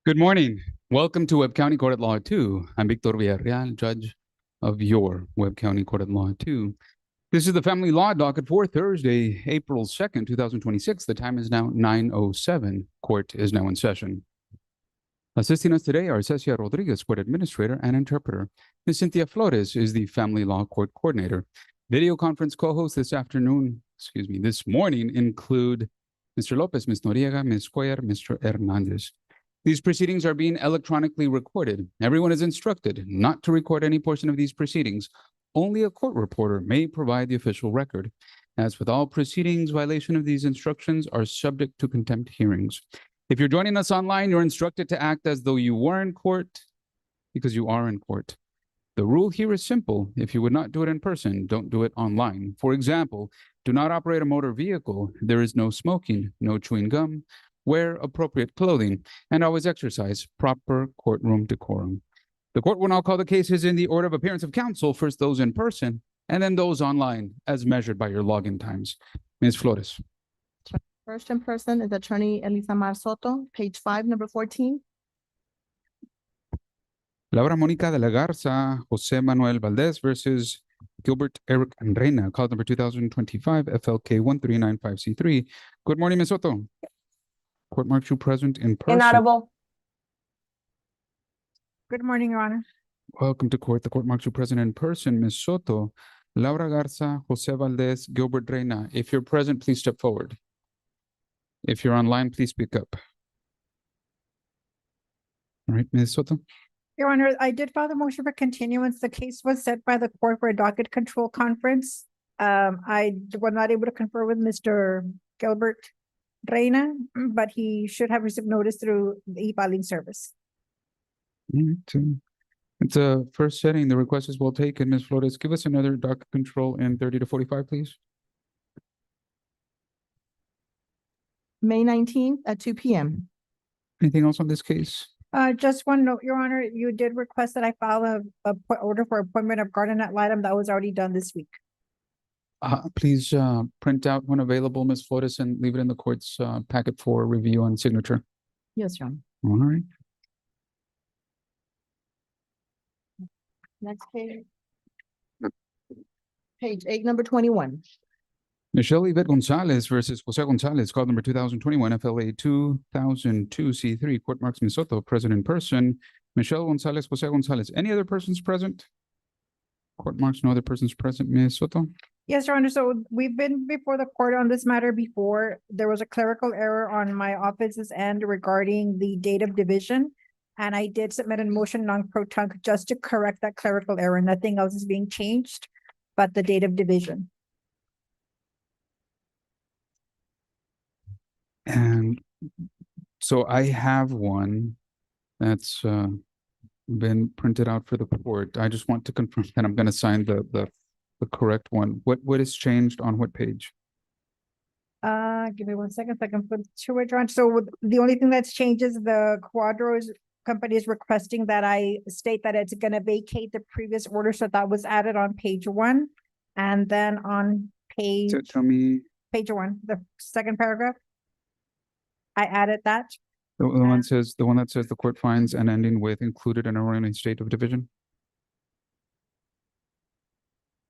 Good morning. Welcome to Webb County Court at Law 2. I'm Victor Villarreal, judge of your Webb County Court at Law 2. This is the family law docket for Thursday, April 2nd, 2026. The time is now 9:07. Court is now in session. Assisting us today are Cecia Rodriguez, court administrator and interpreter. Ms. Cynthia Flores is the family law court coordinator. Video conference co-hosts this morning include Mr. Lopez, Ms. Noriega, Ms. Cuellar, Mr. Hernandez. These proceedings are being electronically recorded. Everyone is instructed not to record any portion of these proceedings. Only a court reporter may provide the official record. As with all proceedings, violation of these instructions are subject to contempt hearings. If you're joining us online, you're instructed to act as though you were in court because you are in court. The rule here is simple. If you would not do it in person, don't do it online. For example, do not operate a motor vehicle. There is no smoking, no chewing gum. Wear appropriate clothing, and always exercise proper courtroom decorum. The court will now call the cases in the order of appearance of counsel, first those in person, and then those online, as measured by your login times. Ms. Flores. First in person is Attorney Elisa Mar Soto, page 5, number 14. Laura Mónica de la Garza, José Manuel Valdez versus Gilbert Eric Reina, call number 2025 FLK 1395C3. Good morning, Ms. Soto. Court marks you present in person. Inaudible. Good morning, Your Honor. Welcome to court. The court marks you present in person. Ms. Soto, Laura Garza, Jose Valdez, Gilbert Reina. If you're present, please step forward. If you're online, please speak up. All right, Ms. Soto. Your Honor, I did file the motion for continuance. The case was set by the court for a docket control conference. I was not able to confer with Mr. Gilbert Reina, but he should have received notice through the e-filing service. It's a first setting. The request is well taken. Ms. Flores, give us another docket control in 30 to 45, please. May 19th at 2 p.m. Anything else on this case? Just one note, Your Honor, you did request that I file a order for appointment of guardian ad litem. That was already done this week. Please print out when available, Ms. Flores, and leave it in the court's packet for review and signature. Yes, Your Honor. All right. Next page. Page 8, number 21. Michelle Yvette Gonzalez versus Jose Gonzalez, call number 2021 FLA 2002C3. Court marks Ms. Soto, present in person. Michelle Gonzalez, Jose Gonzalez. Any other persons present? Court marks no other persons present. Ms. Soto. Yes, Your Honor. So we've been before the court on this matter before. There was a clerical error on my office's end regarding the date of division. And I did submit a motion non-protunct just to correct that clerical error. Nothing else is being changed but the date of division. And so I have one that's been printed out for the court. I just want to confirm that I'm going to sign the correct one. What is changed on what page? Give me 1 second so I can put to it, John. So the only thing that's changed is the Quadros company is requesting that I state that it's going to vacate the previous order. So that was added on page 1. And then on page, Tell me. Page 1, the second paragraph, I added that. The one that says the court finds and ending with included an erroneous state of division.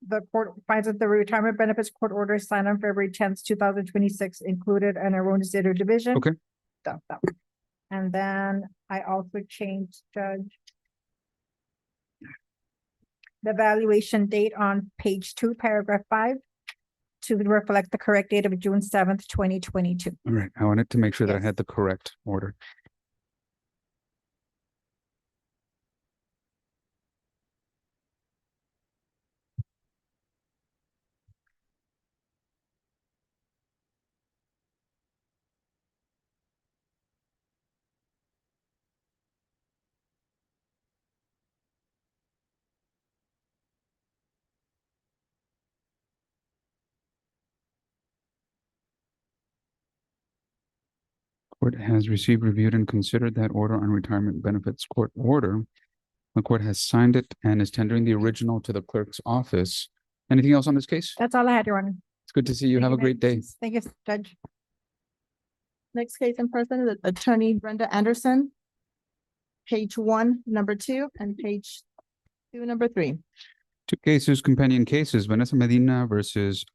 The court finds that the retirement benefits court order signed on February 10th, 2026 included an erroneous date of division. Okay. That one. And then I also changed, Judge, the valuation date on page 2, paragraph 5 to reflect the correct date of June 7th, 2022. All right. I wanted to make sure that I Yes. had the correct order. Court has received, reviewed, and considered that order on retirement benefits court order. The court has signed it and is tendering the original to the clerk's office. Anything else on this case? That's all I had, Your Honor. It's good to see you. Thank Have a very great day. much. Thank you, Judge. Next case in person is Attorney Brenda Anderson, page 1, number 2, and page 2, number 3. Two cases, companion cases, Vanessa Medina versus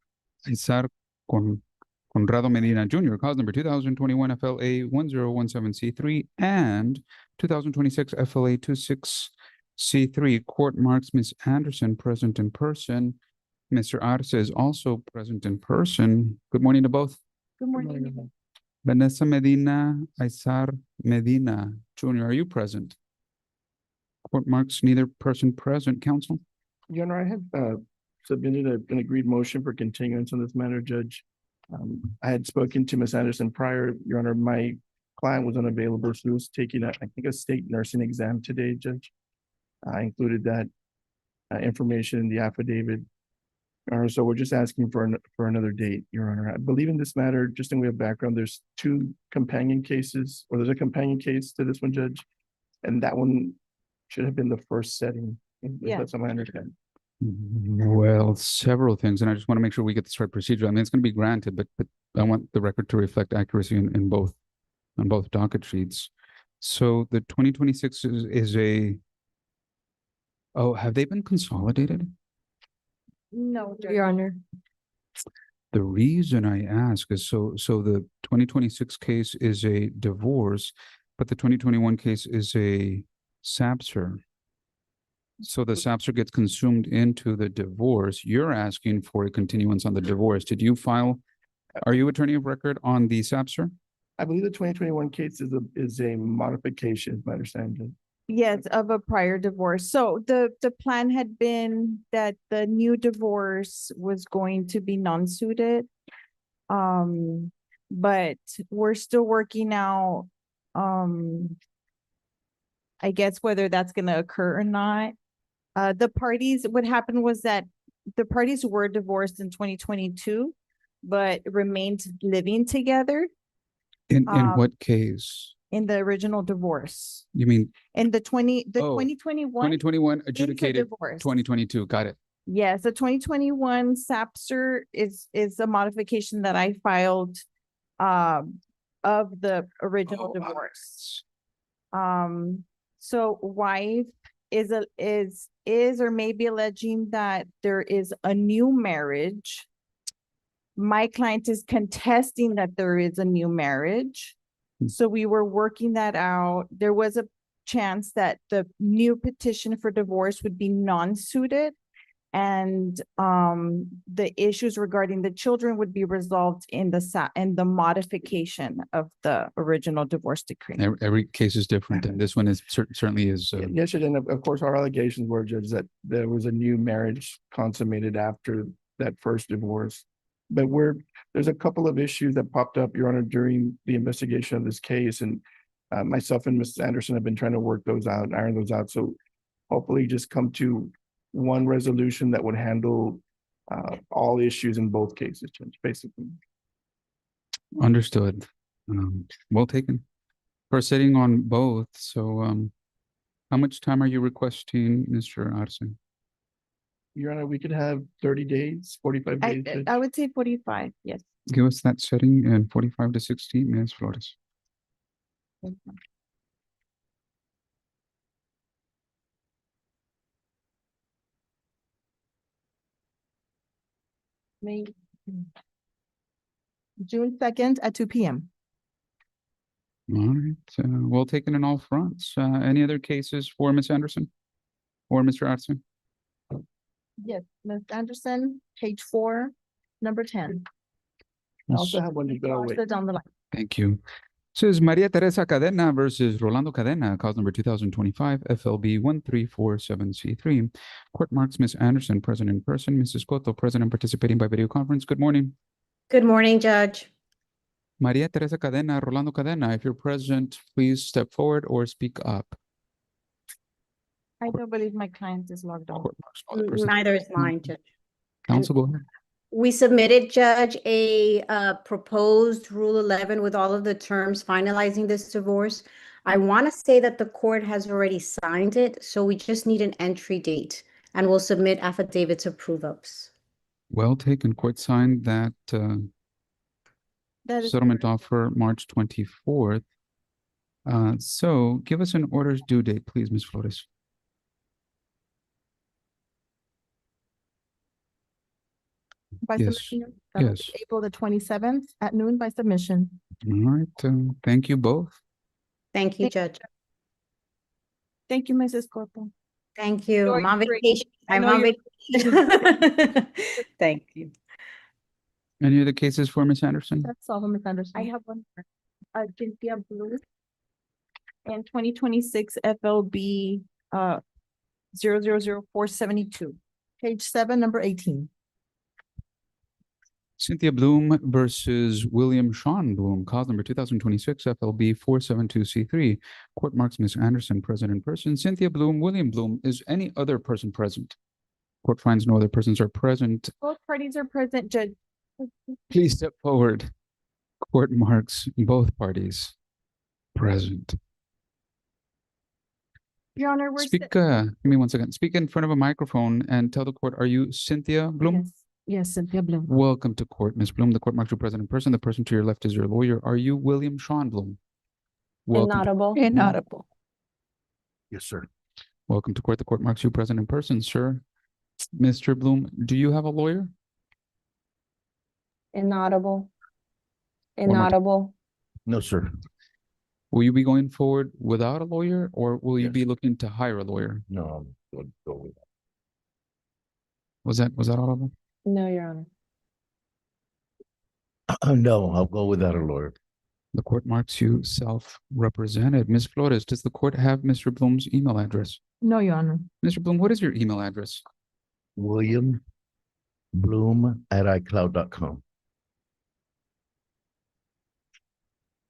Isar Conrado Medina Jr., cause number 2021 FLA 1017C3 and 2026 FLA 26C3. Court marks Ms. Anderson present in person. Mr. Arce is also present in person. Good morning to both. Good morning. Vanessa Medina, Isar Medina Jr., are you present? Court marks neither person present. Counsel? Your Honor, I have submitted an agreed motion for continuance on this matter, Judge. I had spoken to Ms. Anderson prior, Your Honor, my client was unavailable. She was taking I think a state nursing exam today, Judge. I included that information in the affidavit. So we're just asking for another date, Your Honor. I believe in this matter, just in way of background, there's two companion cases, or there's a companion case to this one, Judge. And that one should have been the first setting. Yeah. That's my understanding. Well, several things, and I just want to make sure we get this right procedure. I mean, it's going to be granted, but I want the record to reflect accuracy in both on both docket sheets. So the 2026 is a. Oh, have they been consolidated? No, Your Honor. The reason I ask is so the 2026 case is a divorce, but the 2021 case is a SAPSR. So the SAPSR gets consumed into the divorce. You're asking for a continuance on the divorce. Did you file? Are you attorney of record on the SAPSR? I believe the 2021 case is a modification, is my understanding. Yes, of a prior divorce. So the plan had been that the new divorce was going to be non-suited. But we're still working out, I guess whether that's gonna occur or not. The parties, what happened was that the parties were divorced in 2022, but remained living together In what case? in the original divorce. You mean In the 2021 2021 adjudicated divorce. 2022? Got it. Yes, the 2021 SAPSR is a modification that I filed of the original divorce. So wife is or may be alleging that there is a new marriage. My client is contesting that there is a new marriage. So we were working that out. There was a chance that the new petition for divorce would be non-suited, and the issues regarding the children would be resolved in the modification of the original divorce decree. Every case is different, and this one is certainly is. Yes, and of course, our allegations were, Judge, that there was a new marriage consummated after that first divorce. But there's a couple of issues that popped up, Your Honor, during the investigation of this case, and myself and Mrs. Anderson have been trying to work those out, iron those out. So hopefully just come to one resolution that would handle all issues in both cases, Judge, basically. Understood. Well taken. For sitting on both. So how much time are you requesting, Mr. Arce? Your Honor, we could have 30 days, 45 days. Judge. I would say 45, yes. Give us that setting in 45 to 60 minutes, Flores. June 2nd at 2 p.m. All right. Well taken in all fronts. Any other cases for Ms. Anderson or Mr. Arce? Yes, Ms. Anderson, page 4, number 10. I also have one, but I'll wait. Down the line. Thank you. This is Maria Teresa Cadena versus Rolando Cadena, cause number 2025 FLB 1347C3. Court marks Ms. Anderson present in person, Mrs. Cotto present participating by video conference. Good morning. Good morning, Judge. Maria Teresa Cadena, Rolando Cadena, if you're present, please step forward or speak up. I don't believe my client is logged on. Court marks all the persons. Neither is mine, Judge. Counsel, go ahead. We submitted, Judge, a proposed Rule 11 with all of the terms finalizing this divorce. I want to say that the court has already signed it, so we just need an entry date, and we'll submit affidavits of prove-ups. Well taken. Court signed that That is settlement offer March 24th. So give us an orders due date, please, Ms. Flores. By Yes, submission, that'll be yes. April the 27th at noon by submission. All right, thank you both. Thank you, Judge. Thank you, Mrs. Corporal. Thank you. Enjoy I'm on your break. vacation. I I'm know on you're- vacation. Thank you. Any other cases for Ms. Anderson? That's all, Ms. Anderson. I have one. Cynthia Blue. And 2026 FLB 000472. Page 7, number 18. Cynthia Bloom versus William Sean Bloom, cause number 2026 FLB 472C3. Court marks Ms. Anderson present in person. Cynthia Bloom, William Bloom, is any other person present? Court finds no other persons are present. Both parties are present, Judge. Please step forward. Court marks both parties present. Your Honor, we're Speak, give me 1 second. Speak in front of a microphone and tell the court, are you Cynthia Bloom? Yes, Cynthia Bloom. Welcome to court, Ms. Bloom. The court marks you present in person. The person to your left is your lawyer. Are you William Sean Bloom? Welcome to, Inaudible. Inaudible. Yes, sir. welcome to court. The court marks you present in person, sir. Mr. Bloom, do you have a lawyer? Inaudible. One more time. Inaudible. No, sir. Will you be going forward without a lawyer, or will you Yes. be looking to hire a lawyer? No, I'm going to go with that. Was that audible? No, Your Honor. No, I'll go without a lawyer. The court marks you self-represented. Ms. Flores, does the court have Mr. Bloom's email address? No, Your Honor. Mr. Bloom, what is your email address? William Bloom at iCloud.com.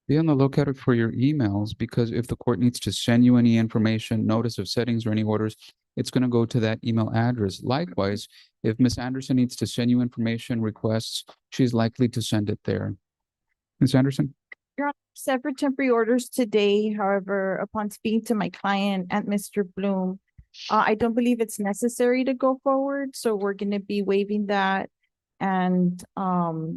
Be on the lookout for your emails, because if the court needs to send you any information, notice of settings or any orders, it's going to go to that email address. Likewise, if Ms. Anderson needs to send you information requests, she's likely to send it there. Ms. Anderson? Your Honor, separate temporary orders today. However, upon speaking to my client and Mr. Bloom, I don't believe it's necessary to go forward. So we're going to be waiving that. And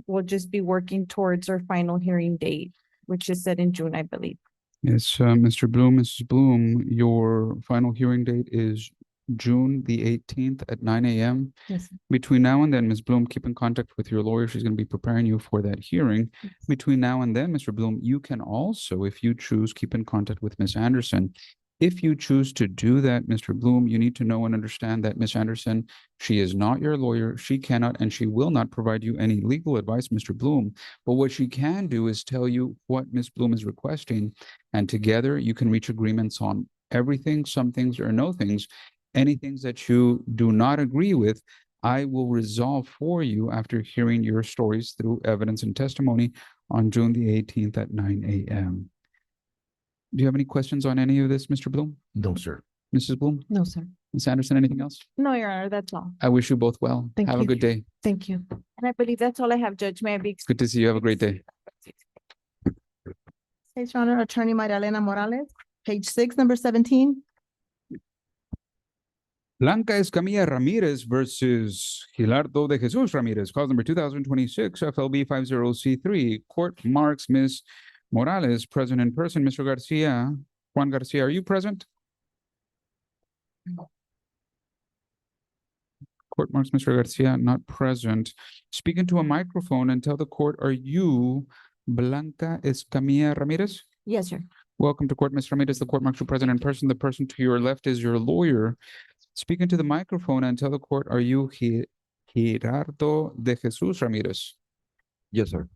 we'll just be working towards our final hearing date, which is set in June, I believe. Yes, Mr. Bloom, Mrs. Bloom, your final hearing date is June the 18th at 9 a.m. Yes. Between now and then, Ms. Bloom, keep in contact with your lawyer. She's going to be preparing you for that hearing. Between now and then, Mr. Bloom, you can also, if you choose, keep in contact with Ms. Anderson. If you choose to do that, Mr. Bloom, you need to know and understand that Ms. Anderson, she is not your lawyer. She cannot and she will not provide you any legal advice, Mr. Bloom. But what she can do is tell you what Ms. Bloom is requesting, and together you can reach agreements on everything, some things or no things. Any things that you do not agree with, I will resolve for you after hearing your stories through evidence and testimony on June the 18th at 9 a.m. Do you have any questions on any of this, Mr. Bloom? No, sir. Mrs. Bloom? No, sir. Ms. Anderson, anything else? No, Your Honor, that's all. I wish you both well. Thank Have a you. good day. Thank you. And I believe that's all I have, Judge. May I be? It's good to see you. Have a great day. Yes, Your Honor, Attorney Maria Elena Morales, page 6, number 17. Blanca Escamilla Ramirez versus Gilardo de Jesus Ramirez, cause number 2026 FLB 50C3. Court marks Ms. Morales present in person. Mr. Garcia, Juan Garcia, are you present? Court marks Mr. Garcia not present. Speak into a microphone and tell the court, are you Blanca Escamilla Ramirez? Yes, sir. Welcome to court, Ms. Ramirez. The court marks you present in person. The person to your left is your lawyer. Speak into the microphone and tell the court, are you Gerardo de Jesus Ramirez? Yes, sir.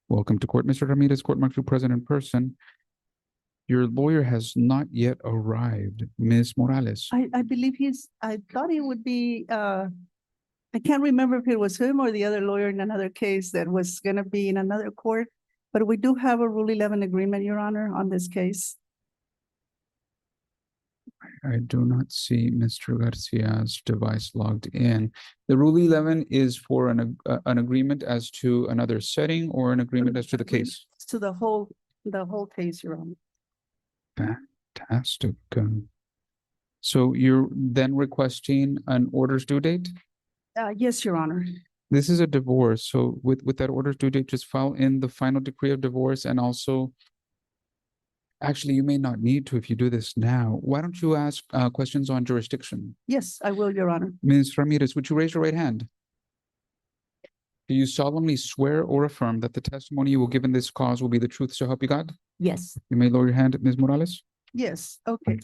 Welcome to court, Mr. Ramirez. Court marks you present in person. Your lawyer has not yet arrived. Ms. Morales. I believe I thought he would be, I can't remember if it was him or the other lawyer in another case that was gonna be in another court. But we do have a Rule 11 agreement, Your Honor, on this case. I do not see Mr. Garcia's device logged in. The Rule 11 is for an agreement as to another setting or an agreement as to the case. To the whole case, Your Honor. Fantastic. So you're then requesting an orders due date? Yes, Your Honor. This is a divorce, so with that orders due date, just file in the final decree of divorce and also Actually, you may not need to if you do this now. Why don't you ask questions on jurisdiction? Yes, I will, Your Honor. Ms. Ramirez, would you raise your right hand? Do you solemnly swear or affirm that the testimony you will give in this cause will be the truth, so help you God? Yes. You may lower your hand, Ms. Morales. Yes, okay.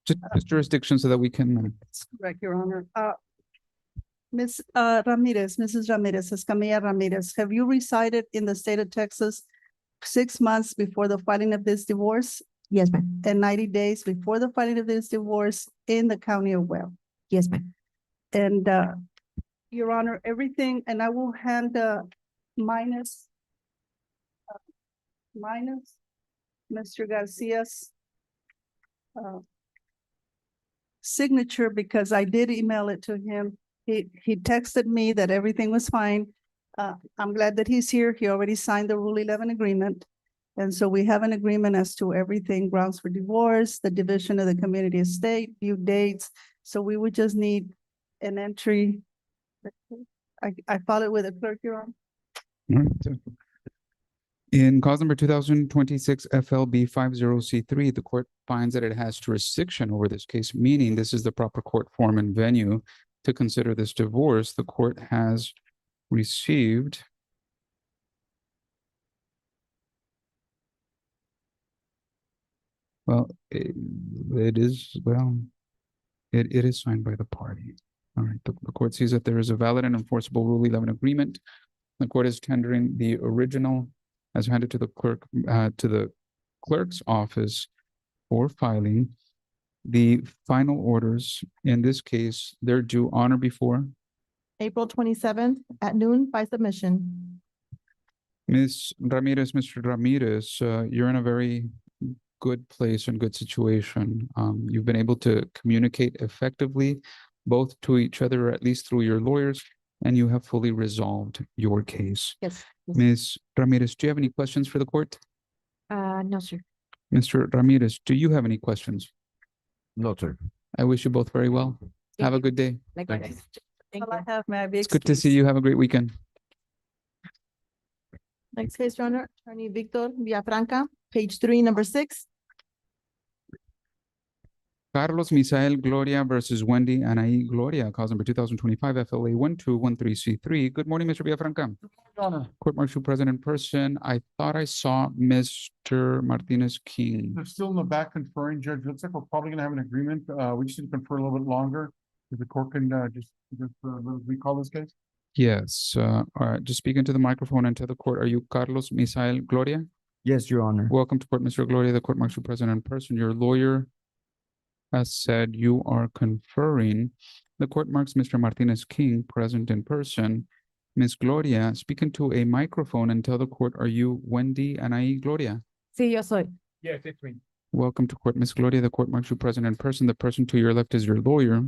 Just jurisdiction so that we can. That's correct, Your Honor. Ms. Ramirez, Mrs. Ramirez, Escamilla Ramirez, have you resided in the state of Texas 6 months before the filing of this divorce Yes, ma'am. and 90 days before the filing of this divorce in the county of Webb? Yes, ma'am. And Your Honor, everything, and I will hand minus Mr. Garcia's signature, because I did email it to him. He texted me that everything was fine. I'm glad that he's here. He already signed the Rule 11 agreement. And so we have an agreement as to everything, grounds for divorce, the division of the community estate, due dates. So we would just need an entry. I filed it with the clerk, Your Honor. Alright. In cause number 2026 FLB 50C3, the court finds that it has jurisdiction over this case, meaning this is the proper court form and venue to consider this divorce. The court has received it is signed by the party. All right, the court sees that there is a valid and enforceable Rule 11 agreement. The court is tendering the original as handed to the clerk's office for filing. The final orders in this case, they're due on or before. April 27th at noon by submission. Ms. Ramirez, Mr. Ramirez, you're in a very good place and good situation. You've been able to communicate effectively, both to each other, or at least through your lawyers, and you have fully resolved your case. Yes. Ms. Ramirez, do you have any questions for the court? No, sir. Mr. Ramirez, do you have any questions? No, sir. I wish you both very well. Have a good day. Likewise. Thank All I you. have, may I be It's good to see excused? you. Have a great weekend. Next case, Your Honor, Attorney Victor Villafranca, page 3, number 6. Carlos Misael Gloria versus Wendy Anaí Gloria, cause number 2025 FLA 1213C3. Good morning, Mr. Villafranca. Court Martial present in person. I thought I saw Mr. Martinez King. They're still in the back conferring, Judge. Looks like we're probably gonna have an agreement. We just need to confer a little bit longer. If the court can just recall this case. Yes, all right, just speak into the microphone and to the court. Are you Carlos Misael Gloria? Yes, Your Honor. Welcome to court, Mr. Gloria, the court martial present in person. Your lawyer has said you are conferring. The court marks Mr. Martinez King present in person. Ms. Gloria, speak into a microphone and tell the court, are you Wendy Anaí Gloria? Sí, yo soy. Yes, it's me. Welcome to court, Ms. Gloria. The court marks you present in person. The person to your left is your lawyer.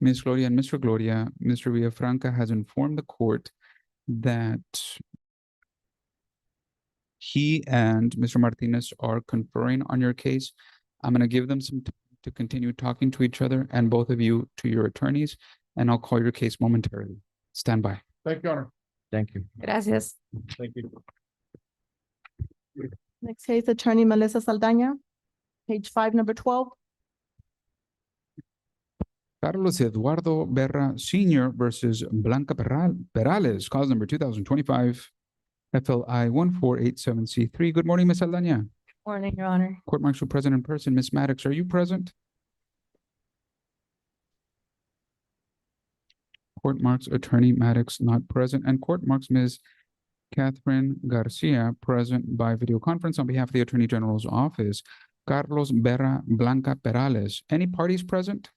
Ms. Gloria and Mr. Gloria, Mr. Villafranca has informed the court that he and Mr. Martinez are conferring on your case. I'm going to give them some time to continue talking to each other and both of you to your attorneys, and I'll call your case momentarily. Stand by. Thank you, Your Honor. Thank you. Gracias. Thank you. Next case, Attorney Melissa Saldaña, page 5, number 12. Carlos Eduardo Berra Sr. versus Blanca Perales, cause number 2025 FLI 1487C3. Good morning, Ms. Saldaña. Morning, Your Honor. Court martial present in person. Ms. Maddox, are you present? Court marks Attorney Maddox not present, and court marks Ms. Catherine Garcia present by video conference on behalf of the Attorney General's office. Carlos Berra Blanca Perales. Any parties present?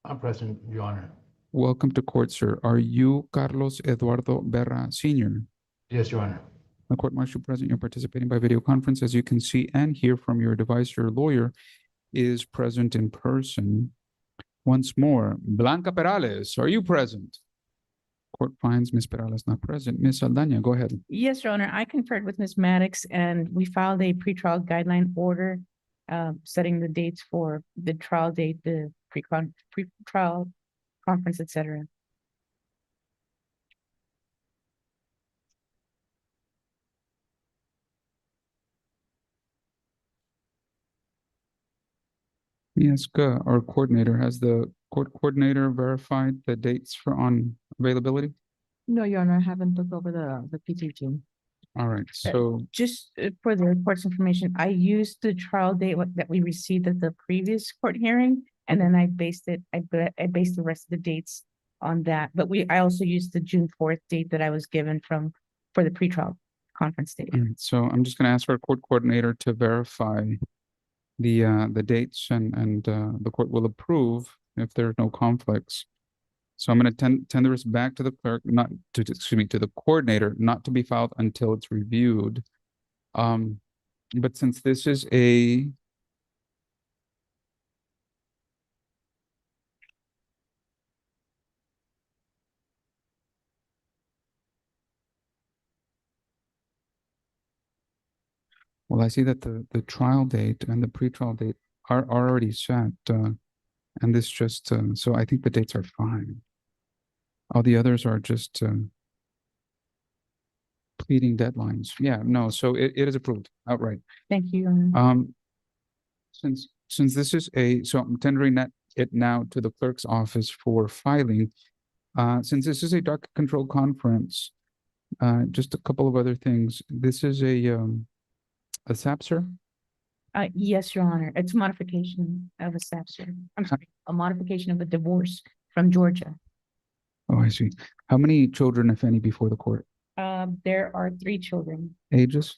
I'm present, Your Honor. Welcome to court, sir. Are you Carlos Eduardo Berra Sr.? Yes, Your Honor. The court martial present, you're participating by video conference. As you can see and hear from your device, your lawyer is present in person. Once more, Blanca Perales, are you present? Court finds Ms. Perales not present. Ms. Saldaña, go ahead. Yes, Your Honor. I conferred with Ms. Maddox and we filed a pretrial guideline order setting the dates for the trial date, the pre-trial conference, etc. me ask our coordinator, has the court coordinator verified the dates for on availability? No, Your Honor, I haven't looked over the PTG. All right, so, Just for the court's information, I used the trial date that we received at the previous court hearing, and then I based the rest of the dates on that. But I also used the June 4th date that I was given for the pretrial conference date. all right, so I'm just gonna ask our court coordinator to verify the dates and the court will approve if there are no conflicts. So I'm gonna tender this back to the clerk, not to, excuse me, to the coordinator, not to be filed until it's reviewed. But since this is a well, I see that the trial date and the pretrial date are already set, and this just, so I think the dates are fine. All the others are just, pleading deadlines. Yeah, no, so it is approved outright. Thank you, Your Honor. Since this is so I'm tendering it now to the clerk's office for filing. Since this is a docket control conference, just a couple of other things. This is a SAPSR. Yes, Your Honor, it's a modification of a SAPSR. I'm sorry, a modification of a divorce from Georgia. Oh, I see. How many children, if any, before the court? There are 3 children. Ages?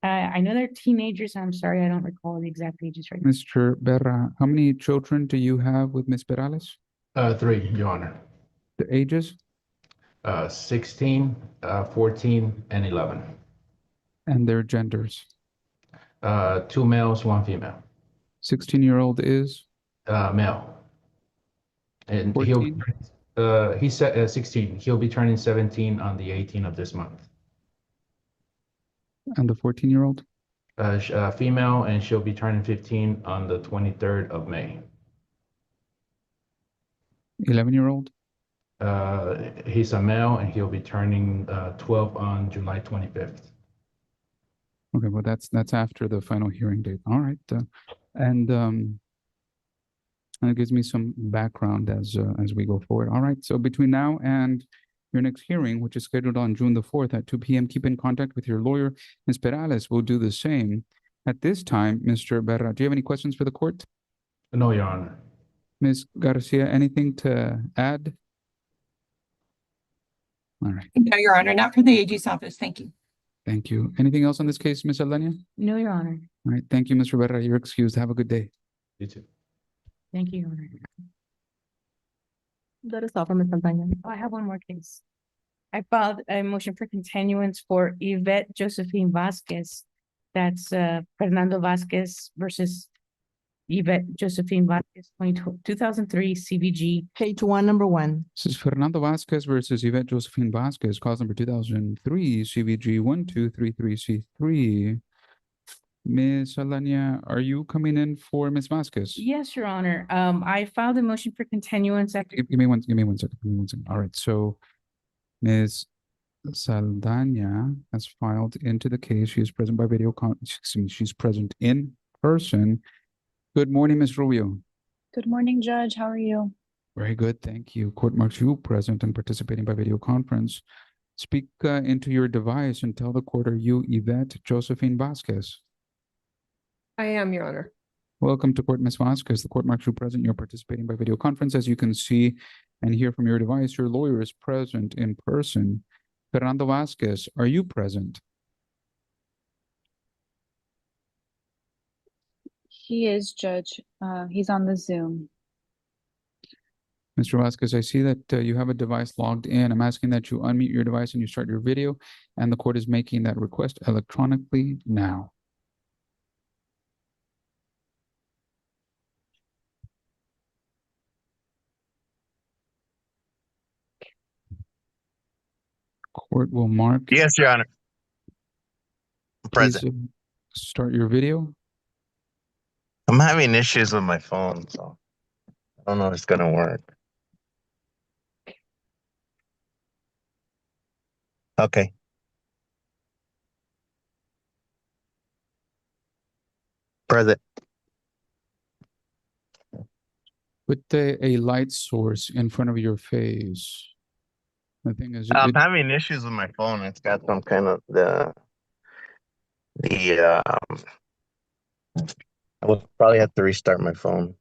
I know they're teenagers. I'm sorry, I don't recall the exact ages right now. Mr. Berra, how many children do you have with Miss Perales? 3, Your Honor. The ages 16, 14, and 11. and their genders. 2 males, 1 female. 16-year-old is Male. And 14? he's 16. He'll be turning 17 on the 18th of this month. And the 14-year-old? Female, and she'll be turning 15 on the 23rd of May. 11-year-old? He's a male, and he'll be turning 12 on July 25th. Okay, well, that's after the final hearing date. All right, and it gives me some background as we go forward. All right, so between now and your next hearing, which is scheduled on June the 4th at 2 p.m., keep in contact with your lawyer. Ms. Perales will do the same. At this time, Mr. Berra, do you have any questions for the court? No, Your Honor. Ms. Garcia, anything to add? All right, No, Your Honor, not for the AG's office. Thank you. thank you. Anything else on this case, Ms. Alenia? No, Your Honor. All right, thank you, Mr. Berra. You're excused. Have a good day. You too. Thank you, Your Honor. That is all from Ms. Santana. Oh, I have one more case. I filed a motion for continuance for Yvette Josephine Vasquez. That's Fernando Vasquez versus Yvette Josephine Vasquez, 2003 CBG. Page 1, number 1. This is Fernando Vasquez versus Yvette Josephine Vasquez, cause number 2003 CVG 1233C3. Ms. Alania, are you coming in for Ms. Vasquez? Yes, Your Honor. I filed a motion for continuance after. Give me one second. All right, so Ms. Saldana has filed into the case. She is present by video excuse me, she's present in person. Good morning, Ms. Rubio. Good morning, Judge. How are you? Very good, thank you. Court marks you present and participating by video conference. Speak into your device and tell the court, are you Yvette Josephine Vasquez? I am, Your Honor. Welcome to court, Ms. Vasquez. The court marks you present. You're participating by video conference. As you can see and hear from your device, your lawyer is present in person. Fernando Vasquez, are you present? He is, Judge. He's on the Zoom. Mr. Vasquez, I see that you have a device logged in. I'm asking that you unmute your device and you start your video, and the court is making that request electronically now. Court will mark. Yes, Your Honor. Please, Present. start your video. I'm having issues with my phone, so I don't know if it's gonna work. Okay. Present. Put a light source in front of your face. The thing is, I'm having issues with my phone. It's got some kind of I will probably have to restart my phone.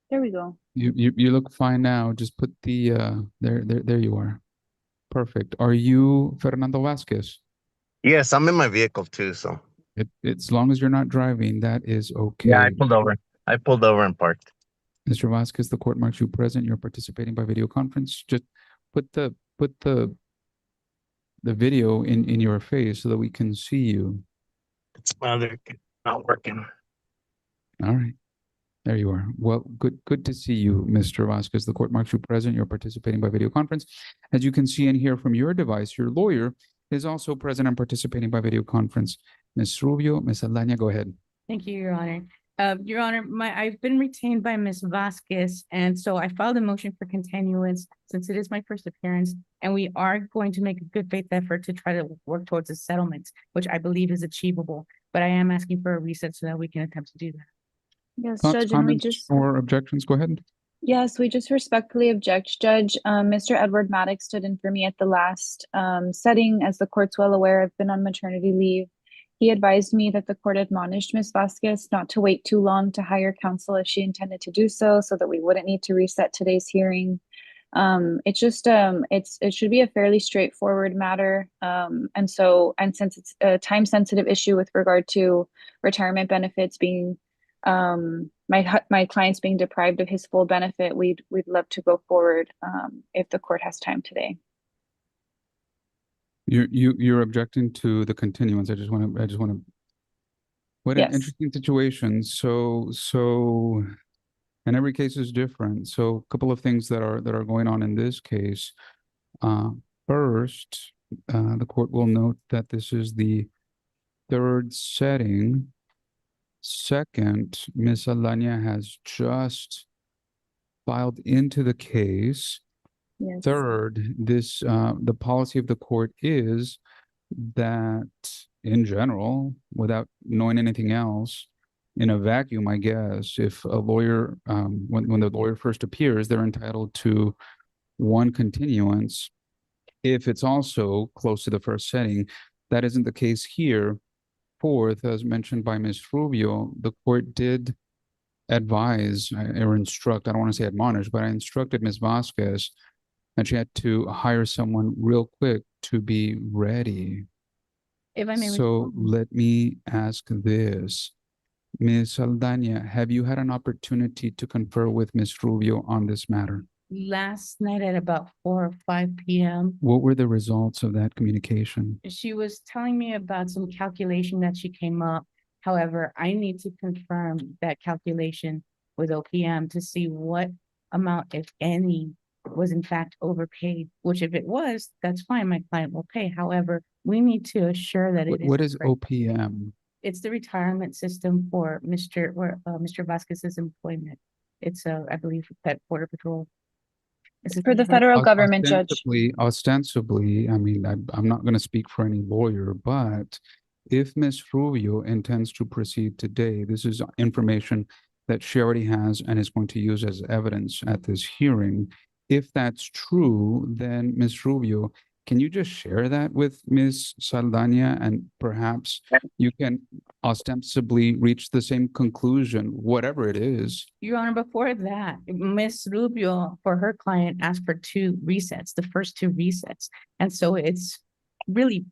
There we go. you look fine now. Just put the there you are. Perfect. Are you Fernando Vasquez? Yes, I'm in my vehicle too, so. As long as you're not driving, that is okay. Yeah, I pulled over. I pulled over and parked. Mr. Vasquez, the court marks you present. You're participating by video conference. Just put the video in your face so that we can see you. It's not working. All right. There you are. Well, good to see you, Mr. Vasquez. The court marks you present. You're participating by video conference. As you can see and hear from your device, your lawyer is also present and participating by video conference. Ms. Rubio, Ms. Aldana, go ahead. Thank you, Your Honor. Your Honor, I've been retained by Ms. Vasquez, and so I filed a motion for continuance since it is my first appearance, and we are going to make a good faith effort to try to work towards a settlement, which I believe is achievable. But I am asking for a reset so that we can attempt to do that. Yes, Thoughts, Judge, and we comments, just, or objections? Go ahead. yes, we just respectfully object, Judge. Mr. Edward Maddox stood in for me at the last setting. As the court's well aware, I've been on maternity leave. He advised me that the court admonished Ms. Vasquez not to wait too long to hire counsel if she intended to do so that we wouldn't need to reset today's hearing. It's just it should be a fairly straightforward matter. And since it's a time sensitive issue with regard to retirement benefits being my client's being deprived of his full benefit, we'd love to go forward if the court has time today. You're objecting to the continuance. I just want to. What Yes. an interesting situation. So, and every case is different. So, a couple of things that are going on in this case. First, the court will note that this is the third setting. Second, Ms. Alania has just filed into the case. Yes. Third, the policy of the court is that in general, without knowing anything else, in a vacuum, I guess, if a lawyer, when the lawyer first appears, they're entitled to one continuance if it's also close to the first setting. That isn't the case here. Fourth, as mentioned by Ms. Rubio, the court did advise or instruct, I don't want to say admonish, but I instructed Ms. Vasquez that she had to hire someone real quick to be ready. If I may So respond. let me ask this. Ms. Aldana, have you had an opportunity to confer with Ms. Rubio on this matter? Last night at about 4 or 5 p.m., What were the results of that communication? she was telling me about some calculation that she came up. However, I need to confirm that calculation with OPM to see what amount, if any, was in fact overpaid, which if it was, that's fine, my client will pay. However, we need to assure that it is. What is correct. OPM? It's the retirement system for Mr. Vasquez's employment. It's I believe, that Border Patrol. For the federal government, Judge. Ostensibly, I mean, I'm not going to speak for any lawyer, but if Ms. Rubio intends to proceed today, this is information that she already has and is going to use as evidence at this hearing. If that's true, then Ms. Rubio, can you just share that with Ms. Saldana, and perhaps you can ostensibly reach the same conclusion, whatever it is? Your Honor, before that, Ms. Rubio, for her client, asked for 2 resets, the first 2 resets. And so it's really,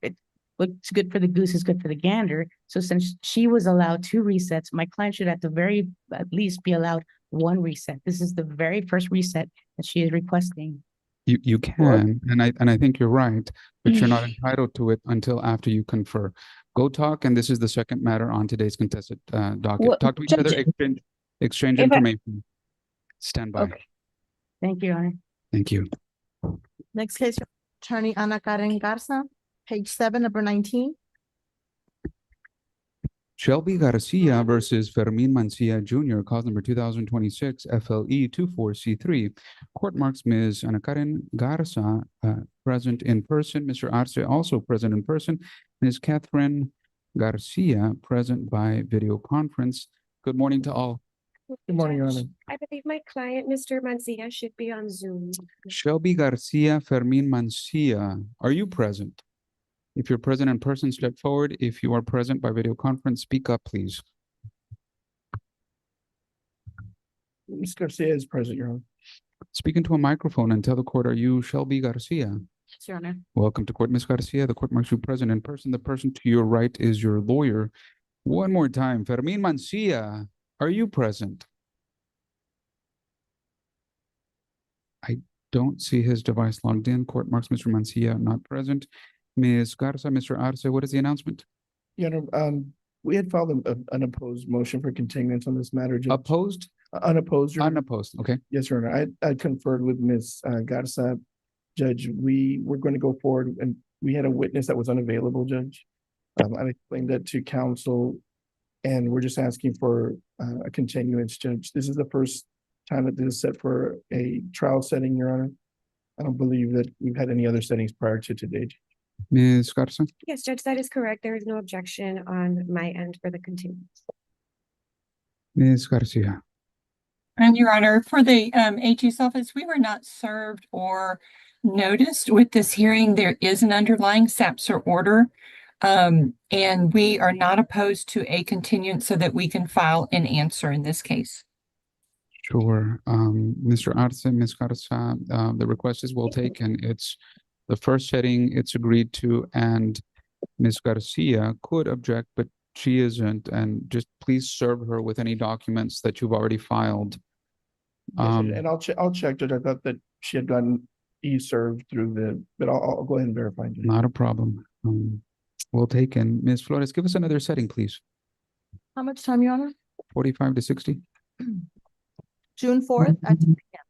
what's good for the goose is good for the gander. So since she was allowed 2 resets, my client should at least be allowed 1 reset. This is the very first reset that she is requesting. You can, and I think you're right, but you're not entitled to it until after you confer. Go talk, and this is the second matter on today's contested docket. Well, Talk to each other, Judge, exchange if I- information. Stand by. Okay. Thank you, Your Honor. Thank you. Next case, Attorney Ana Karen Garza, page 7, number 19. Shelby Garcia versus Fermin Mancia Jr., cause number 2026 FLE 24C3. Court marks Ms. Ana Karen Garza present in person. Mr. Arce also present in person. Ms. Catherine Garcia, present by video conference. Good morning to all. Good morning, Your Honor. I believe my client, Mr. Mancia, should be on Zoom. Shelby Garcia, Fermin Mancia, are you present? If you're present in person, step forward. If you are present by video conference, speak up, please. Ms. Garcia is present, Your Honor. Speak into a microphone and tell the court, are you Shelby Garcia? Yes, Your Honor. Welcome to court, Ms. Garcia. The court marks you present in person. The person to your right is your lawyer. One more time, Fermin Mancia, are you present? I don't see his device logged in. Court marks Mr. Mancia not present. Ms. Garza, Mr. Arce, what is the announcement? Your Honor, we had filed an unopposed motion for continuance on this matter. Judge. Opposed? Unopposed, Your Honor. Unopposed, okay. Yes, Your Honor. I conferred with Ms. Garza. Judge, we were going to go forward and we had a witness that was unavailable, Judge. I explained that to counsel and we're just asking for a continuance, Judge. This is the first time that this is set for a trial setting, Your Honor. I don't believe that we've had any other settings prior to today. Ms. Garza? Yes, Judge, that is correct. There is no objection on my end for the continuance. Ms. Garcia? And Your Honor, for the AG's office, we were not served or noticed with this hearing. There is an underlying SAPSR order, and we are not opposed to a continuance so that we can file an answer in this case. Sure. Mr. Arce, Ms. Garza, the request is well taken. It's the first setting, it's agreed to, and Ms. Garcia could object, but she isn't, and just please serve her with any documents that you've already filed. And I'll check, Judge. I thought that she had gotten e-served through but I'll go ahead and verify. Judge. Not a problem. Well taken. Ms. Flores, give us another setting, please. How much time, Your Honor? 45 to 60. June 4th at 10 p.m.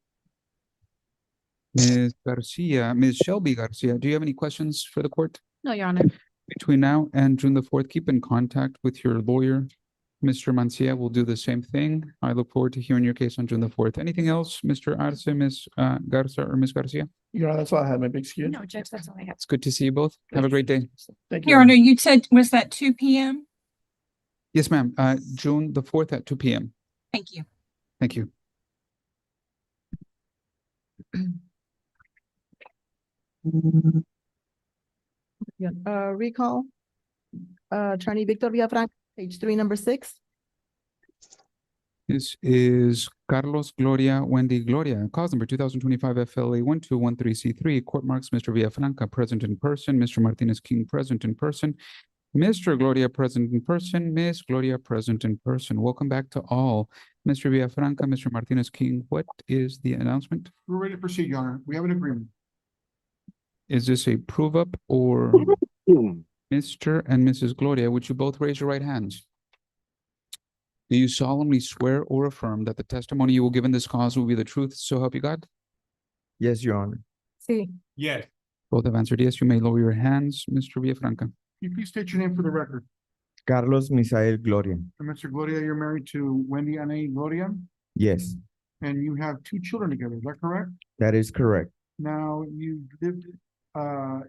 Ms. Garcia, Ms. Shelby Garcia, do you have any questions for the court? No, Your Honor. Between now and June the 4th, keep in contact with your lawyer. Mr. Mancia will do the same thing. I look forward to hearing your case on June the 4th. Anything else, Mr. Arce, Ms. Garza, or Ms. Garcia? Your Honor, that's all I had. My big excuse. No, Judge, that's all I have. It's good to see you both. Have a great day. Thank you. Your Honor, you said, was that 2 p.m.? Yes, ma'am. June the 4th at 2 p.m. Thank you. Thank you. Recall. Attorney Victor Villafranca, page 3, number 6. This is Carlos Gloria Wendy Gloria, cause number 2025 FLA 1213C3. Court marks Mr. Villafranca present in person, Mr. Martinez King present in person, Mr. Gloria present in person, Ms. Gloria present in person. Welcome back to all. Mr. Villafranca, Mr. Martinez King, what is the announcement? We're ready to proceed, Your Honor. We have an agreement. Is this a prove up or Mr. and Mrs. Gloria, would you both raise your right hands? Do you solemnly swear or affirm that the testimony you will give in this cause will be the truth, so help you God? Yes, Your Honor. See. Yes. Both have answered yes. You may lower your hands, Mr. Villafranca. Can you please state your name for the record? Carlos Misael Gloria. And Mr. Gloria, you're married to Wendy Anne Gloria, Yes, and you have 2 children together. Is that correct? that is correct. Now, you've lived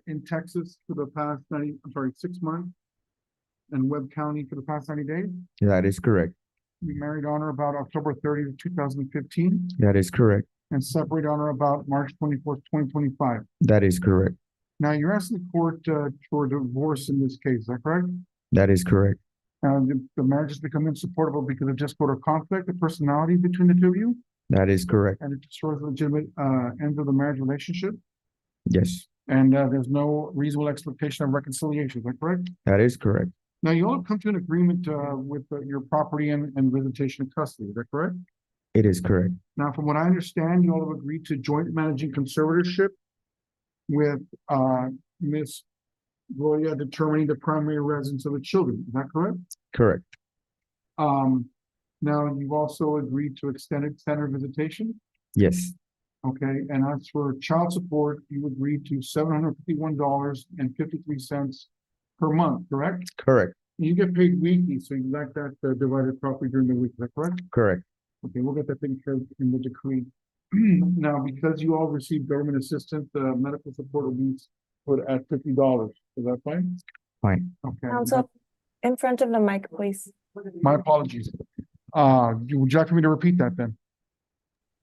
in Texas for the past 6 months, and Webb County for the past 90 days. That is correct. You married on or about October 30th, 2015, That is correct. and separated on or about March 24th, 2025. That is correct. Now, you're asking the court for divorce in this case, is that correct? That is correct. The marriage has become insupportable because of discord or conflict of personality between the two of you, That is correct. and it destroys the legitimate end of the marriage relationship, Yes, and there's no reasonable expectation of reconciliation, is that correct? that is correct. Now, you all have come to an agreement with your property and visitation and custody, is that correct? It is correct. Now, from what I understand, you all have agreed to joint managing conservatorship with Miss Gloria determining the primary residence of the children, is that correct? Correct. Now, you've also agreed to extended center visitation, Yes, okay? And as for child support, you agreed to $751.53 per month, correct? correct. You get paid weekly, so you like that divided properly during the week, is that correct? Correct. Okay, we'll get that taken care of in the decree. Now, because you all receive government assistance, the medical support will be put at $50. Is that fine? Fine. Okay. Counsel, In front of the mic, please. My apologies. Would you like for me to repeat that then?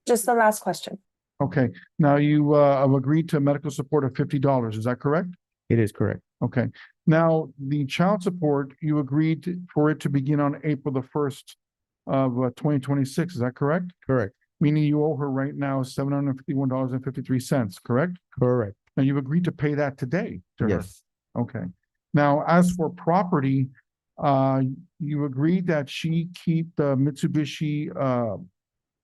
Just the last question. Okay, now you have agreed to medical support of $50, is that correct? It is correct. Okay, now the child support, you agreed for it to begin on April the 1st of 2026, is that correct? Correct. Meaning you owe her right now $751.53, correct? Correct. And you've agreed to pay that today to her? Yes. Okay. Now, as for property, you agreed that she keep the Mitsubishi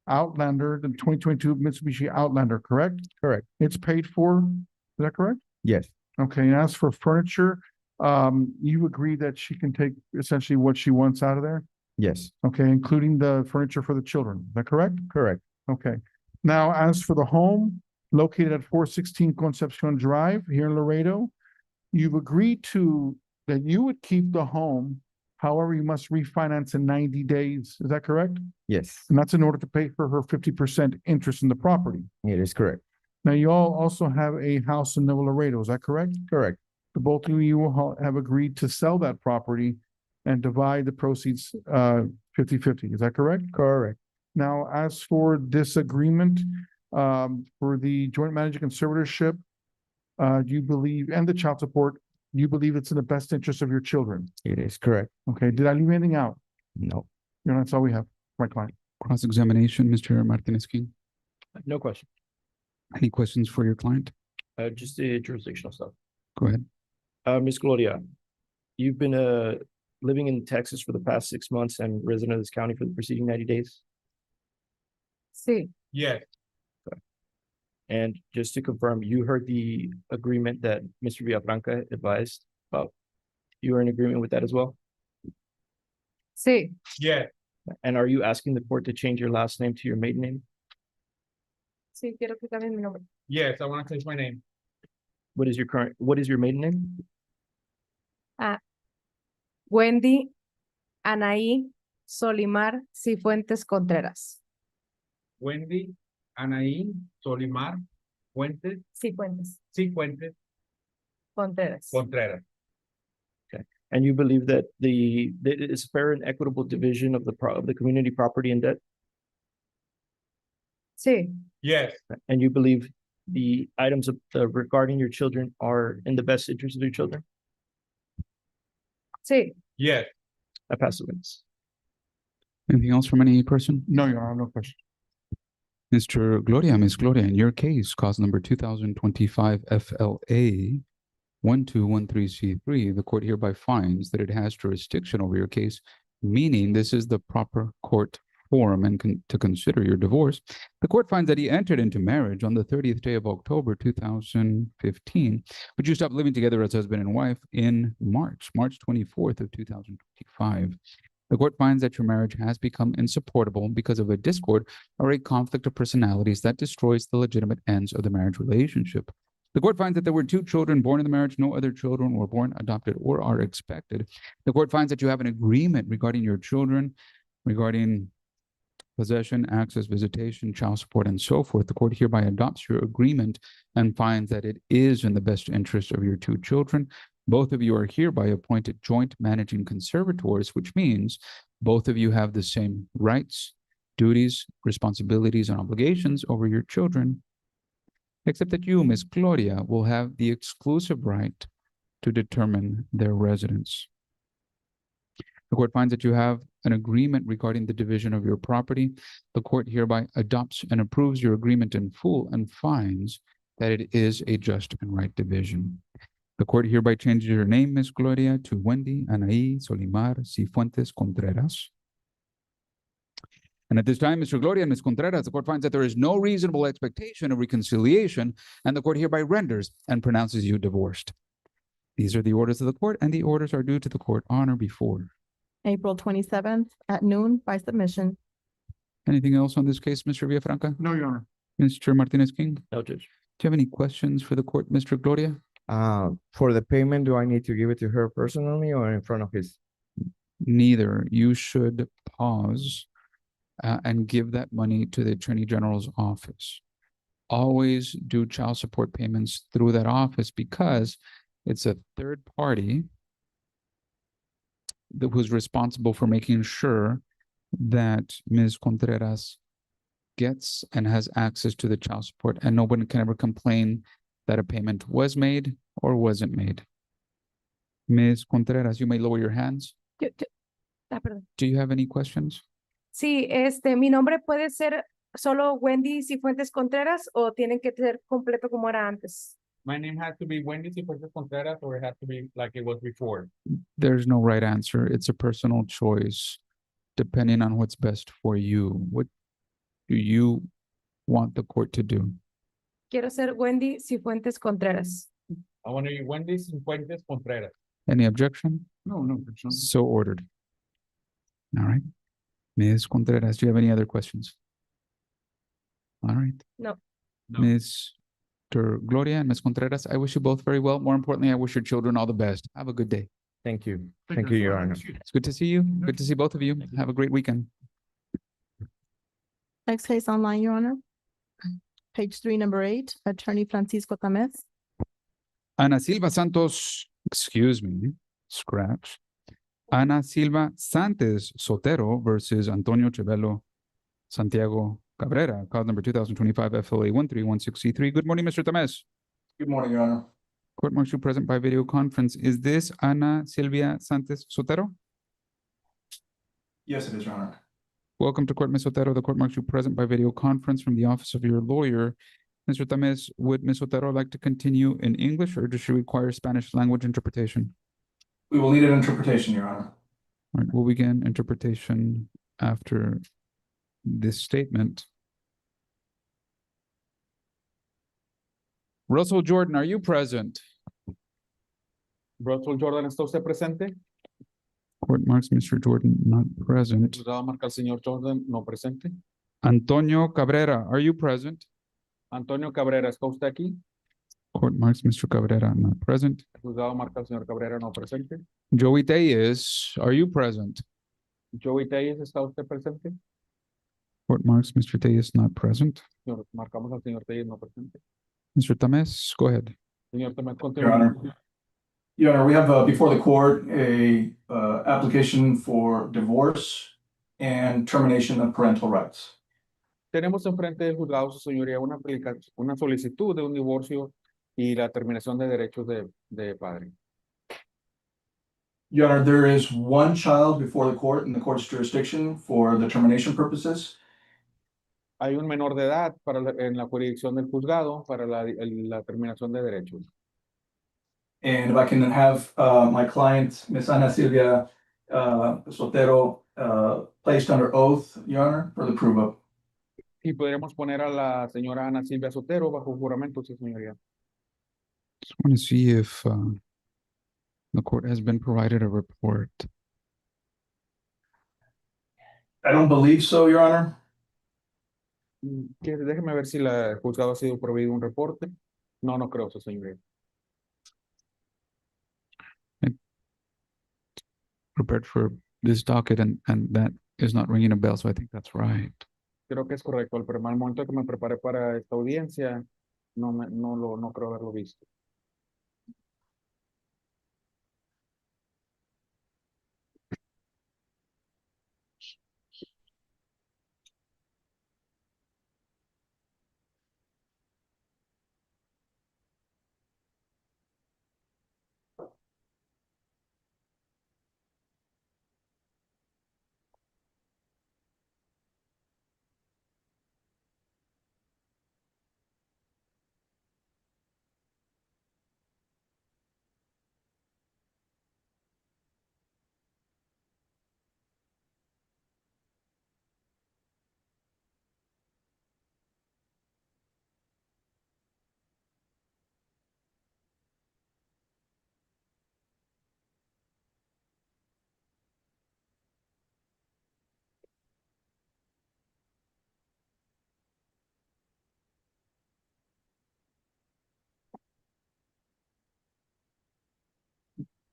Outlander, the 2022 Mitsubishi Outlander, correct? Correct. It's paid for, is that correct? Yes. Okay, and as for furniture, you agree that she can take essentially what she wants out of there? Yes. Okay, including the furniture for the children, is that correct? Correct. Okay. Now, as for the home located at 416 Concepcion Drive here in Laredo, you've agreed to that you would keep the home. However, you must refinance in 90 days. Is that correct? Yes. And that's in order to pay for her 50% interest in the property. It is correct. Now, you all also have a house in Nuevo Laredo. Is that correct? Correct. The both of you will have agreed to sell that property and divide the proceeds 50-50. Is that correct? Correct. Now, as for this agreement, for the joint managing conservatorship, you believe, and the child support, you believe it's in the best interest of your children. It is correct. Okay, did I leave anything out? No. You know, that's all we have, my client. Cross-examination, Mr. Martinez King. No question. Any questions for your client? Just the jurisdictional stuff. Go ahead. Ms. Gloria, you've been living in Texas for the past 6 months and resident of this county for the preceding 90 days? Sí. Yes. And just to confirm, you heard the agreement that Mr. Villafranca advised about. You are in agreement with that as well? Sí. Yeah. And are you asking the court to change your last name to your maiden name? Sí, quiero que cambien mi nombre. Yes, I want to change my name. What is your maiden name? Wendy Anaí Solimar Cifuentes Contreras. Wendy, Anaí, Solimar, Fuentes, Cifuentes Cifuentes, Contreras. Contreras. Okay. And you believe that that it is fair and equitable division of the community property and debt? Sí. Yes. And you believe the items regarding your children are in the best interest of your children? Sí. Yes. I pass the witness. Anything else from any person? No, Your Honor, no question. Ms. Gloria, in your case, cause number 2025 FLA 1213C3, the court hereby finds that it has jurisdiction over your case, meaning this is the proper court forum and to consider your divorce. The court finds that he entered into marriage on the 30th day of October 2015, but you stopped living together as husband and wife in March 24th of 2025. The court finds that your marriage has become insupportable because of a discord or a conflict of personalities that destroys the legitimate ends of the marriage relationship. The court finds that there were 2 children born in the marriage. No other children were born, adopted, or are expected. The court finds that you have an agreement regarding your children, regarding possession, access, visitation, child support, and so forth. The court hereby adopts your agreement and finds that it is in the best interest of your 2 children. Both of you are hereby appointed joint managing conservators, which means both of you have the same rights, duties, responsibilities, and obligations over your children, except that you, Ms. Gloria, will have the exclusive right to determine their residence. The court finds that you have an agreement regarding the division of your property. The court hereby adopts and approves your agreement in full and finds that it is a just and right division. The court hereby changes your name, Ms. Gloria, to Wendy Anaí Solimar Cifuentes Contreras. And at this time, Mr. Gloria and Ms. Contreras, the court finds that there is no reasonable expectation of reconciliation, and the court hereby renders and pronounces you divorced. These are the orders of the court, and the orders are due to the court on or before April 27th at noon by submission. Anything else on this case, Mr. Villafranca? No, Your Honor. Mr. Martinez King? No, Judge. Do you have any questions for the court, Mr. Gloria? For the payment, do I need to give it to her personally or in front of his? Neither. You should pause and give that money to the Attorney General's office. Always do child support payments through that office because it's a third party who's responsible for making sure that Ms. Contreras gets and has access to the child support, and no one can ever complain that a payment was made or wasn't made. Ms. Contreras, you may lower your hands. Perdón. Do you have any questions? Sí, mi nombre puede ser solo Wendy Cifuentes Contreras o tienen que ser completo como era antes. My name has to be Wendy Cifuentes Contreras, or it has to be like it was before. There's no right answer. It's a personal choice, depending on what's best for you. What do you want the court to do? Quiero ser Wendy Cifuentes Contreras. I want to be Wendy Cifuentes Contreras. Any objection? No, no objection. So ordered. All right. Ms. Contreras, do you have any other questions? All right. No. Mr. Gloria and Ms. Contreras, I wish you both very well. More importantly, I wish your children all the best. Have a good day. Thank you. Thank you, Your Honor. It's good to see you. Good to see both of you. Have a great weekend. Next case online, Your Honor. Page 3, number 8, Attorney Francisco Tamez. Ana Silva Santos, excuse me, scratch. Ana Silva Santos Sotero versus Antonio Chevelo Santiago Cabrera, cause number 2025 FLA 1316C3. Good morning, Mr. Tamez. Good morning, Your Honor. Court martial present by video conference. Is this Ana Silvia Santos Sotero? Yes, it is, Your Honor. Welcome to court, Ms. Sotero. The court martial present by video conference from the office of your lawyer. Mr. Tamez, would Ms. Sotero like to continue in English, or does she require Spanish language interpretation? We will need an interpretation, Your Honor. All right, we'll begin interpretation after this statement. Russell Jordan, are you present? Russell Jordan, ¿está usted presente? Court marks Mr. Jordan not present. Juzgado marca al señor Jordan no presente. Antonio Cabrera, are you present? Antonio Cabrera, ¿está usted aquí? Court marks Mr. Cabrera not present. Juzgado marca al señor Cabrera no presente. Joey Tellez, are you present? Joey Tellez, ¿está usted presente? Court marks Mr. Tellez not present. Señor, marcamos al señor Tellez no presente. Mr. Tamez, go ahead. Señor Tamez, Your Honor. Your Honor, we have before the court a application for divorce and termination of parental rights. Tenemos enfrente del juzgado, su señoría, una solicitud de un divorcio y la terminación de derechos de padre. Your Honor, there is one child before the court in the court's jurisdiction for the termination purposes. Hay un menor de edad en la jurisdicción del juzgado para la terminación de derechos. And if I can have my client, Ms. Ana Silvia Sotero, placed under oath, Your Honor, for the proof of. Y podríamos poner a la señora Ana Silvia Sotero bajo juramento, sí, señoría. Just want to see if the court has been provided a report. I don't believe so, Your Honor. Déjeme ver si el juzgado ha sido proveído un reporte. No, no creo, su señoría. Prepared for this docket, and that is not ringing a bell, so I think that's right. Creo que es correcto, pero al momento que me preparé para esta audiencia, no creo haberlo visto.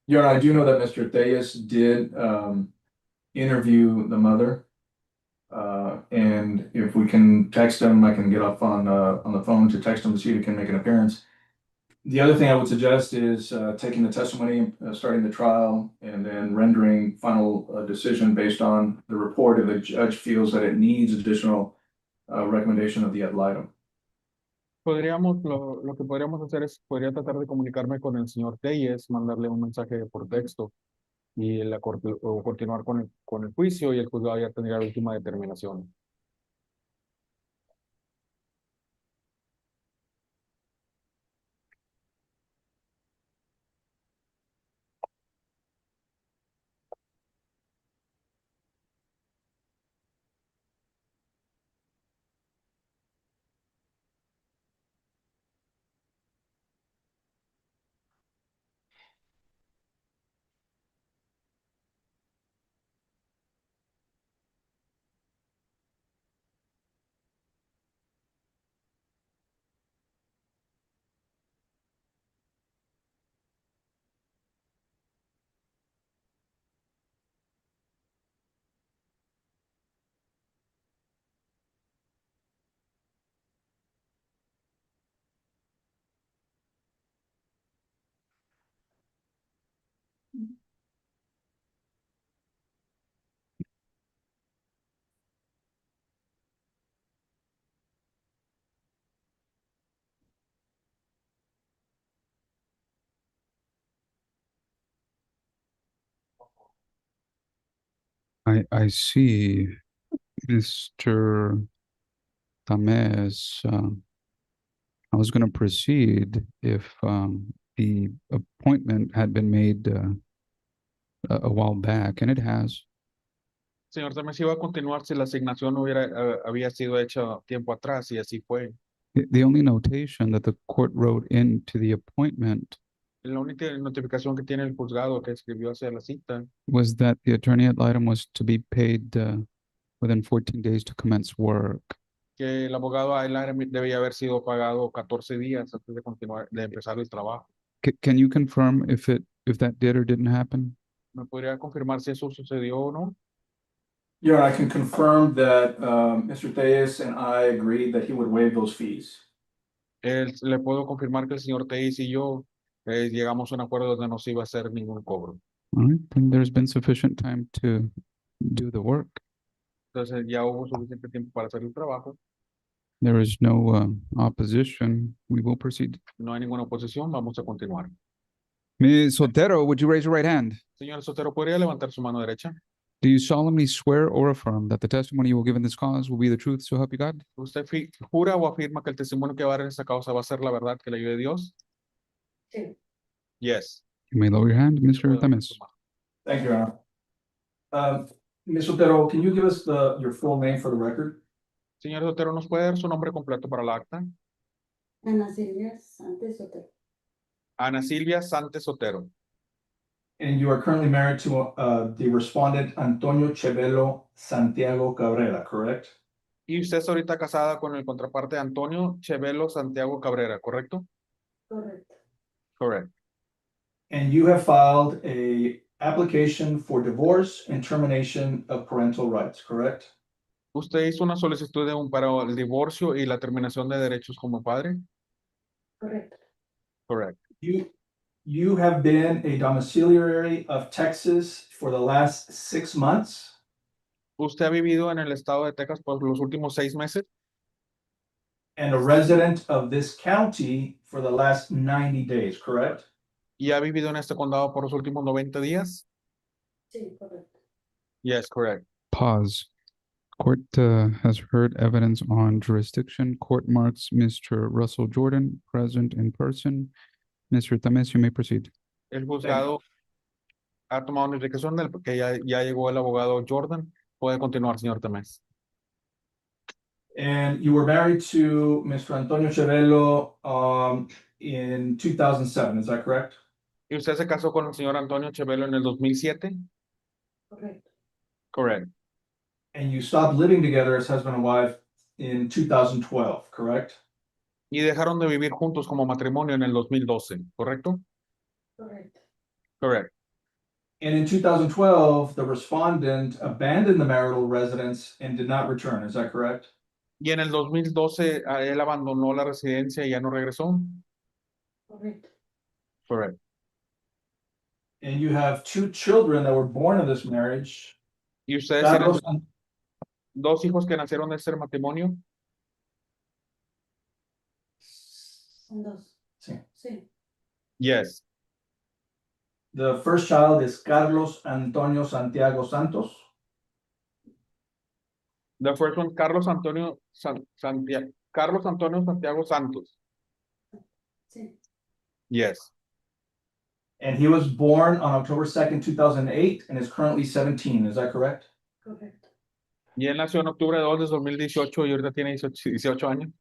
Your Honor, I do know that Mr. Tellez did interview the mother. And if we can text him, I can get off on the phone to text him to see if he can make an appearance. The other thing I would suggest is taking the testimony, starting the trial, and then rendering final decision based on the report if the judge feels that it needs additional recommendation of the ad litem. Lo que podríamos hacer es, podría tratar de comunicarme con el señor Telles, mandarle un mensaje por texto y la corte, o continuar con el juicio y el juzgado ya tendría la última determinación. I see, Mr. Tamez. I was going to proceed if the appointment had been made a while back, and it has. Señor, también se iba a continuar si la asignación había sido hecha tiempo atrás y así fue. The only notation that the court wrote into the appointment La única notificación que tiene el juzgado que escribió hacia la cita was that the attorney ad litem was to be paid within 14 days to commence work. que el abogado Aylar debía haber sido pagado 14 días antes de continuar, de empezar el trabajo. Can you confirm if that did or didn't happen? ¿Me podría confirmar si eso sucedió o no? Yeah, I can confirm that Mr. Telles and I agreed that he would waive those fees. Le puedo confirmar que el señor Teis y yo llegamos a un acuerdo donde no se iba a hacer ningún cobro. All right, then there's been sufficient time to do the work. Entonces ya hubo suficiente tiempo para hacer el trabajo. There is no opposition. We will proceed. No hay ninguna oposición, vamos a continuar. Ms. Sotero, would you raise your right hand? Señor Sotero, ¿podría levantar su mano derecha? Do you solemnly swear or affirm that the testimony you will give in this cause will be the truth, so help you God? ¿Usted jura o afirma que el testimonio que va a dar en esta causa va a ser la verdad que le ayude Dios? Sí. Yes. You may lower your hand, Mr. Tamez. Thank you, Your Honor. Ms. Otero, can you give us your full name for the record? Señor Sotero, ¿nos puede dar su nombre completo para la acta? Ana Silvia Santos Sotero. Ana Silvia Santos Sotero. And you are currently married to the respondent Antonio Chevelo Santiago Cabrera, correct? Y usted es ahorita casada con el contraparte Antonio Chevelo Santiago Cabrera, ¿correcto? Correcto. Correct. And you have filed a application for divorce and termination of parental rights, correct? ¿Usted hizo una solicitud para el divorcio y la terminación de derechos como padre? Correcto. Correct. You have been a domiciliary of Texas for the last 6 months. ¿Usted ha vivido en el estado de Texas por los últimos 6 meses? And a resident of this county for the last 90 days, correct? ¿Y ha vivido en este condado por los últimos 90 días? Sí, correcto. Yes, correct. Pause. Court has heard evidence on jurisdiction. Court marks Mr. Russell Jordan present in person. Mr. Tamez, you may proceed. El juzgado ha tomado notificación del que ya llegó el abogado Jordan. Puede continuar, señor Tamez. And you were married to Mr. Antonio Chevelo in 2007, is that correct? ¿Y usted se casó con el señor Antonio Chevelo en el 2007? Correcto. Correct. And you stopped living together as husband and wife in 2012, correct? Y dejaron de vivir juntos como matrimonio en el 2012, ¿correcto? Correcto. Correct. And in 2012, the respondent abandoned the marital residence and did not return, is that correct? Y en el 2012 él abandonó la residencia y ya no regresó. Correct. And you have two children that were born of this marriage. Y ustedes tienen Carlos, dos hijos que nacieron de este matrimonio. sí. Yes. The first child is Carlos Antonio Santiago Santos. The first one, Carlos Antonio Santiago. Carlos Antonio Santiago Santos. Yes. And he was born on October 2nd, 2008, and is currently 17. Is that correct? Y él nació en octubre 2 de 2018 y ahorita tiene 18 años.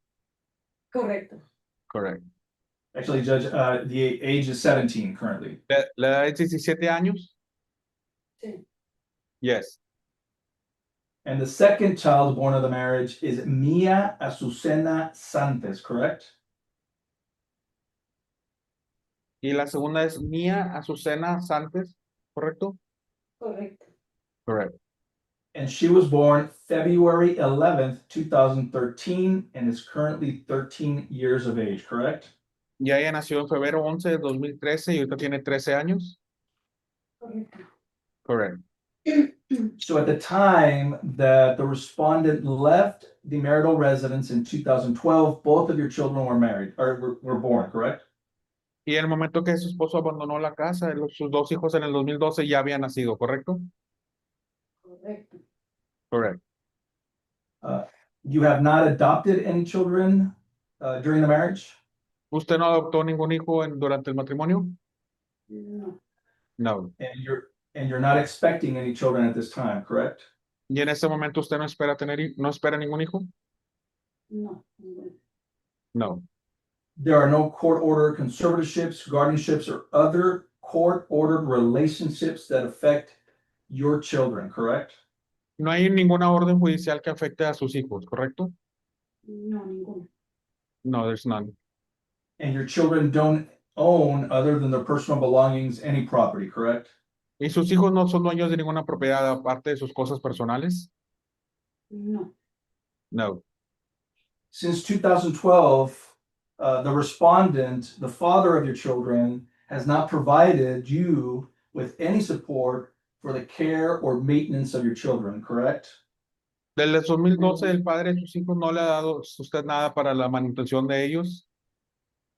Correcto. Correct. Actually, Judge, the age is 17 currently. La edad es 17 años. Sí. Yes. And the second child born of the marriage is Mia Azucena Santos, correct? Y la segunda es Mía Azucena Santos, ¿correcto? Correcto. Correct. And she was born February 11th, 2013, and is currently 13 years of age, correct? Y ella nació en febrero 11 de 2013 y ahorita tiene 13 años. Correcto. Correct. So at the time that the respondent left the marital residence in 2012, both of your children were married, or were born, correct? Y en el momento que su esposo abandonó la casa, sus dos hijos en el 2012 ya habían nacido, ¿correcto? Correcto. Correct. You have not adopted any children during the marriage? ¿Usted no adoptó ningún hijo durante el matrimonio? No. No. And you're not expecting any children at this time, correct? ¿Y en este momento usted no espera ningún hijo? No. No. There are no court-ordered conservatorships, guardianships, or other court-ordered relationships that affect your children, correct? No hay ninguna orden judicial que afecte a sus hijos, ¿correcto? No, ninguno. No, there's none. And your children don't own, other than their personal belongings, any property, correct? ¿Y sus hijos no son dueños de ninguna propiedad aparte de sus cosas personales? No. No. Since 2012, the respondent, the father of your children, has not provided you with any support for the care or maintenance of your children, correct? Desde el 2012 el padre de sus hijos no le ha dado a usted nada para la manutención de ellos.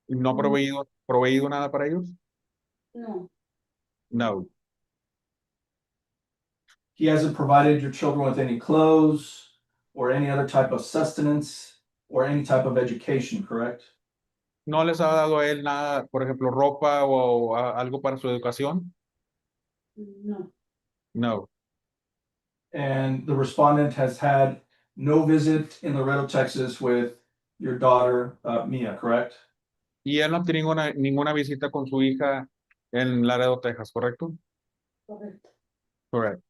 ¿No ha proveído nada para ellos? No. No. He hasn't provided your children with any clothes or any other type of sustenance or any type of education, correct? ¿No les ha dado a él nada, por ejemplo, ropa o algo para su educación? No. No. And the respondent has had no visit in Laredo, Texas with your daughter, Mia, correct? Y él no ha tenido ninguna visita con su hija en Laredo, Texas, ¿correcto? Correcto. Correct.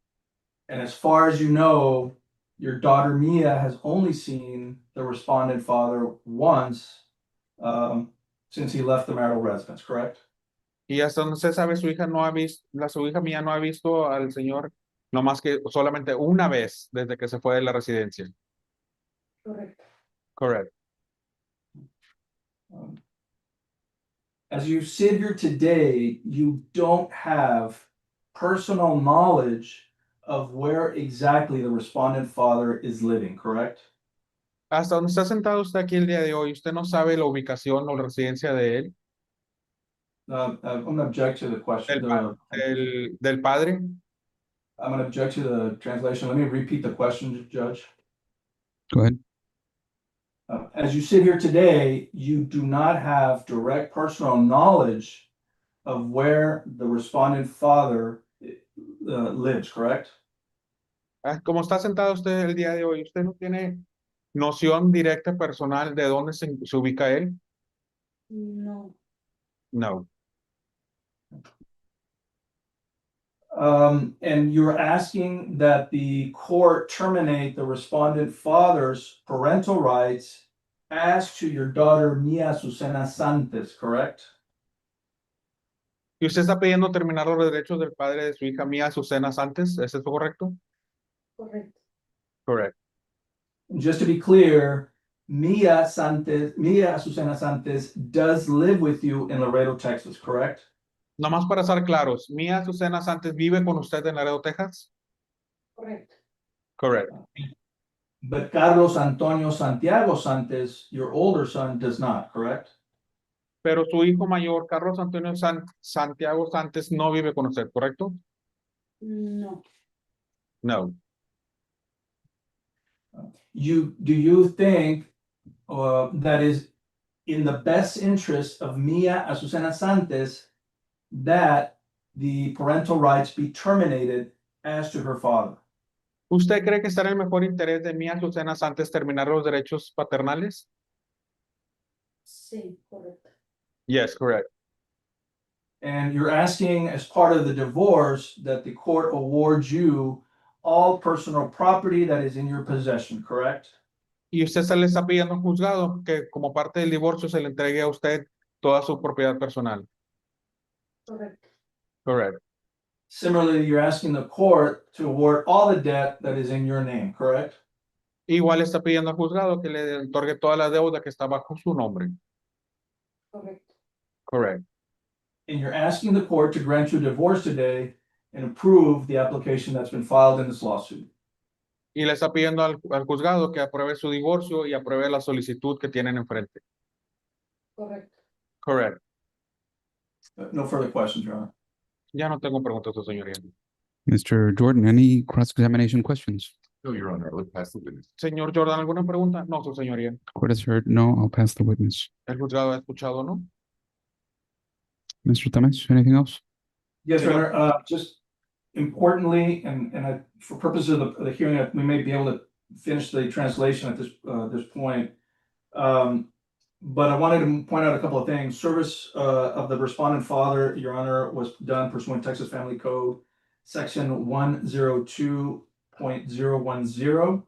And as far as you know, your daughter Mia has only seen the respondent father once since he left the marital residence, correct? Y hasta donde se sabe, su hija su hija mía no ha visto al señor no más que solamente una vez desde que se fue de la residencia. Correcto. Correct. As you sit here today, you don't have personal knowledge of where exactly the respondent father is living, correct? Hasta donde está sentado usted aquí el día de hoy, usted no sabe la ubicación o la residencia de él. I'm gonna object to the question. Del padre. I'm gonna object to the translation. Let me repeat the question, Judge. Go ahead. As you sit here today, you do not have direct personal knowledge of where the respondent father lives, correct? Como está sentado usted el día de hoy, usted no tiene noción directa personal de dónde se ubica él. No. No. And you're asking that the court terminate the respondent father's parental rights as to your daughter Mia Susana Santos, correct? Y usted está pidiendo terminar los derechos del padre de su hija Mía Azucena Santos, ¿es eso correcto? Correcto. Correct. Just to be clear, Mia Azucena Santos does live with you in Laredo, Texas, correct? Nomás para estar claros, Mía Azucena Santos vive con usted en Laredo, Texas? Correct. Correct. But Carlos Antonio Santiago Santos, your older son, does not, correct? Pero su hijo mayor, Carlos Antonio Santiago Santos, no vive con usted, ¿correcto? No. No. Do you think that is in the best interest of Mia Azucena Santos that the parental rights be terminated as to her father? ¿Usted cree que está en el mejor interés de Mía Azucena Santos terminar los derechos paternales? Sí, correcto. Yes, correct. And you're asking, as part of the divorce, that the court awards you all personal property that is in your possession, correct? Y usted se le está pidiendo al juzgado que como parte del divorcio se le entregue a usted toda su propiedad personal. Correct. Correct. Similarly, you're asking the court to award all the debt that is in your name, correct? Igual está pidiendo al juzgado que le otorgue toda la deuda que está bajo su nombre. Correct. Correct. And you're asking the court to grant you a divorce today and approve the application that's been filed in this lawsuit. Y le está pidiendo al juzgado que apruebe su divorcio y apruebe la solicitud que tienen enfrente. Correct. Correct. No further questions, Your Honor. Ya no tengo preguntas, su señoría. Mr. Jordan, any cross-examination questions? No, Your Honor, I'll pass the witness. Señor Jordan, ¿alguna pregunta? No, su señoría. Court has heard no, I'll pass the witness. El juzgado ha escuchado, ¿no? Mr. Tamés, anything else? Yes, Your Honor, just importantly, and for purposes of the hearing, we may be able to finish the translation at this point. But I wanted to point out a couple of things. Service of the respondent father, Your Honor, was done pursuant to Texas Family Code, section 102.010.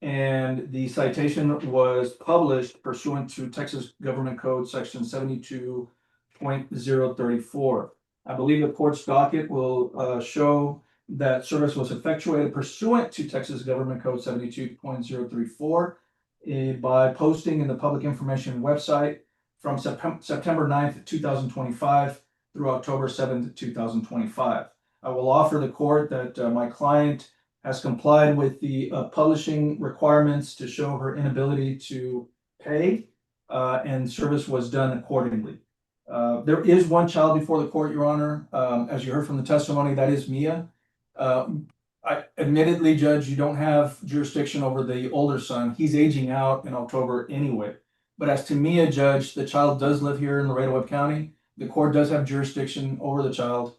And the citation was published pursuant to Texas Government Code, section 72.034. I believe the court's docket will show that service was effectuated pursuant to Texas Government Code 72.034 by posting in the public information website from September 9th, 2025 through October 7th, 2025. I will offer the court that my client has complied with the publishing requirements to show her inability to pay, and service was done accordingly. There is one child before the court, Your Honor. As you heard from the testimony, that is Mia. Admittedly, Judge, you don't have jurisdiction over the older son. He's aging out in October anyway. But as to Mia, Judge, the child does live here in Laredo Webb County. The court does have jurisdiction over the child.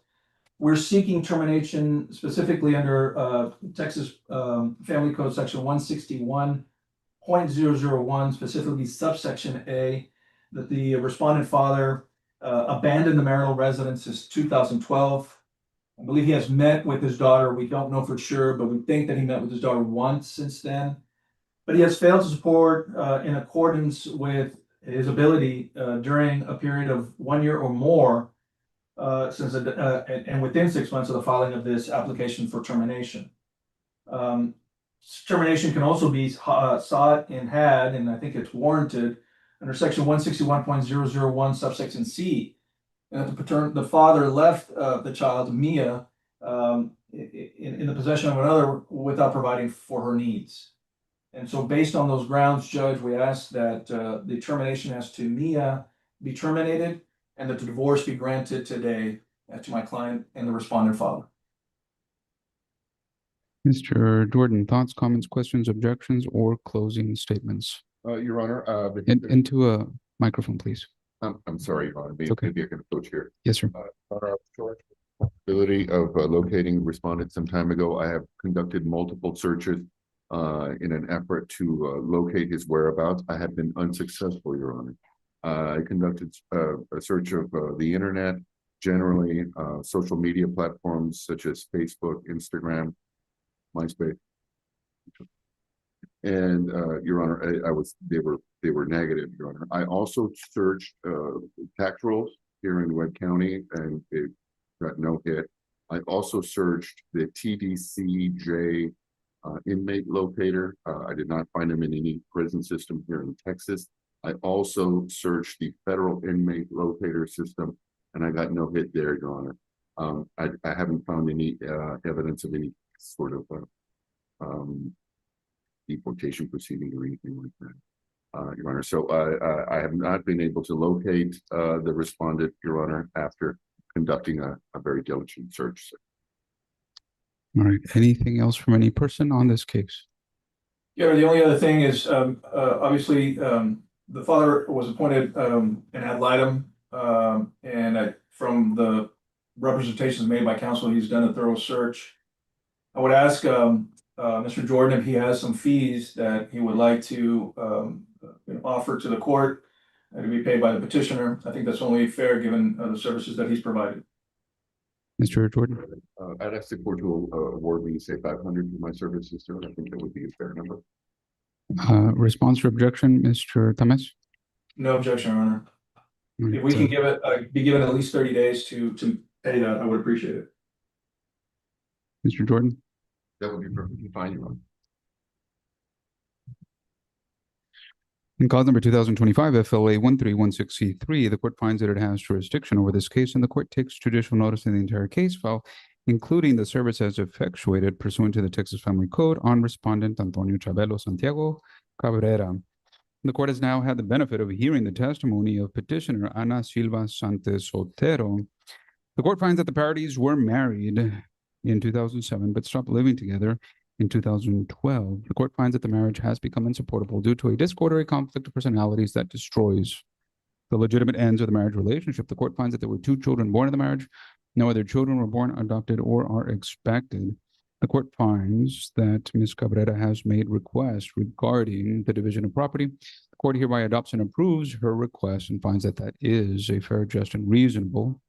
We're seeking termination specifically under Texas Family Code section 161.001, specifically subsection A, that the respondent father abandoned the marital residence since 2012. I believe he has met with his daughter. We don't know for sure, but we think that he met with his daughter once since then. But he has failed to support in accordance with his ability during a period of 1 year or more since and within 6 months of the filing of this application for termination. Termination can also be sought and had, and I think it's warranted under section 161.001 subsection C. And that the father left the child, Mia, in the possession of another without providing for her needs. And so based on those grounds, Judge, we ask that the termination as to Mia be terminated and that the divorce be granted today to my client and the respondent father. Mr. Jordan, thoughts, comments, questions, objections, or closing statements? Your Honor, Into a microphone, please. I'm sorry, Your Honor, It's okay. maybe I can approach here. Yes, sir. Ability of locating respondent some time ago, I have conducted multiple searches in an effort to locate his whereabouts. I have been unsuccessful, Your Honor. I conducted a search of the internet, generally social media platforms such as Facebook, Instagram, MySpace. And Your Honor, they were negative, Your Honor. I also searched tax rolls here in Webb County and it got no hit. I also searched the TDCJ inmate locator. I did not find him in any prison system here in Texas. I also searched the federal inmate locator system, and I got no hit there, Your Honor. I haven't found any evidence of any sort of deportation proceeding or anything like that, Your Honor. So I have not been able to locate the respondent, Your Honor, after conducting a very diligent search. All right. Anything else from any person on this case? Yeah, the only other thing is, obviously, the father was appointed an ad litem, and from the representations made by counsel, he's done a thorough search. I would ask Mr. Jordan if he has some fees that he would like to offer to the court to be paid by the petitioner. I think that's only fair given the services that he's provided. Mr. Jordan? I'd ask the court to award me, say, 500 for my services, sir. I think that would be a fair number. Response or objection, Mr. Tames? No objection, Your Honor. All right, If we can give it, be given at least 30 days to pay that, I would appreciate it. Mr. Jordan? That would be perfectly fine, Your Honor. In cause number 2025 FLA 1316C3, the court finds that it has jurisdiction over this case, and the court takes judicial notice in the entire case file, including the service as effectuated pursuant to the Texas Family Code on respondent Antonio Chabelo Santiago Cabrera. The court has now had the benefit of hearing the testimony of petitioner Ana Silva Santos Sotero. The court finds that the parties were married in 2007 but stopped living together in 2012. The court finds that the marriage has become insupportable due to a disorderly conflict of personalities that destroys the legitimate ends of the marriage relationship. The court finds that there were 2 children born in the marriage. No other children were born, adopted, or are expected. The court finds that Ms. Cabrera has made requests regarding the division of property. The court hereby adopts and approves her request and finds that that is a fair, just, and reasonable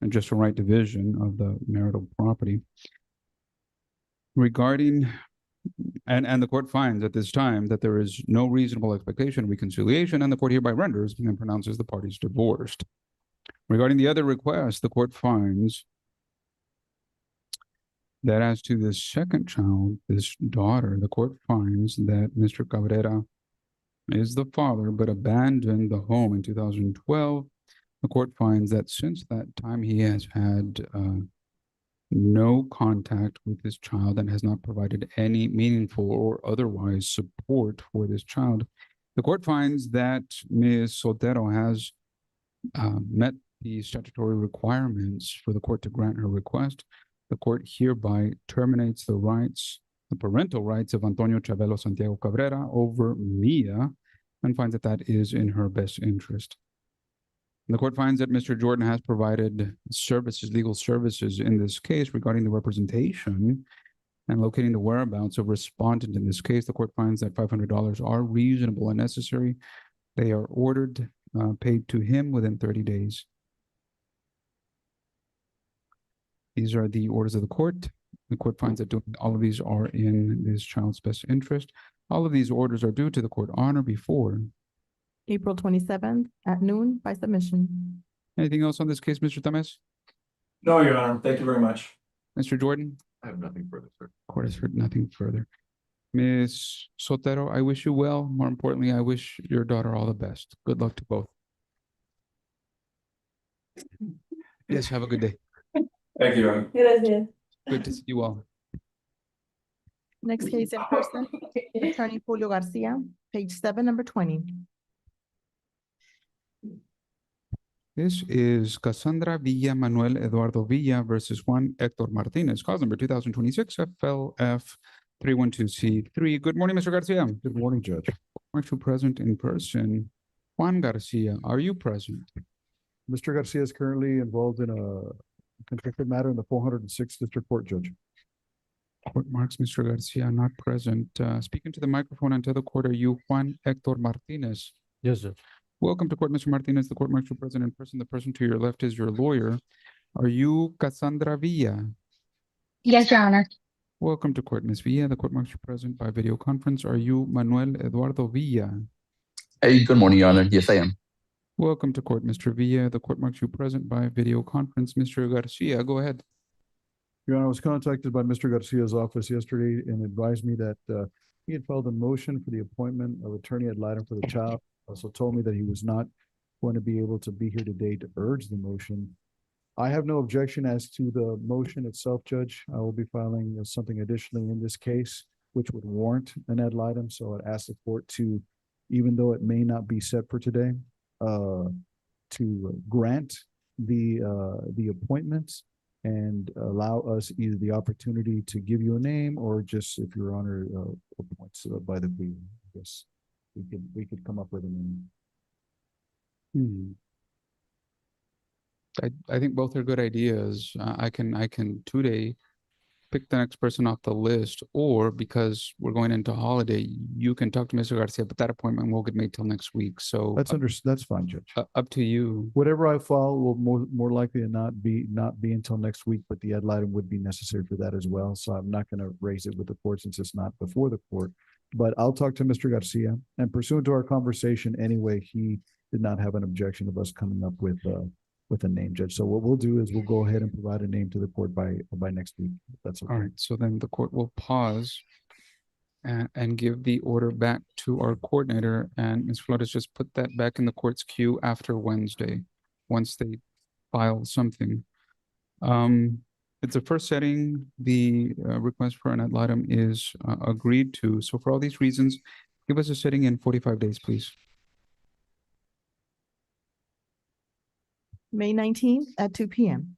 and just and right division of the marital property. Regarding, and the court finds at this time that there is no reasonable expectation of reconciliation, and the court hereby renders and pronounces the parties divorced. Regarding the other request, the court finds that as to the second child, this daughter, the court finds that Mr. Cabrera is the father, but abandoned the home in 2012. The court finds that since that time, he has had no contact with this child and has not provided any meaningful or otherwise support for this child. The court finds that Ms. Sotero has met the statutory requirements for the court to grant her request. The court hereby terminates the rights, the parental rights of Antonio Chabelo Santiago Cabrera over Mia, and finds that that is in her best interest. The court finds that Mr. Jordan has provided services, legal services in this case regarding the representation and locating the whereabouts of respondent in this case. The court finds that $500 are reasonable and necessary. They are ordered, paid to him within 30 days. These are the orders of the court. The court finds that all of these are in this child's best interest. All of these orders are due to the court on or before April 27th at noon by submission. Anything else on this case, Mr. Tames? No, Your Honor. Thank you very much. Mr. Jordan? I have nothing further, sir. Court has heard nothing further. Ms. Sotero, I wish you well. More importantly, I wish your daughter all the best. Good luck to both. Yes, have a good day. Thank you, Your Honor. Gracias. Good to see you all. Next case in person, Attorney Julio Garcia, page 7, number 20. This is Cassandra Villa Manuel Eduardo Villa versus Juan Hector Martinez, cause number 2026 FLF 312C3. Good morning, Mr. Garcia. Good morning, Judge. Aren't you present in person? Juan Garcia, are you present? Mr. Garcia is currently involved in a contested matter in the 406th District Court, Judge. Court marks Mr. Garcia not present. Speak into the microphone and tell the court, are you Juan Hector Martinez? Yes, Judge. Welcome to court, Mr. Martinez. The court marks you present in person. The person to your left is your lawyer. Are you Cassandra Villa? Yes, Your Honor. Welcome to court, Ms. Villa. The court marks you present by video conference. Are you Manuel Eduardo Villa? Hey, good morning, Your Honor. Yes, I am. Welcome to court, Mr. Villa. The court marks you present by video conference. Mr. Garcia, go ahead. Your Honor, I was contacted by Mr. Garcia's office yesterday and advised me that he had filed a motion for the appointment of attorney ad litem for the child. Also told me that he was not going to be able to be here today to urge the motion. I have no objection as to the motion itself, Judge. I will be filing something additionally in this case, which would warrant an ad litem. So I'd ask the court to, even though it may not be set for today, to grant the appointments and allow us either the opportunity to give you a name or just if Your Honor appoints by the queen. Yes, we could come up with a name. I think both are good ideas. I can today pick the next person off the list, or because we're going into holiday, you can talk to Mr. Garcia, but that appointment won't get made till next week. So That's fine, Judge. Up to you. Whatever I file will more likely than not be until next week, but the ad litem would be necessary for that as well. So I'm not going to raise it with the court since it's not before the court. But I'll talk to Mr. Garcia, and pursuant to our conversation anyway, he did not have an objection of us coming up with a name, Judge. So what we'll do is we'll go ahead and provide a name to the court by next week. If that's okay. All right. So then the court will pause and give the order back to our coordinator, and Ms. Flores just put that back in the court's queue after Wednesday, once they file something. It's the first setting. The request for an ad litem is agreed to. So for all these reasons, give us a setting in 45 days, please. May 19th at 2 p.m.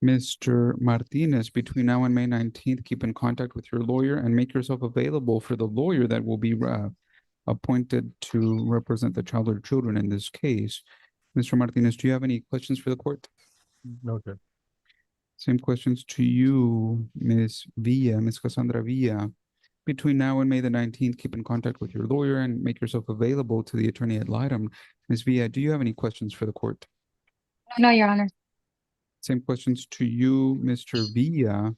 Mr. Martinez, between now and May 19th, keep in contact with your lawyer and make yourself available for the lawyer that will be appointed to represent the child or children in this case. Mr. Martinez, do you have any questions for the court? No, Judge. Same questions to you, Ms. Villa, Ms. Cassandra Villa. Between now and May the 19th, keep in contact with your lawyer and make yourself available to the attorney ad litem. Ms. Villa, do you have any questions for the court? No, Your Honor. Same questions to you, Mr. Villa.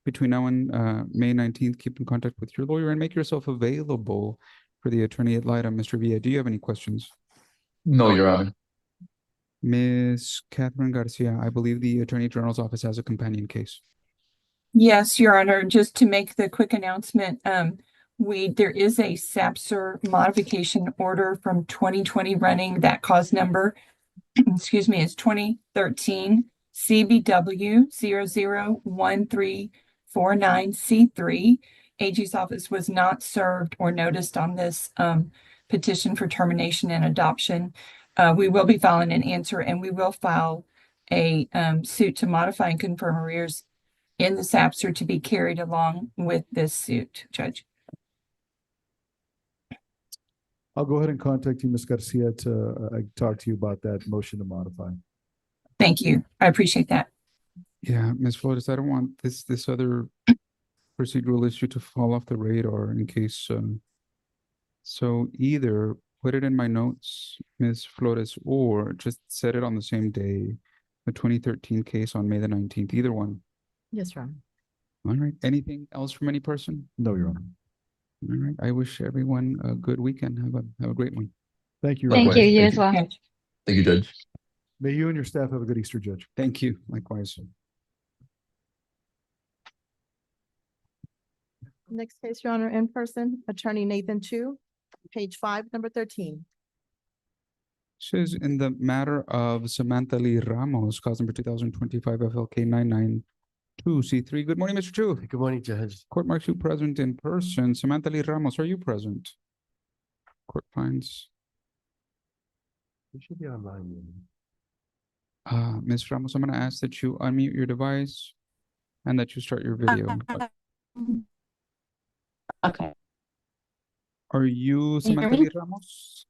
Between now and May 19th, keep in contact with your lawyer and make yourself available for the attorney ad litem. Mr. Villa, do you have any questions? No, Your Honor. Ms. Catherine Garcia, I believe the Attorney General's office has a companion case. Yes, Your Honor, just to make the quick announcement, there is a SAPSR modification order from 2020 running. That cause number, excuse me, is 2013 CBW 001349C3. AG's office was not served or noticed on this petition for termination and adoption. We will be filing an answer, and we will file a suit to modify and confirm arrears in the SAPSR to be carried along with this suit, Judge. I'll go ahead and contact you, Ms. Garcia, to talk to you about that motion to modify. Thank you. I appreciate that. Yeah, Ms. Flores, I don't want this other procedural issue to fall off the radar in case. So either put it in my notes, Ms. Flores, or just set it on the same day, the 2013 case on May the 19th, either one. Yes, Your Honor. All right. Anything else from any person? No, Your Honor. All right. I wish everyone a good weekend. Have a great one. Thank you. Thank you, you as well. Thank you, Judge. May you and your staff have a good Easter, Judge. Thank you. Likewise. Next case, Your Honor, in person, Attorney Nathan Chu, page 5, number 13. Says in the matter of Samantha Lee Ramos, cause number 2025 FLK 992C3. Good morning, Mr. Chu. Good morning, Judge. Court marks you present in person. Samantha Lee Ramos, are you present? Court finds. You should be online. Ms. Ramos, I'm going to ask that you unmute your device and that you start your video. Okay. Are you Samantha Lee Ramos?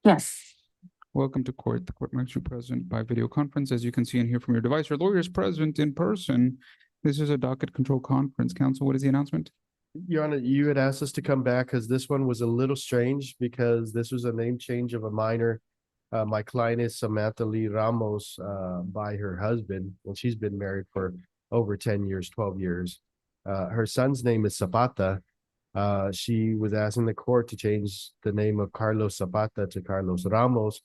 Yes. Welcome to court. The court marks you present by video conference. As you can see and hear from your device, your lawyer is present in person. This is a docket control conference. Counsel, what is the announcement? Your Honor, you had asked us to come back because this one was a little strange because this was a name change of a minor. My client is Samantha Lee Ramos by her husband, and she's been married for over 10 years, 12 years. Her son's name is Zapata. She was asking the court to change the name of Carlos Zapata to Carlos Ramos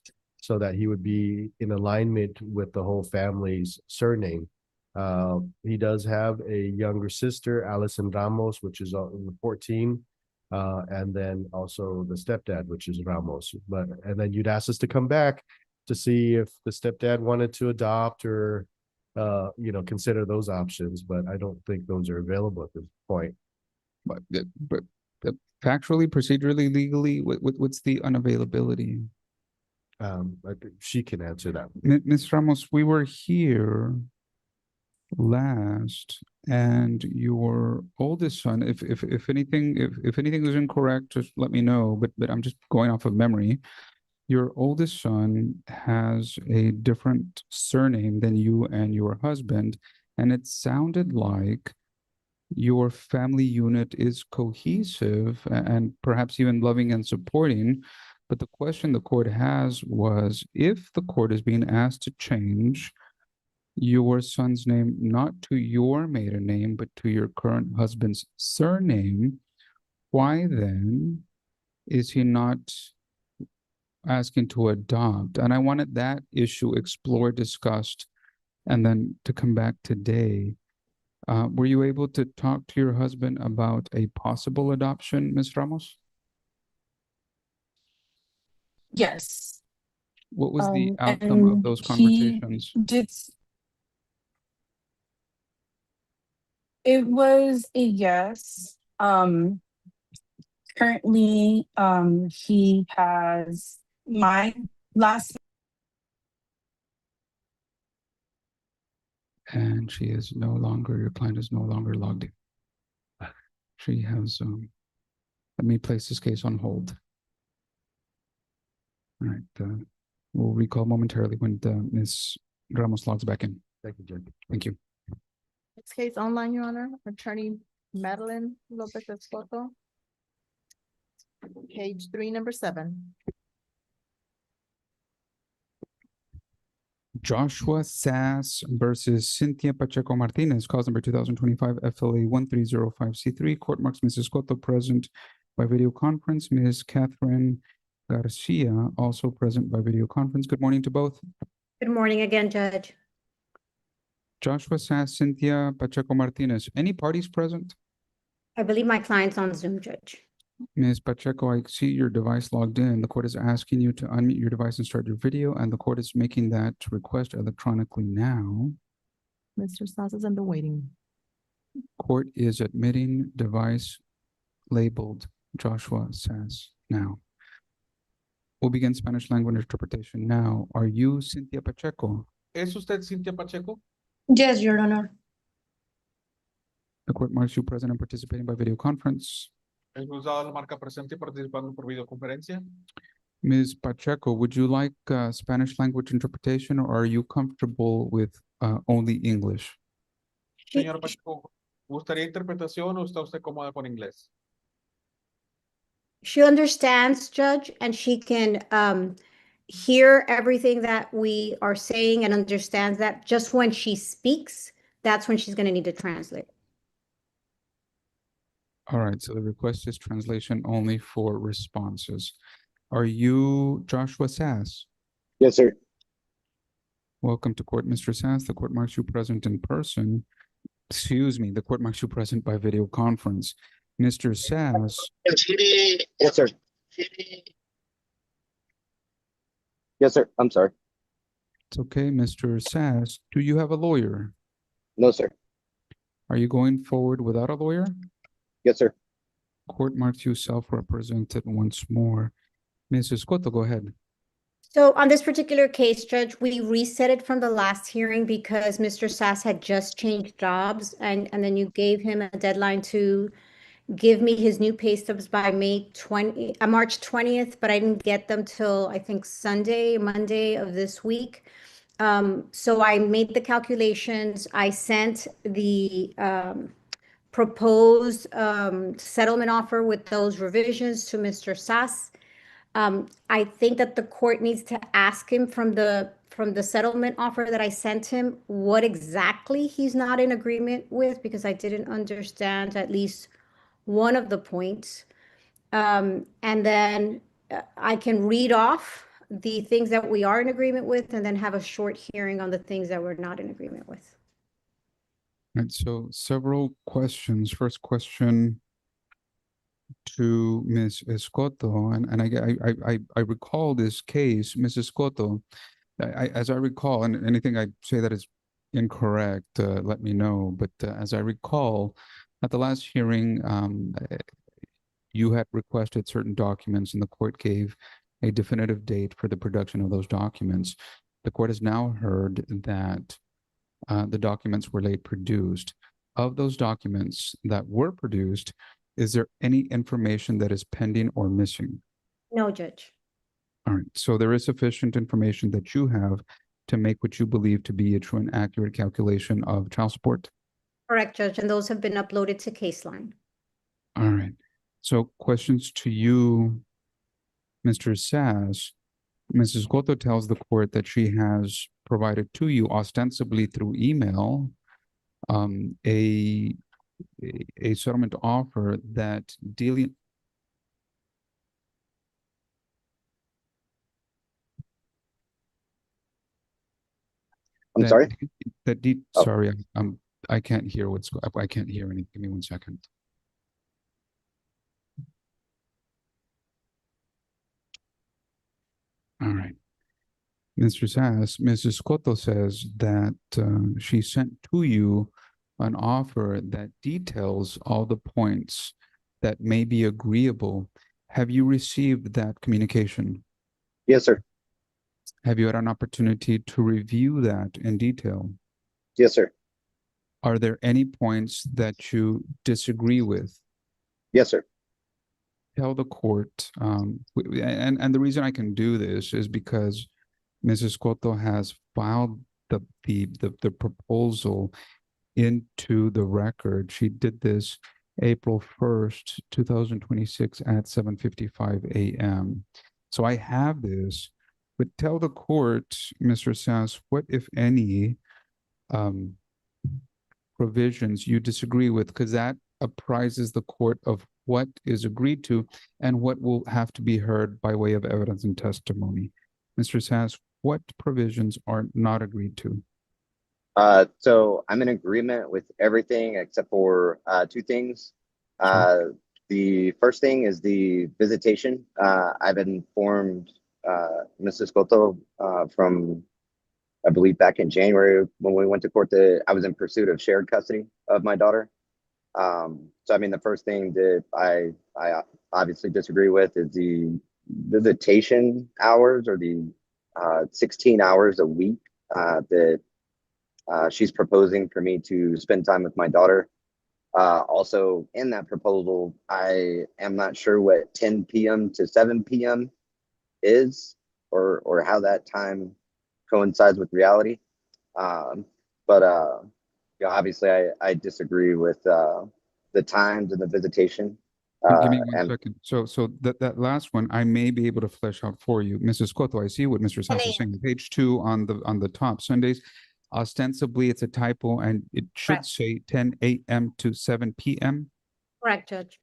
so that he would be in alignment with the whole family's surname. He does have a younger sister, Allison Ramos, which is 14. And then also the stepdad, which is Ramos. And then you'd ask us to come back to see if the stepdad wanted to adopt or, consider those options, but I don't think those are available at this point. But factually, procedurally, legally, what's the unavailability? I think she can answer that. Ms. Ramos, we were here last, and your oldest son, if anything is incorrect, just let me know, but I'm just going off of memory. Your oldest son has a different surname than you and your husband, and it sounded like your family unit is cohesive and perhaps even loving and supporting. But the question the court has was, if the court is being asked to change your son's name not to your maiden name, but to your current husband's surname, why then is he not asking to adopt? And I wanted that issue explored, discussed, and then to come back today. Were you able to talk to your husband about a possible adoption, Ms. Ramos? Yes. What was the outcome of those conversations? It was a yes. Currently, he has my last. And she is no longer, your client is no longer logged in. She has, let me place this case on hold. All right, we'll recall momentarily when Ms. Ramos logs back in. Thank you, Judge. Thank you. Next case online, Your Honor, Attorney Madeline Lopez Escoto. Page 3, number 7. Joshua Sass versus Cynthia Pacheco Martinez, cause number 2025 FLA 1305C3. Court marks Mrs. Escoto present by video conference. Ms. Catherine Garcia also present by video conference. Good morning to both. Good morning again, Judge. Joshua Sass, Cynthia Pacheco Martinez. Any parties present? I believe my client's on Zoom, Judge. Ms. Pacheco, I see your device logged in. The court is asking you to unmute your device and start your video, and the court is making that request electronically now. Mr. Sass is in the waiting. Court is admitting device labeled Joshua Sass now. We'll begin Spanish language interpretation now. Are you Cynthia Pacheco? ¿Es usted Cynthia Pacheco? Yes, Your Honor. The court marks you present and participating by video conference. ¿Es usado la marca presente y participando por videoconferencia? Ms. Pacheco, would you like Spanish language interpretation, or are you comfortable with only English? Señora Pacheco, ¿gustaría interpretación o está usted cómoda con inglés? She understands, Judge, and she can hear everything that we are saying and understands that. Just when she speaks, that's when she's going to need to translate. All right, so the request is translation only for responses. Are you Joshua Sass? Yes, sir. Welcome to court, Mr. Sass. The court marks you present in person. Excuse me, the court marks you present by video conference. Mr. Sass. Yes, sir. Yes, sir. I'm sorry. It's okay, Mr. Sass. Do you have a lawyer? No, sir. Are you going forward without a lawyer? Yes, sir. Court marks you self-represented once more. Mrs. Escoto, go ahead. So on this particular case, Judge, we reset it from the last hearing because Mr. Sass had just changed jobs, and then you gave him a deadline to give me his new pay stubs by March 20th, but I didn't get them till I think Monday of this week. So I made the calculations. I sent the proposed settlement offer with those revisions to Mr. Sass. I think that the court needs to ask him from the settlement offer that I sent him what exactly he's not in agreement with, because I didn't understand at least one of the points. And then I can read off the things that we are in agreement with and then have a short hearing on the things that we're not in agreement with. And so several questions. First question to Ms. Escoto, and I recall this case, Mrs. Escoto, as I recall, and anything I say that is incorrect, let me know. But as I recall, at the last hearing, you had requested certain documents, and the court gave a definitive date for the production of those documents. The court has now heard that the documents were late produced. Of those documents that were produced, is there any information that is pending or missing? No, Judge. All right, so there is sufficient information that you have to make what you believe to be a true and accurate calculation of child support? Correct, Judge, and those have been uploaded to Caseline. All right, so questions to you, Mr. Sass. Mrs. Goto tells the court that she has provided to you, ostensibly through email, a settlement offer that dealing. I'm sorry? Sorry, I can't hear I can't hear anything. Give me 1 second. All right. Mr. Sass, Mrs. Cotto says that she sent to you an offer that details all the points that may be agreeable. Have you received that communication? Yes, sir. Have you had an opportunity to review that in detail? Yes, sir. Are there any points that you disagree with? Yes, sir. Tell the court, and the reason I can do this is because Mrs. Cotto has filed the proposal into the record. She did this April 1st, 2026 at 7:55 a.m. So I have this, but tell the court, Mr. Sass, what, if any, provisions you disagree with, because that apprises the court of what is agreed to and what will have to be heard by way of evidence and testimony. Mr. Sass, what provisions are not agreed to? So I'm in agreement with everything except for two things. The first thing is the visitation. I've informed Mrs. Cotto from, I believe, back in January when we went to court that I was in pursuit of shared custody of my daughter. So I mean, the first thing that I obviously disagree with is the visitation hours, or the 16 hours a week that she's proposing for me to spend time with my daughter. Also in that proposal, I am not sure what 10 p.m. to 7 p.m. is, or how that time coincides with reality. Yeah, obviously I disagree with the times and the visitation. Give me 1 second. So that last one, I may be able to flesh out for you. Mrs. Cotto, I see what Mr. Sass is saying. Page 2 on the top, Sundays. Ostensibly, it's a typo, and it should say 10 a.m. to 7 p.m. Correct, Judge.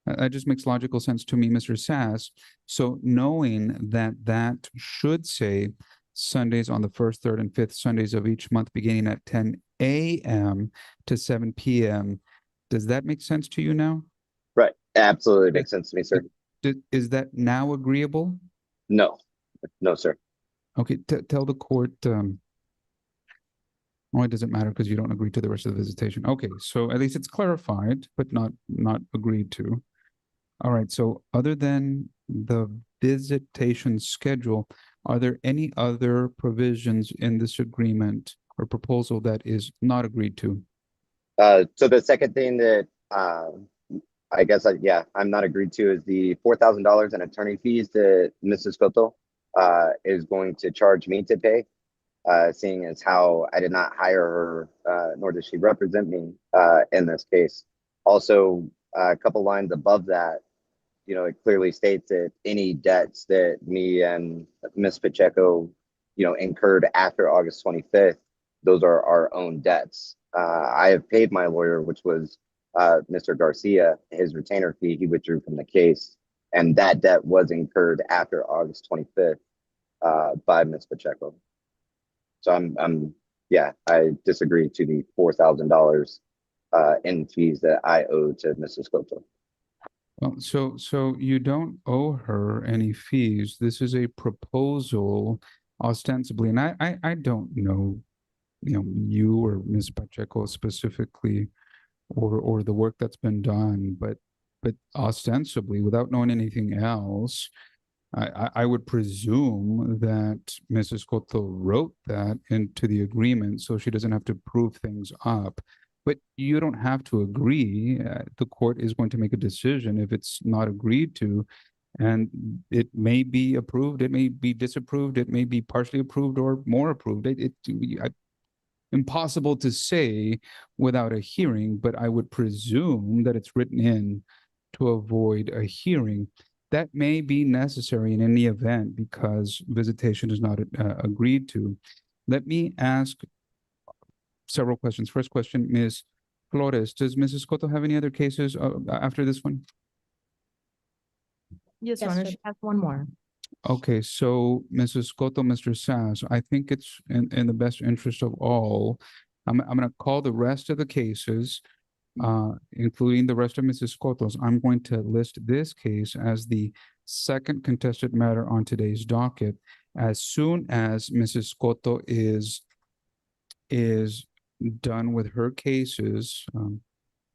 That just makes logical sense to me, Mr. Sass. So knowing that that should say Sundays on the 1st, 3rd, and 5th Sundays of each month, beginning at 10 a.m. to 7 p.m., does that make sense to you now? Right. Absolutely makes sense to me, sir. Is that now agreeable? No. No, sir. Okay, tell the court, well, it doesn't matter because you don't agree to the rest of the visitation. Okay, so at least it's clarified, but not agreed to. All right, so other than the visitation schedule, are there any other provisions in this agreement or proposal that is not agreed to? So the second thing that I guess I'm not agreed to is the $4,000 in attorney fees that Mrs. Cotto is going to charge me to pay, seeing as how I did not hire her, nor does she represent me in this case. Also, a couple lines above that, you know, it clearly states that any debts that me and Ms. Pacheco, you know, incurred after August 25th, those are our own debts. I have paid my lawyer, which was Mr. Garcia, his retainer fee. He withdrew from the case, and that debt was incurred after August 25th. by Ms. Pacheco. So yeah, I disagree to the $4,000 in fees that I owe to Mrs. Cotto. Well, so you don't owe her any fees. This is a proposal ostensibly, and I don't know, you or Ms. Pacheco specifically, or the work that's been done, but ostensibly, without knowing anything else, I would presume that Mrs. Cotto wrote that into the agreement so she doesn't have to prove things up. But you don't have to agree. The court is going to make a decision if it's not agreed to, and it may be approved, it may be disapproved, it may be partially approved or more approved. Impossible to say without a hearing, but I would presume that it's written in to avoid a hearing. That may be necessary in any event because visitation is not agreed to. Let me ask several questions. First question, Ms. Flores, does Mrs. Cotto have any other cases after this one? Yes, Your Yes, Honor, Judge. she has one more. Okay, so Mrs. Cotto, Mr. Sass, I think it's in the best interest of all. I'm gonna call the rest of the cases, including the rest of Mrs. Cotto's. I'm going to list this case as the second contested matter on today's docket. As soon as Mrs. Cotto is done with her cases,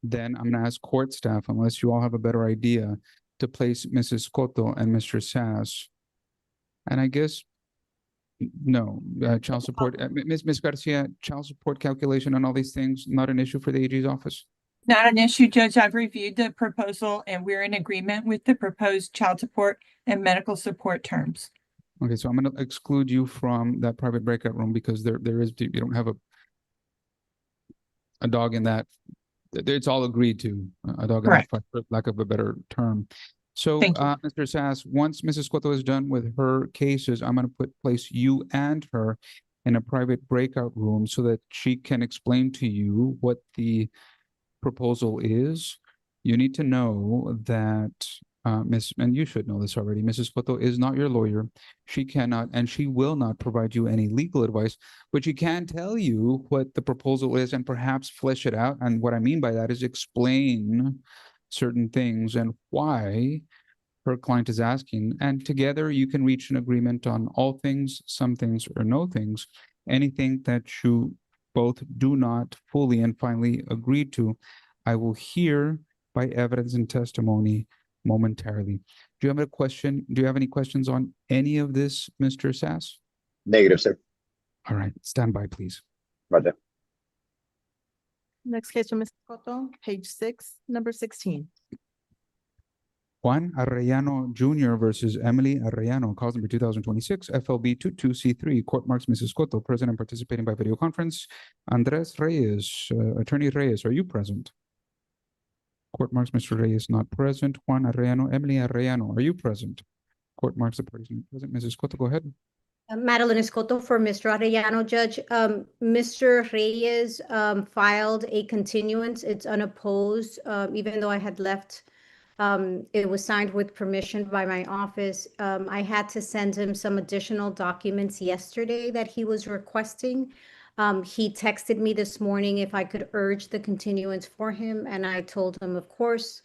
then I'm gonna ask court staff, unless you all have a better idea, to place Mrs. Cotto and Mr. Sass. And I guess, no, child support, Ms. Garcia, child support calculation and all these things, not an issue for the AG's office? Not an issue, Judge. I've reviewed the proposal and we're in agreement with the proposed child support and medical support terms. Okay, so I'm gonna exclude you from that private breakout room because there is, you don't have a dog in that. It's all agreed to, a dog in that fight, for lack of a better term. So, Mr. Sass, once Mrs. Cotto is done with her cases, I'm gonna place you and her in a private breakout room so that she can explain to you what the proposal is. You need to know that, and you should know this already, Mrs. Cotto is not your lawyer. She cannot and she will not provide you any legal advice, but she can tell you what the proposal is and perhaps flesh it out. And what I mean by that is explain certain things and why her client is asking. And together you can reach an agreement on all things, some things, or no things, anything that you both do not fully and finally agree to. I will hear by evidence and testimony momentarily. Do you have a question? Do you have any questions on any of this, Mr. Sass? Negative, sir. All right, stand by, please. Roger. Next case from Mrs. Cotto, page 6, number 16. Juan Arellano Jr. versus Emily Arellano, cause number 2026, FLB 22C3. Court marks Mrs. Cotto, present and participating by video conference. Andres Reyes, Attorney Reyes, are you present? Court marks Mr. Reyes not present. Juan Arellano, Emily Arellano, are you present? Court marks the parties not present. Mrs. Cotto, go ahead. Madeline Escoto for Mr. Arellano, Judge. Mr. Reyes filed a continuance. It's unopposed, even though I had left. It was signed with permission by my office. I had to send him some additional documents yesterday that he was requesting. He texted me this morning if I could urge the continuance for him, and I told him, of course.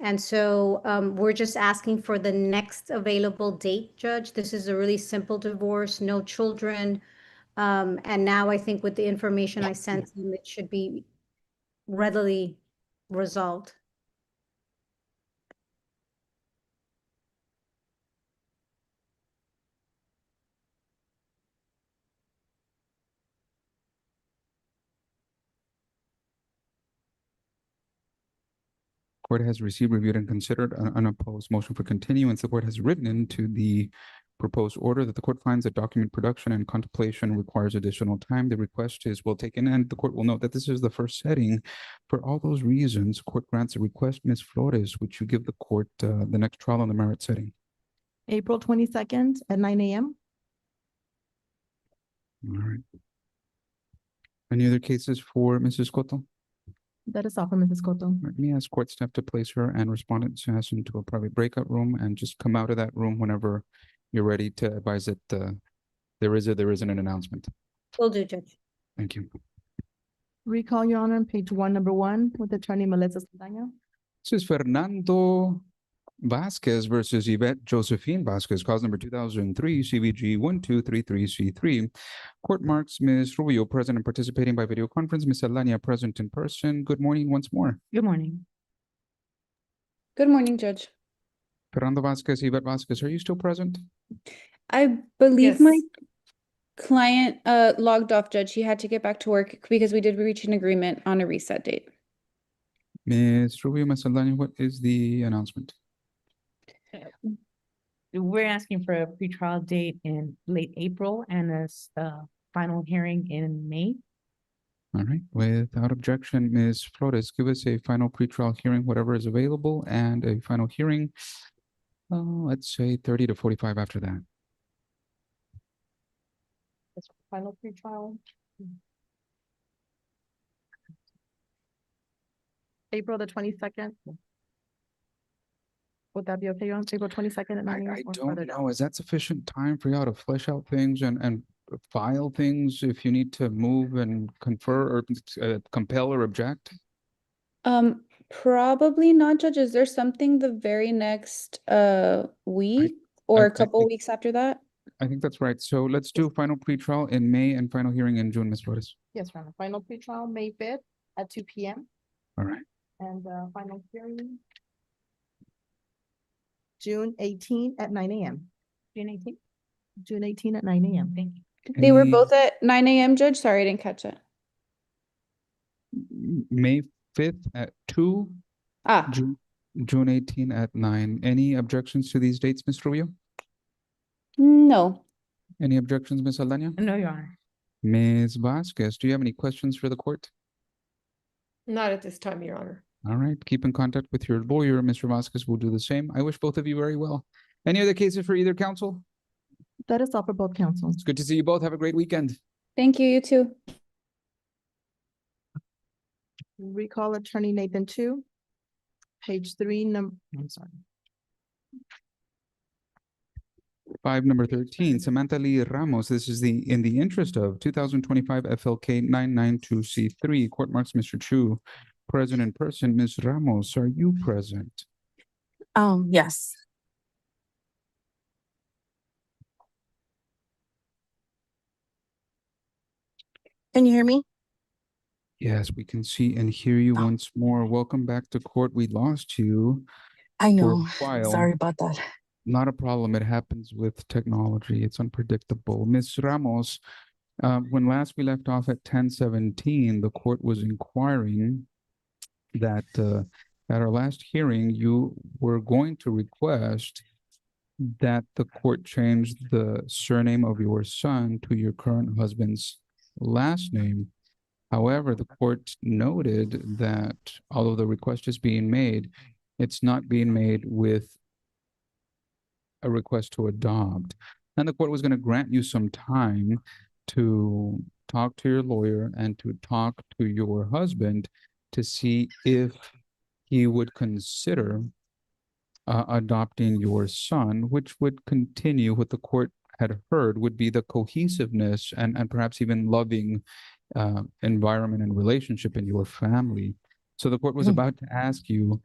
And so we're just asking for the next available date, Judge. This is a really simple divorce, no children. And now I think with the information I sent him, it should be readily resolved. Court has received, reviewed, and considered an unopposed motion for continuance. The court has written into the proposed order that the court finds that document production and contemplation requires additional time. The request is well taken, and the court will note that this is the first setting. For all those reasons, court grants a request. Ms. Flores, would you give the court the next trial on the merit setting? April 22nd at 9 a.m. All right. Any other cases for Mrs. Cotto? That is all for Mrs. Cotto. Let me ask court staff to place her and respondent Sass into a private breakout room and just come out of that room whenever you're ready to advise that there isn't an announcement. Will do, Judge. Thank you. Recall, Your Honor, on page 1, number 1, with Attorney Melissa Saldaña. This is Fernando Vasquez versus Yvette Josephine Vasquez, cause number 2003 CVG 1233C3. Court marks Ms. Rubio present and participating by video conference. Ms. Alania present in person. Good morning once more. Good morning. Good morning, Judge. Fernando Vasquez, Yvette Vasquez, are you still present? I believe my Yes. client logged off, Judge. He had to get back to work because we did reach an agreement on a reset date. Ms. Rubio, Ms. Alania, what is the announcement? We're asking for a pretrial date in late April and a final hearing in May. All right, without objection, Ms. Flores, give us a final pretrial hearing, whatever is available, and a final hearing, let's say 30 to 45 after that. Final pretrial. April the 22nd. Would that be okay, Your Honor? April 22nd at 9 a.m. I or don't further down? know, is that sufficient time for y'all to flesh out things and file things if you need to move and confer or compel or object? Probably not, Judge. Is there something the very next week or I a couple weeks after that? I think that's right. So let's do final pretrial in May and final hearing in June, Ms. Flores. Yes, Your Honor. Final pretrial, May 5th at 2 p.m. All right. And final hearing, June 18 at 9 a.m. June 18th. June 18 at 9 a.m. Thank you. They were Any- both at 9 a.m., Judge. Sorry, I didn't catch it. May 5th at 2, Ah, June 18 at 9. Any objections to these dates, Ms. Rubio? no. Any objections, Ms. Aldana? No, Your Honor. Ms. Vasquez, do you have any questions for the court? Not at this time, Your Honor. All right, keep in contact with your lawyer. Mr. Vasquez will do the same. I wish both of you very well. Any other cases for either counsel? That is all for both counsels. It's good to see you both. Have a great weekend. Thank you, you too. Recall Attorney Nathan Chu, page 3, I'm sorry. 5, number 13, Samantha Lee Ramos. This is in the interest of 2025 FLK 992C3. Court marks Mr. Chu present in person. Ms. Ramos, are you present? Yes. Can you hear me? Yes, we can see and hear you once more. Welcome back to court. We lost you. I for a know. while. Sorry about that. Not a problem. It happens with technology. It's unpredictable. Ms. Ramos, when last we left off at 10:17, the court was inquiring that at our last hearing, you were going to request that the court change the surname of your son to your current husband's last name. However, the court noted that although the request is being made, it's not being made with a request to adopt. And the court was going to grant you some time to talk to your lawyer and to talk to your husband to see if he would consider adopting your son, which would continue what the court had heard would be the cohesiveness and perhaps even loving environment and relationship in your family. So the court was about to ask you,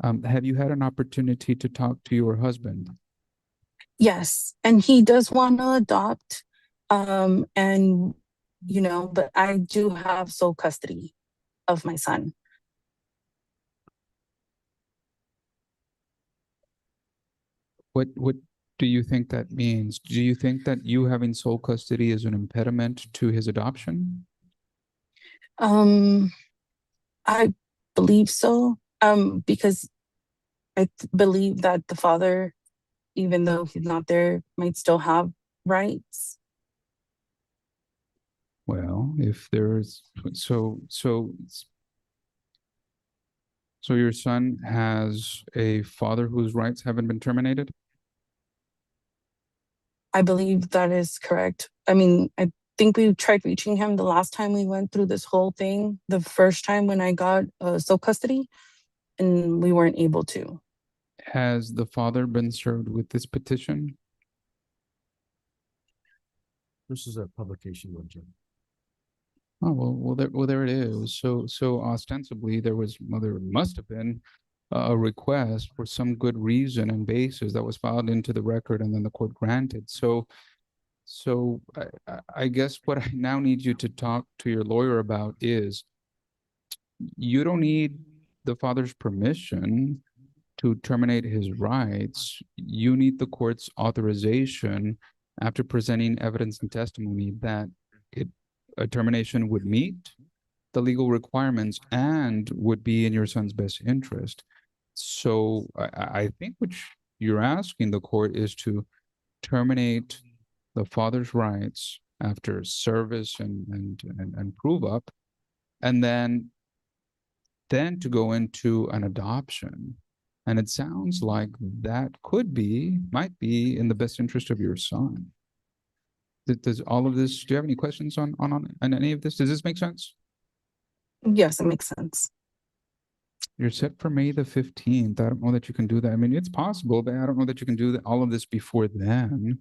have you had an opportunity to talk to your husband? Yes, and he does want to adopt, and but I do have sole custody of my son. What do you think that means? Do you think that you having sole custody is an impediment to his adoption? I believe so, because I believe that the father, even though he's not there, might still have rights. Well, if there's so your son has a father whose rights haven't been terminated? I believe that is correct. I mean, I think we tried reaching him the last time we went through this whole thing, the first time when I got sole custody, and we weren't able to. Has the father been served with this petition? This is a publication one, Judge. Oh, there it is. So ostensibly there must have been a request for some good reason and basis that was filed into the record and then the court granted. So I guess what I now need you to talk to your lawyer about is you don't need the father's permission to terminate his rights. You need the court's authorization after presenting evidence and testimony that a termination would meet the legal requirements and would be in your son's best interest. So I think what you're asking the court is to terminate the father's rights after service and prove up, and then to go into an adoption. And it sounds like that might be in the best interest of your son. Does all of this, do you have any questions on any of this? Does this make sense? Yes, it makes sense. You're set for May the 15th. I don't know that you can do that. I mean, it's possible, but I don't know that you can do all of this before then.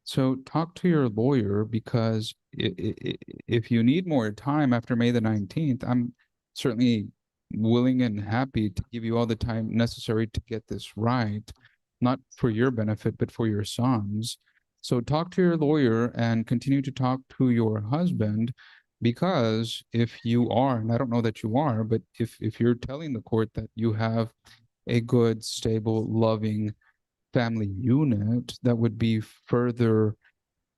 So talk to your lawyer, because if you need more time after May the 19th, I'm certainly willing and happy to give you all the time necessary to get this right, not for your benefit, but for your son's. So talk to your lawyer and continue to talk to your husband, because if you are, and I don't know that you are, but if you're telling the court that you have a good, stable, loving family unit that would be further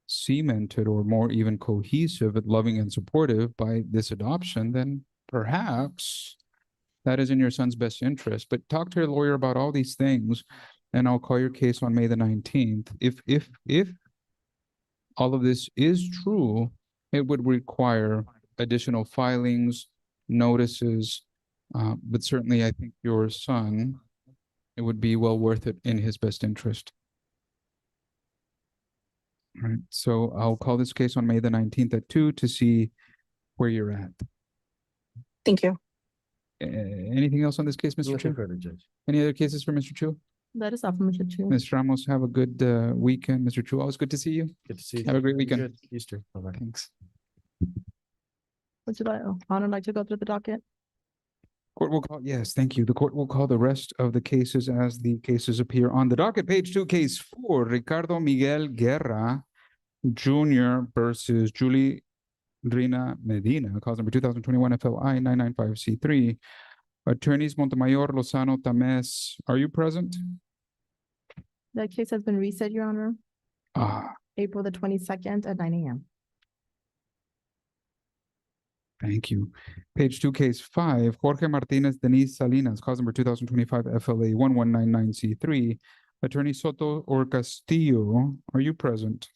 cemented or more even cohesive and loving and supportive by this adoption, then perhaps that is in your son's best interest. But talk to your lawyer about all these things, and I'll call your case on May the 19th. If all of this is true, it would require additional filings, notices, but certainly I think your son, it would be well worth it in his best interest. All right, so I'll call this case on May the 19th at 2 to see where you're at. Thank you. Anything else on this case, Mr. Nothing Chu? further, Judge. Any other cases for Mr. Chu? That is all from Mr. Chu. Ms. Ramos, have a good weekend. Mr. Chu, always good to see you. Good to see you. Have a great weekend. Good Easter. Bye-bye. Thanks. Would you like to go through the docket? Court will call, yes, thank you. The court will call the rest of the cases as the cases appear on the docket. Page 2, case 4, Ricardo Miguel Guerra Jr. versus Julie Rina Medina, cause number 2021 FLI 995C3. Attorneys Montemayor, Lozano, Tamez, are you present? That case has been reset, Your Honor, Ah, April the 22nd at 9 a.m. thank you. Page 2, case 5, Jorge Martinez, Denise Salinas, cause number 2025 FLA 1199C3. Attorney Soto or Castillo, are you present?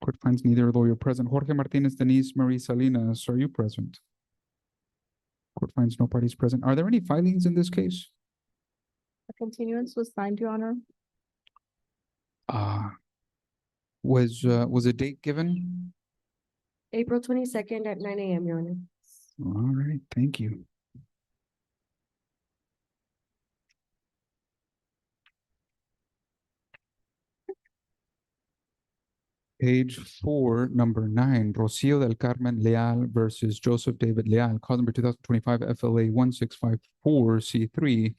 Court finds neither lawyer present. Jorge Martinez, Denise Marie Salinas, are you present? Court finds no parties present. Are there any filings in this case? A continuance was signed, Your Honor. Was a date given? April 22nd at 9 a.m., Your Honor. All right, thank you. Page 4, number 9, Rocio del Carmen Leal versus Joseph David Leal, cause number 2025 FLA 1654C3.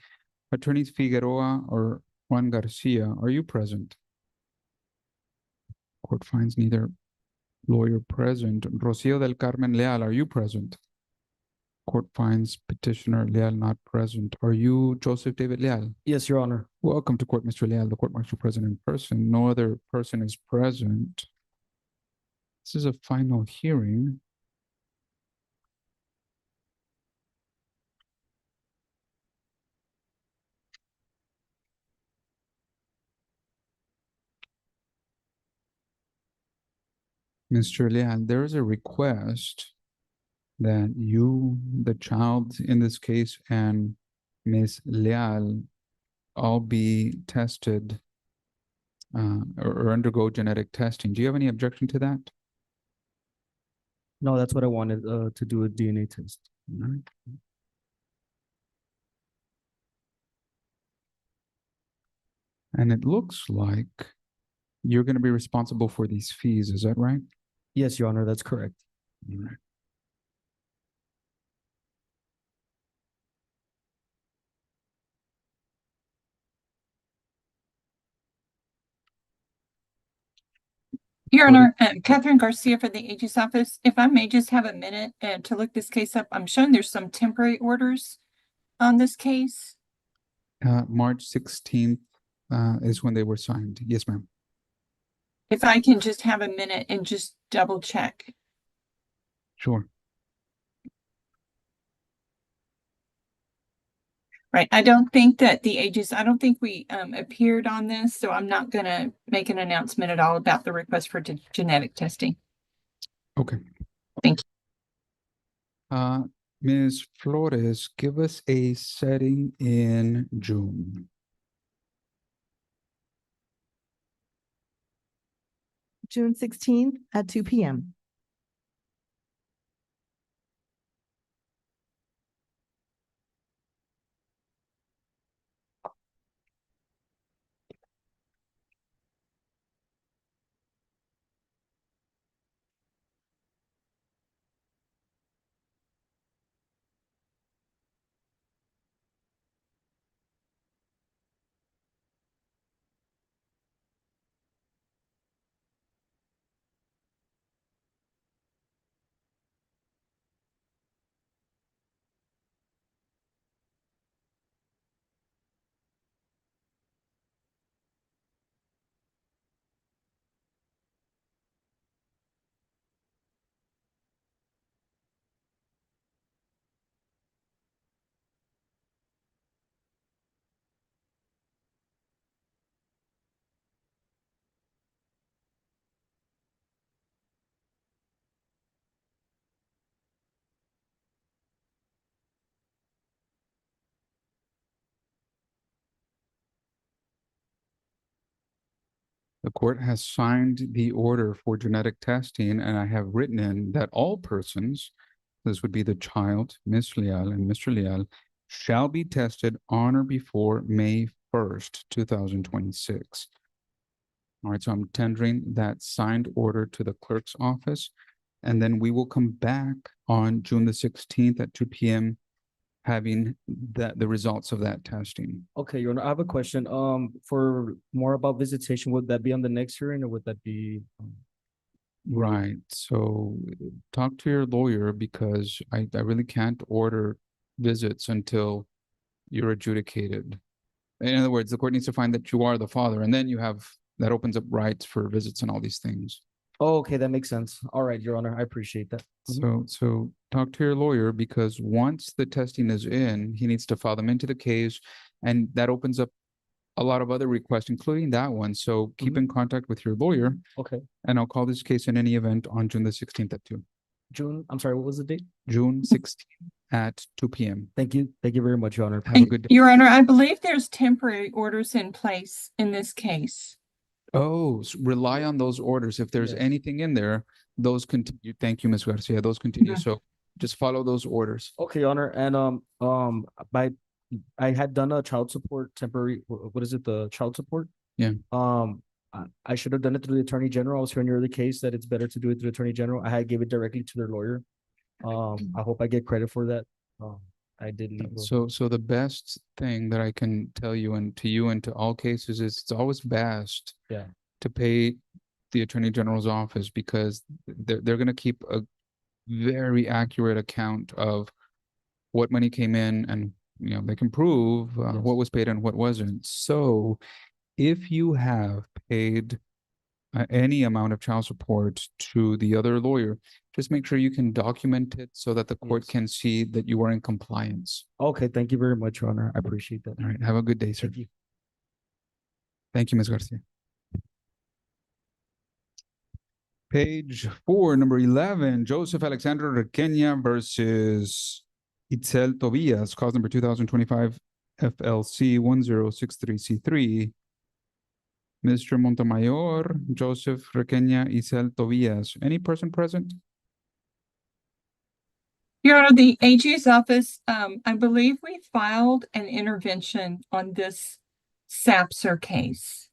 Attorneys Figueroa or Juan Garcia, are you present? Court finds neither lawyer present. Rocio del Carmen Leal, are you present? Court finds petitioner Leal not present. Are you Joseph David Leal? Yes, Your Honor. Welcome to court, Mr. Leal. The court marks you present in person. No other person is present. This is a final hearing. Mr. Leal, there is a request that you, the child in this case, and Ms. Leal all be tested or undergo genetic testing. Do you have any objection to that? No, that's what I wanted to do a DNA test. All right. And it looks like you're going to be responsible for these fees, is that right? Yes, Your Honor, that's correct. All right. Your What Honor, Catherine Garcia for the AG's office. If I may just have a minute to look this case up, I'm showing there's some temporary orders on this case. March 16th is when they were signed. Yes, ma'am. If I can just have a minute and just double check. Sure. Right. I don't think that the AG's, I don't think we appeared on this, so I'm not going to make an announcement at all about the request for genetic testing. Okay. Thank you. Ms. Flores, give us a setting in June. June 16th at 2 p.m. The court has signed the order for genetic testing, and I have written in that all persons, this would be the child, Ms. Leal and Mr. Leal, shall be tested on or before May 1st, 2026. All right, so I'm tendering that signed order to the clerk's office, and then we will come back on June the 16th at 2 p.m. having the results of that testing. Okay, Your Honor, I have a question. For more about visitation, would that be on the next hearing or would that be? Right. So talk to your lawyer because I really can't order visits until you're adjudicated. In other words, the court needs to find that you are the father, and then you have that opens up rights for visits and all these things. Oh, okay, that makes sense. All right, Your Honor, I appreciate that. So talk to your lawyer because once the testing is in, he needs to file them into the case, and that opens up a lot of other requests, including that one. So keep in contact with your lawyer. Okay. And I'll call this case in any event on June the 16th at 2. June, I'm sorry, what was the date? June 16th at 2 p.m. Thank you. Thank you very much, Your Honor. Have a good day. Your Honor, I believe there's temporary orders in place in this case. Oh, rely on those orders. If there's anything in there, those continue. Thank you, Ms. Garcia. Those continue. So just follow those orders. Okay, Your Honor. And I had done a child support temporary, what is it, the child support? Yeah. I should have done it through the Attorney General. I was hearing earlier the case that it's better to do it through the Attorney General. I had gave it directly to their lawyer. I hope I get credit for that. I did leave. So the best thing that I can tell you and to all cases is it's always best to pay the Attorney General's office because they're going to keep a very accurate account of what money came in, and they can prove what was paid and what wasn't. So if you have paid any amount of child support to the other lawyer, just make sure you can document it so that the court can see that you are in compliance. Okay, thank you very much, Your Honor. I appreciate that. All right, have a good day, sir. Thank you. Thank you, Ms. Garcia. Page 4, number 11, Joseph Alexander Requena versus Itzel Tobias, cause number 2025 FLC 1063C3. Mr. Montemayor, Joseph Requena, Itzel Tobias. Any person present? Your Honor, the AG's office, I believe we filed an intervention on this Sapser case.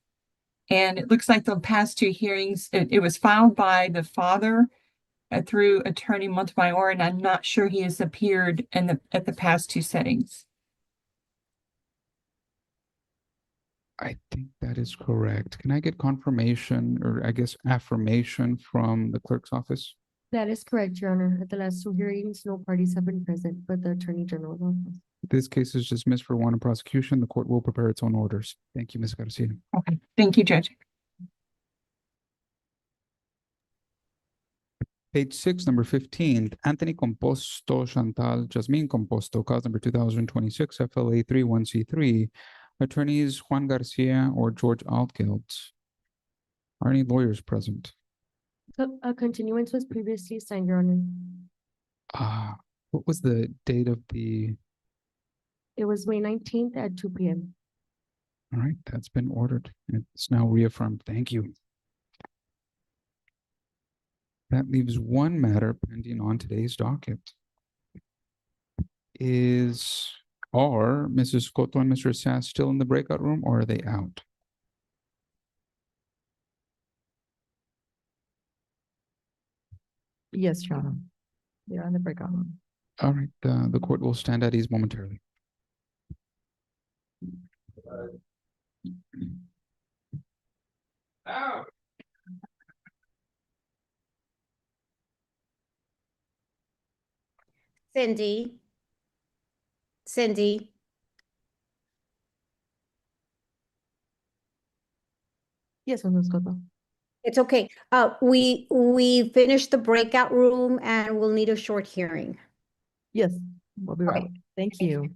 And it looks like the past two hearings, it was filed by the father through Attorney Montemayor, and I'm not sure he has appeared at the past two settings. I think that is correct. Can I get confirmation or I guess affirmation from the clerk's office? That is correct, Your Honor. At the last two hearings, no parties have been present, but the Attorney General's office. This case is dismissed for want of prosecution. The court will prepare its own orders. Thank you, Ms. Garcia. Okay, thank you, Judge. Page 6, number 15, Anthony Composto, Chantal Jasmine Composto, cause number 2026, FLA 31C3. Attorneys Juan Garcia or George Altgeld. Are any lawyers present? A continuance was previously signed, Your Honor. What was the date of the? It was May 19th at 2 p.m. All right, that's been ordered. It's now reaffirmed. Thank you. That leaves one matter pending on today's docket. Are Mrs. Cotto and Mr. Sass still in the breakout room or are they out? Yes, Your Honor. They're on the breakout room. All right, the court will stand at ease momentarily. Cindy. Cindy. Yes, Ms. Cotto. It's okay. We finished the breakout room and we'll need a short hearing. Yes, we'll be right. Thank you.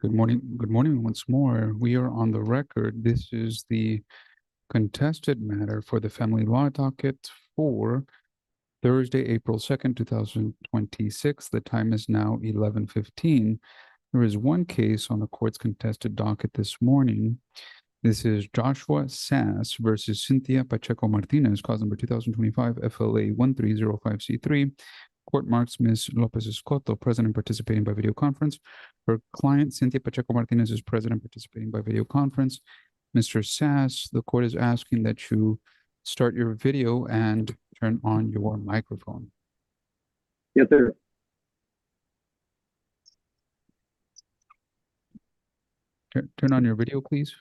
Good morning. Good morning once more. We are on the record. This is the contested matter for the family law docket for Thursday, April 2nd, 2026. The time is now 11:15. There is one case on the court's contested docket this morning. This is Joshua Sass versus Cynthia Pacheco Martinez, cause number 2025 FLA 1305C3. Court marks Ms. Lopez Escoto, present participating by video conference. Her client, Cynthia Pacheco Martinez, is present participating by video conference. Mr. Sass, the court is asking that you start your video and turn on your microphone. Yes, sir. Turn on your video, please.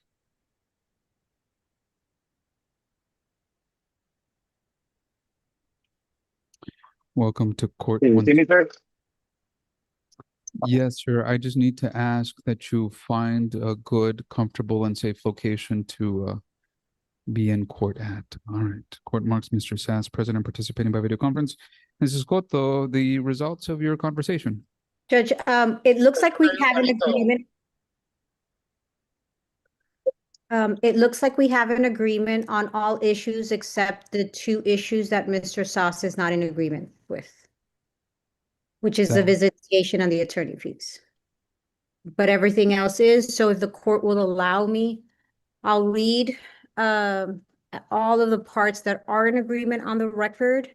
Welcome to court. Can you see me, sir? Yes, sir. I just need to ask that you find a good, comfortable, and safe location to be in court at. All right. Court marks Mr. Sass, present participating by video conference. Mrs. Cotto, the results of your conversation. Judge, it looks like we have an agreement. It looks like we have an agreement on all issues except the two issues that Mr. Sass is not in agreement with, which is the visitation and the attorney fees. But everything else is, so if the court will allow me, I'll read all of the parts that are in agreement on the record.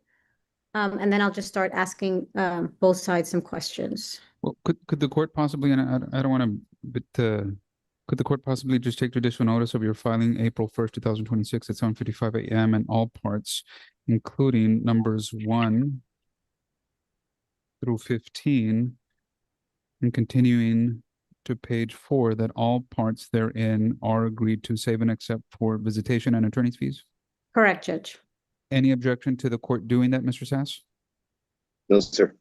And then I'll just start asking both sides some questions. Well, could the court possibly, and I don't want to, but could the court possibly just take judicial notice of your filing April 1st, 2026 at 7:55 a.m. and all parts, including numbers 1 through 15, and continuing to page 4, that all parts therein are agreed to, save and except for visitation and attorney's fees? Correct, Judge. Any objection to the court doing that, Mr. Sass? No, sir.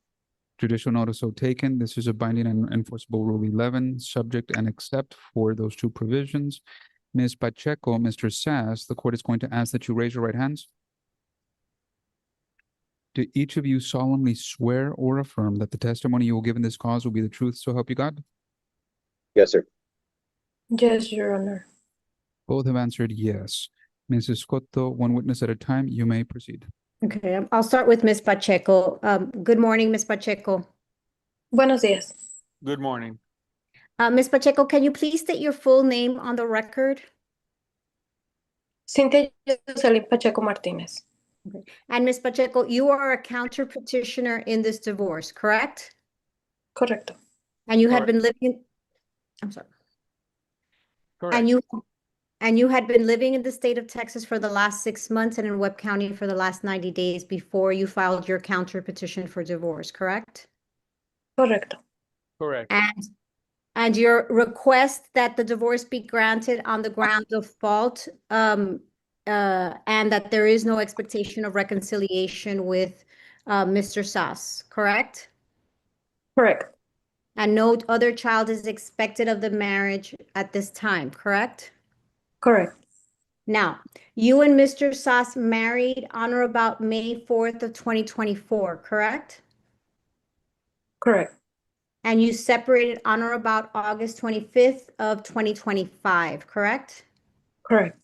Judicial notice so taken. This is a binding and enforceable Rule 11, subject and except for those two provisions. Ms. Pacheco, Mr. Sass, the court is going to ask that you raise your right hands. Do each of you solemnly swear or affirm that the testimony you will give in this cause will be the truth, so help you God? Yes, sir. Yes, Your Honor. Both have answered yes. Mrs. Cotto, one witness at a time, you may proceed. Okay, I'll start with Ms. Pacheco. Good morning, Ms. Pacheco. Buenos días. Good morning. Ms. Pacheco, can you please state your full name on the record? Cynthia Jocelyn Pacheco Martinez. Okay. And Ms. Pacheco, you are a counter petitioner in this divorce, correct? Correcto. And you had been living, I'm sorry. Correct. And you had been living in the state of Texas for the last 6 months and in Webb County for the last 90 days before you filed your counter petition for divorce, correct? Correcto. Correct. And your request that the divorce be granted on the ground of fault, and that there is no expectation of reconciliation with Mr. Sass, correct? Correct. And no other child is expected of the marriage at this time, correct? Correct. Now, you and Mr. Sass married on or about May 4th of 2024, correct? Correct. And you separated on or about August 25th of 2025, correct? Correct.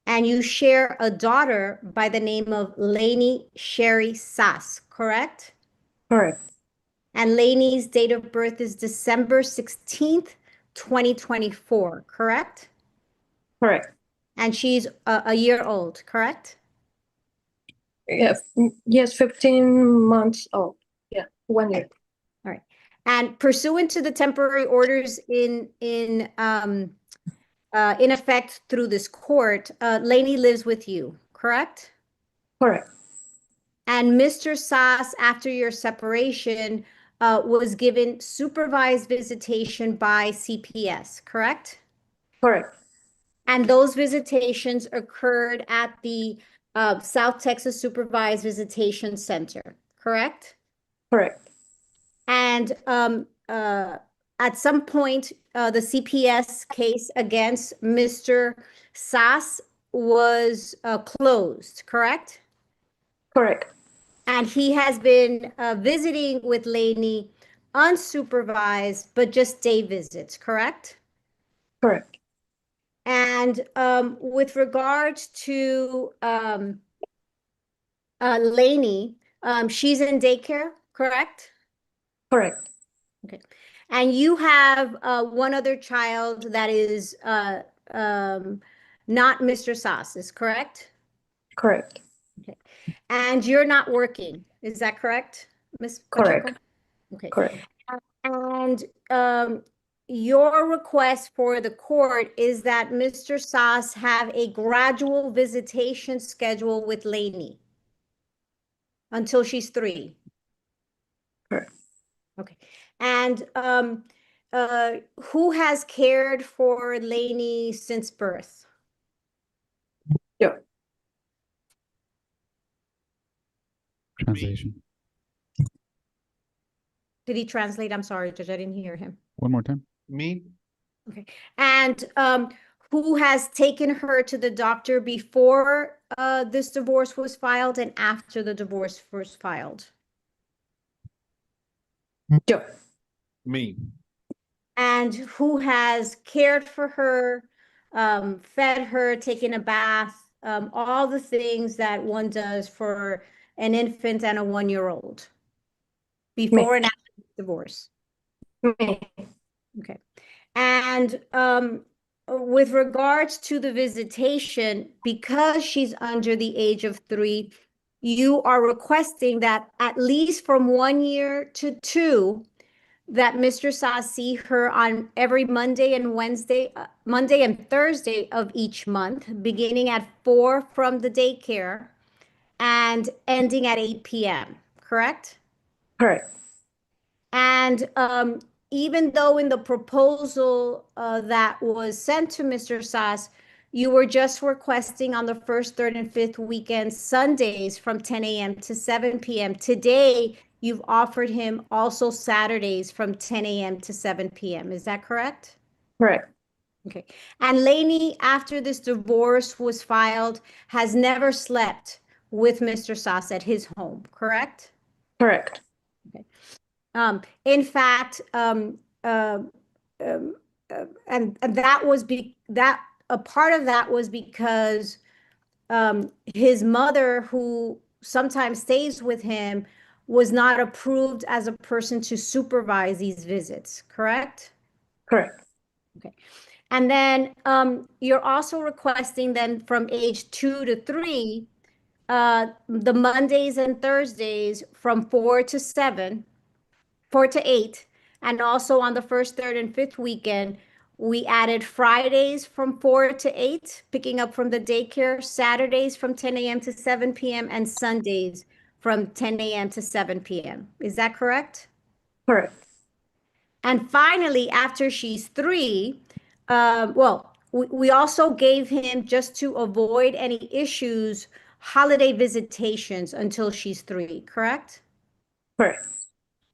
And you share a daughter by the name of Lainey Sherry Sass, correct? Correct. And Lainey's date of birth is December 16th, 2024, correct? Correct. And she's a year old, correct? Yes, 15 months old. Yeah, 1 year. All right. And pursuant to the temporary orders in effect through this court, Lainey lives with you, correct? Correct. And Mr. Sass, after your separation, was given supervised visitation by CPS, correct? Correct. And those visitations occurred at the South Texas Supervised Visitation Center, correct? Correct. And at some point, the CPS case against Mr. Sass was closed, correct? Correct. And he has been visiting with Lainey unsupervised, but just day visits, correct? Correct. And with regards to Lainey, she's in daycare, correct? Correct. Okay. And you have one other child that is not Mr. Sas's, correct? Correct. Okay. And you're not working, is that correct, Ms. Pacheco? Correct. Okay. Correct. And your request for the court is that Mr. Sas have a gradual visitation schedule with Lainey until she's 3. Correct. Okay. And who has cared for Lainey since birth? Yeah. Translation. Did he translate? I'm sorry, Judge, I didn't hear him. One more time. Me, Okay. And who has taken her to the doctor before this divorce was filed and after the divorce was filed? Yeah. me, And who has cared for her, fed her, taken a bath, all the things that one does for an infant and a 1-year-old before and after divorce? Me. Okay. And with regards to the visitation, because she's under the age of 3, you are requesting that at least from 1 year to 2, that Mr. Sas see her on every Monday and Thursday of each month, beginning at 4 from the daycare and ending at 8 p.m., correct? Correct. And even though in the proposal that was sent to Mr. Sas, you were just requesting on the first, third, and fifth weekend Sundays from 10 a.m. to 7 p.m. Today, you've offered him also Saturdays from 10 a.m. to 7 p.m. Is that correct? Correct. Okay. And Lainey, after this divorce was filed, has never slept with Mr. Sas at his home, correct? Correct. In fact, and that was a part of that was because his mother, who sometimes stays with him, was not approved as a person to supervise these visits, correct? Correct. Okay. And then you're also requesting then from age 2 to 3, the Mondays and Thursdays from 4 to 8, and also on the first, third, and fifth weekend, we added Fridays from 4 to 8, picking up from the daycare, Saturdays from 10 a.m. to 7 p.m., and Sundays from 10 a.m. to 7 p.m. Is that correct? Correct. And finally, after she's 3, we also gave him, just to avoid any issues, holiday visitations until she's 3, correct? Correct.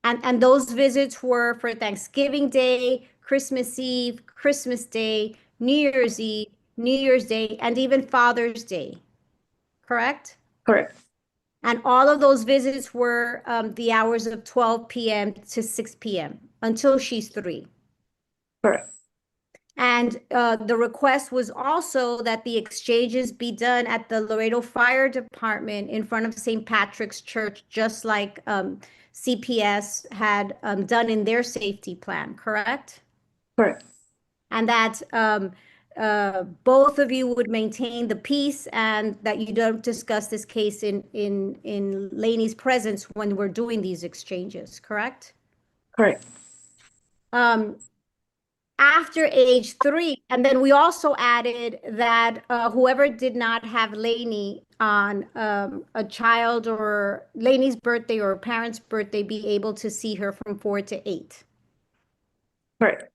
And those visits were for Thanksgiving Day, Christmas Eve, Christmas Day, New Year's Eve, New Year's Day, and even Father's Day, correct? Correct. And all of those visits were the hours of 12 p.m. to 6 p.m. until she's 3. Correct. And the request was also that the exchanges be done at the Laredo Fire Department in front of St. Patrick's Church, just like CPS had done in their safety plan, correct? Correct. And that both of you would maintain the peace and that you don't discuss this case in Lainey's presence when we're doing these exchanges, correct? Correct. After age 3, and then we also added that whoever did not have Lainey on a child or Lainey's birthday or a parent's birthday be able to see her from 4 to 8. Correct.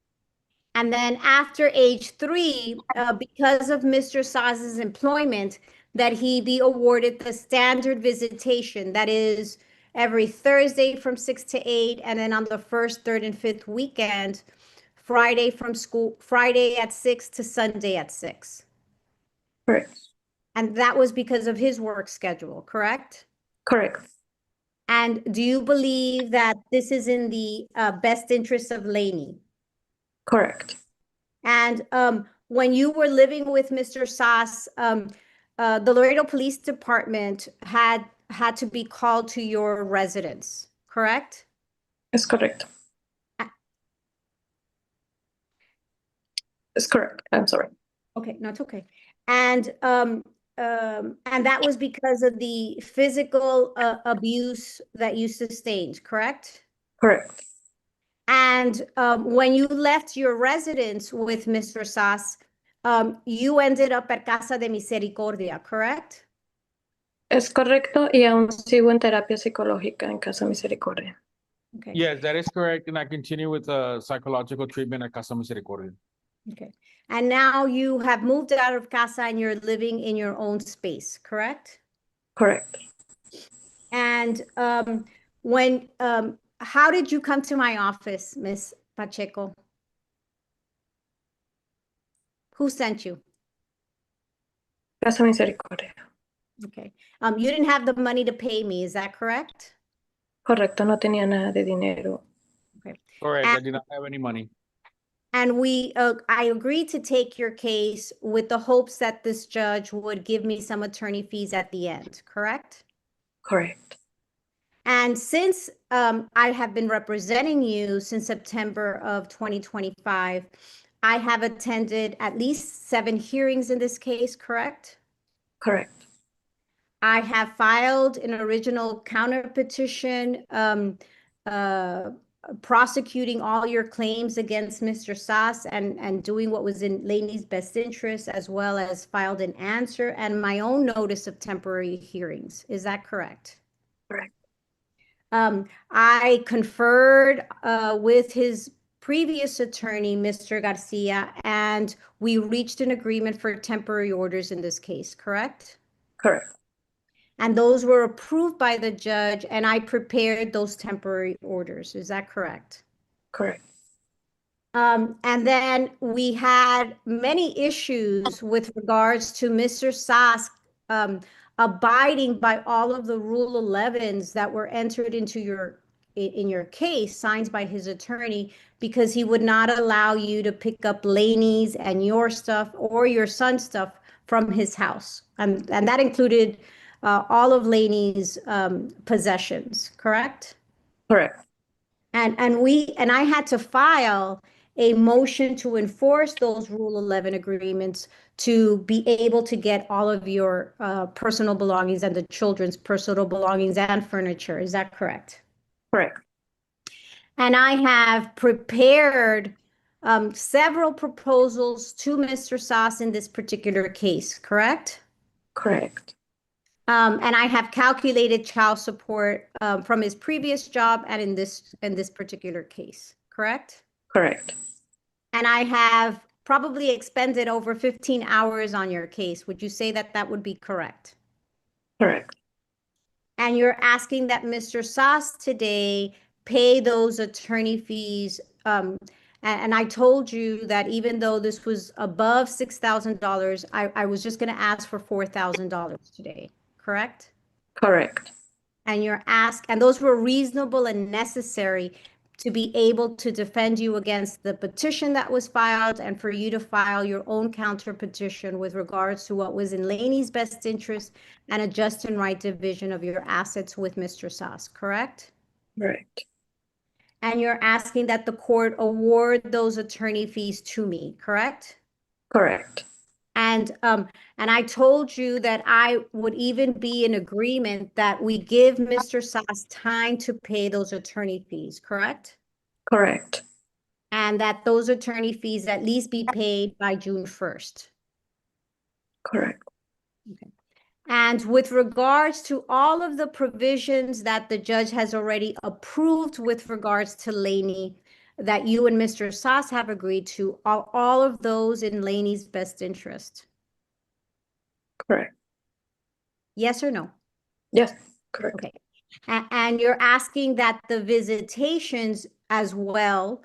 And then after age 3, because of Mr. Saz's employment, that he be awarded the standard visitation, that is every Thursday from 6 to 8, and then on the first, third, and fifth weekend, Friday at 6 to Sunday at 6. Correct. And that was because of his work schedule, correct? Correct. And do you believe that this is in the best interest of Laney? Correct. And when you were living with Mr. Sass, the Laredo Police Department had to be called to your residence, correct? Es correcto. Es correct. I'm sorry. Okay, no, it's okay. And that was because of the physical abuse that you sustained, correct? Correct. And when you left your residence with Mr. Sass, you ended up at Casa de Misericordia, correct? Es correcto y aún sigo en terapia psicológica en Casa Misericordia. Okay. Yes, that is correct. And I continue with psychological treatment at Casa Misericordia. Okay. And now you have moved out of Casa and you're living in your own space, correct? Correct. And how did you come to my office, Miss Pacheco? Who sent you? Casa Misericordia. Okay. You didn't have the money to pay me, is that correct? Correcto, no tenía nada de dinero. Okay. Correct. I did not have any money. And I agreed to take your case with the hopes that this judge would give me some attorney fees at the end, correct? Correct. And since I have been representing you since September of 2025, I have attended at least 7 hearings in this case, correct? Correct. I have filed an original counter petition prosecuting all your claims against Mr. Sass and doing what was in Laney's best interest, as well as filed an answer and my own notice of temporary hearings. Is that correct? Correct. I conferred with his previous attorney, Mr. Garcia, and we reached an agreement for temporary orders in this case, correct? Correct. And those were approved by the judge, and I prepared those temporary orders. Is that correct? Correct. And then we had many issues with regards to Mr. Sass abiding by all of the Rule 11s that were entered into in your case, signed by his attorney, because he would not allow you to pick up Laney's and your stuff or your son's stuff from his house. And that included all of Laney's possessions, correct? Correct. And I had to file a motion to enforce those Rule 11 agreements to be able to get all of your personal belongings and the children's personal belongings and furniture. Is that correct? Correct. And I have prepared several proposals to Mr. Sass in this particular case, correct? Correct. And I have calculated child support from his previous job and in this particular case, correct? Correct. And I have probably expended over 15 hours on your case. Would you say that that would be correct? Correct. And you're asking that Mr. Sass today pay those attorney fees. And I told you that even though this was above $6,000, I was just going to ask for $4,000 today, correct? Correct. And and those were reasonable and necessary to be able to defend you against the petition that was filed and for you to file your own counter petition with regards to what was in Laney's best interest and a just and right division of your assets with Mr. Sass, correct? Right. And you're asking that the court award those attorney fees to me, correct? Correct. And I told you that I would even be in agreement that we give Mr. Sass time to pay those attorney fees, correct? Correct. And that those attorney fees at least be paid by June 1st. Correct. Okay. And with regards to all of the provisions that the judge has already approved with regards to Laney, that you and Mr. Sass have agreed to, are all of those in Laney's best interest? Correct. Yes or no? Yes, correct. Okay. And you're asking that the visitations as well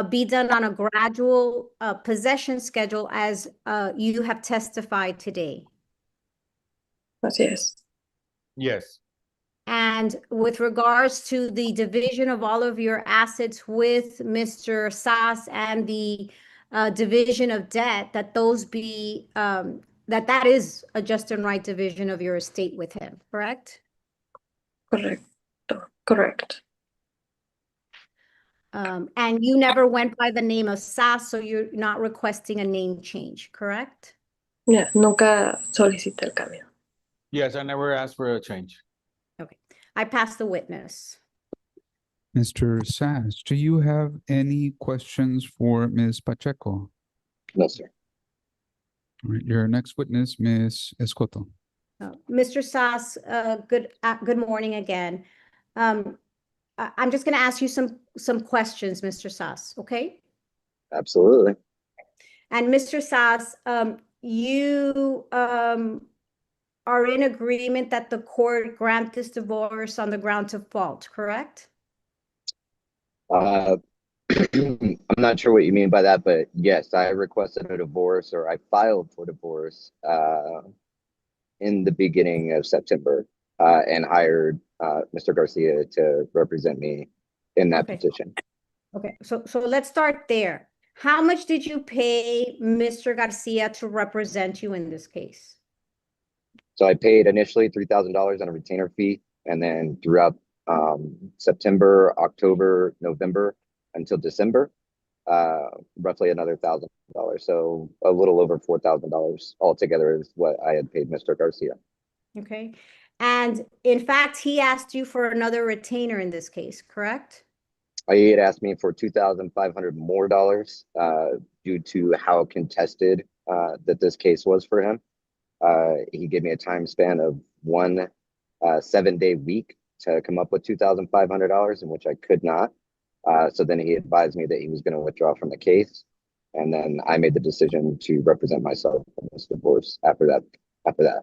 be done on a gradual possession schedule as you have testified today? Así es. Yes. And with regards to the division of all of your assets with Mr. Sass and the division of debt, that those be, that is a just and right division of your estate with him, correct? Correcto, correct. And you never went by the name of Sass, so you're not requesting a name change, correct? Yeah, nunca solicité el cambio. Yes, I never asked for a change. Okay, I pass the witness. Mr. Sass, do you have any questions for Ms. Pacheco? No, sir. All right, your next witness, Ms. Escoto. Mr. Sass, good morning again. I'm just going to ask you some questions, Mr. Sass, okay? Absolutely. And Mr. Sass, you are in agreement that the court grant this divorce on the grounds of fault, correct? I'm not sure what you mean by that, but yes, I requested a divorce, or I filed for divorce in the beginning of September and hired Mr. Garcia to represent me in that petition. Okay, so let's start there. How much did you pay Mr. Garcia to represent you in this case? So I paid initially $3,000 on a retainer fee, and then throughout September, October, November until December, roughly another $1,000. So a little over $4,000 altogether is what I had paid Mr. Garcia. Okay, and in fact, he asked you for another retainer in this case, correct? He had asked me for $2,500 more due to how contested that this case was for him. He gave me a time span of one 7-day week to come up with $2,500, in which I could not. So then he advised me that he was going to withdraw from the case, and then I made the decision to represent myself in this divorce after that.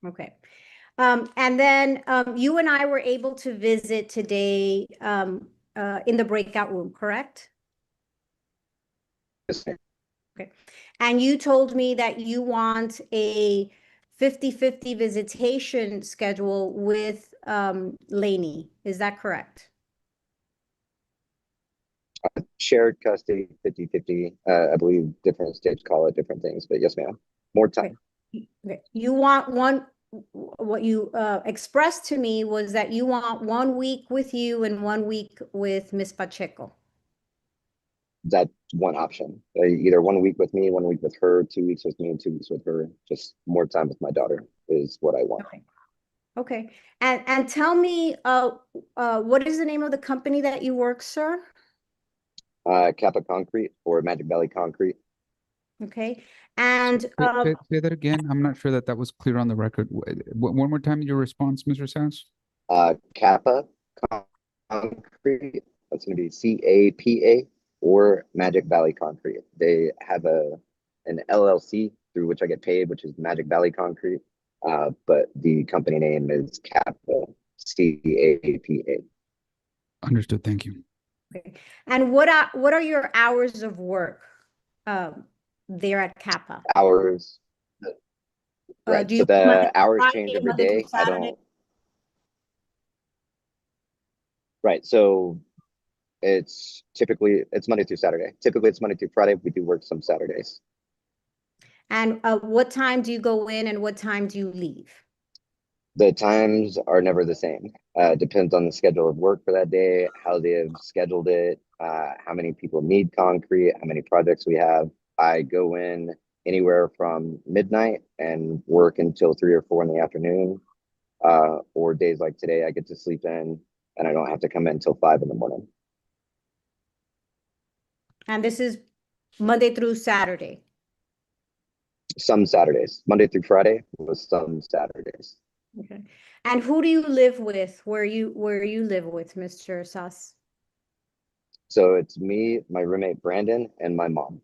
Okay. And then you and I were able to visit today in the breakout room, correct? Yes, ma'am. Okay. And you told me that you want a 50-50 visitation schedule with Lainey. Is that correct? Shared custody, 50-50. I believe different states call it different things, but yes, ma'am. More time. Okay. You want what you expressed to me was that you want 1 week with you and 1 week with Miss Pacheco. That's one option. Either 1 week with me, 1 week with her, 2 weeks with me, and 2 weeks with her. Just more time with my daughter is what I want. Okay. Okay. And tell me, what is the name of the company that you work, sir? Kappa Concrete or Magic Valley Concrete. Okay. And say that again. I'm not sure that was clear on the record. One more time, your response, Mr. Sass. Kappa Concrete. That's going to be CAPA or Magic Valley Concrete. They have an LLC through which I get paid, which is Magic Valley Concrete. But the company name is Kappa, CAPA. Understood. Thank you. Okay. And what are your hours of work there at Kappa? Hours. Right. So the hours change every day. I don't. Right. So it's Monday through Saturday. Typically it's Monday through Friday. We do work some Saturdays. And what time do you go in and what time do you leave? The times are never the same. Depends on the schedule of work for that day, how they have scheduled it, how many people need concrete, how many projects we have. I go in anywhere from midnight and work until 3 or 4 in the afternoon. Or days like today, I get to sleep in and I don't have to come in until 5 in the morning. And this is Monday through Saturday? Some Saturdays. Monday through Friday with some Saturdays. Okay. And who do you live with where you live with, Mr. Sass? So it's me, my roommate Brandon, and my mom.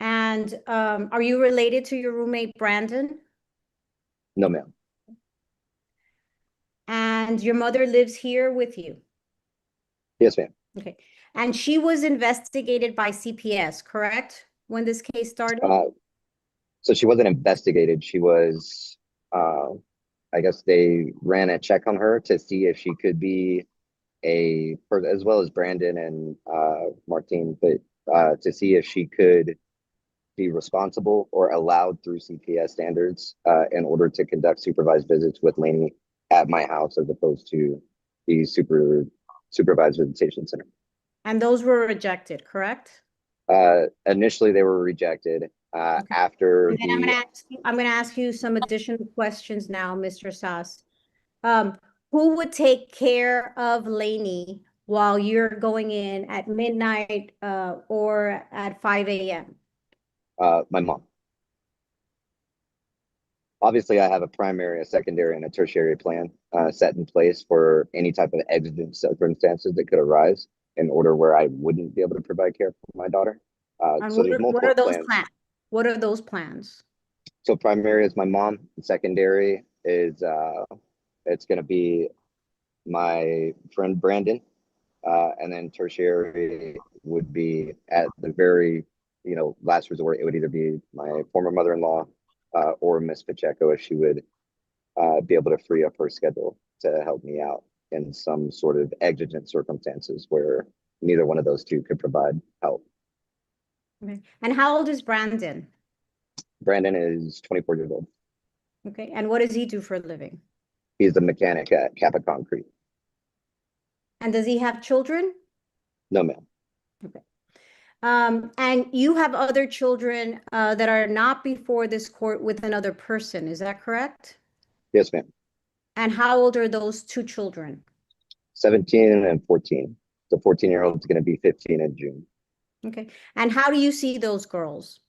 And are you related to your roommate Brandon? No, ma'am. And your mother lives here with you? Yes, ma'am. Okay. And she was investigated by CPS, correct? When this case started? So she wasn't investigated. She was I guess they ran a check on her to see if she could be as well as Brandon and Martine, but to see if she could be responsible or allowed through CPS standards in order to conduct supervised visits with Lainey at my house as opposed to the supervised visitation center. And those were rejected, correct? Initially, they were rejected. After And then the I'm gonna ask you some additional questions now, Mr. Sass. Who would take care of Lainey while you're going in at midnight or at 5 a.m.? my mom. Obviously, I have a primary, a secondary, and a tertiary plan set in place for any type of exigent circumstances that could arise in order where I wouldn't be able to provide care for my daughter. And So there's what multiple are those plans. plans? What are those plans? So primary is my mom. Secondary is it's going to be my friend Brandon, and then tertiary would be at the very last resort. It would either be my former mother-in-law or Miss Pacheco if she would be able to free up her schedule to help me out in some sort of exigent circumstances where neither one of those two could provide help. Okay. And how old is Brandon? Brandon is 24 years old. Okay. And what does he do for a living? He's a mechanic at Kappa Concrete. And does he have children? No, ma'am. Okay. And you have other children that are not before this court with another person, is that correct? Yes, ma'am. And how old are those two children? 17 and 14. The 14-year-old is going to be 15 in June. Okay. And how do you see those girls?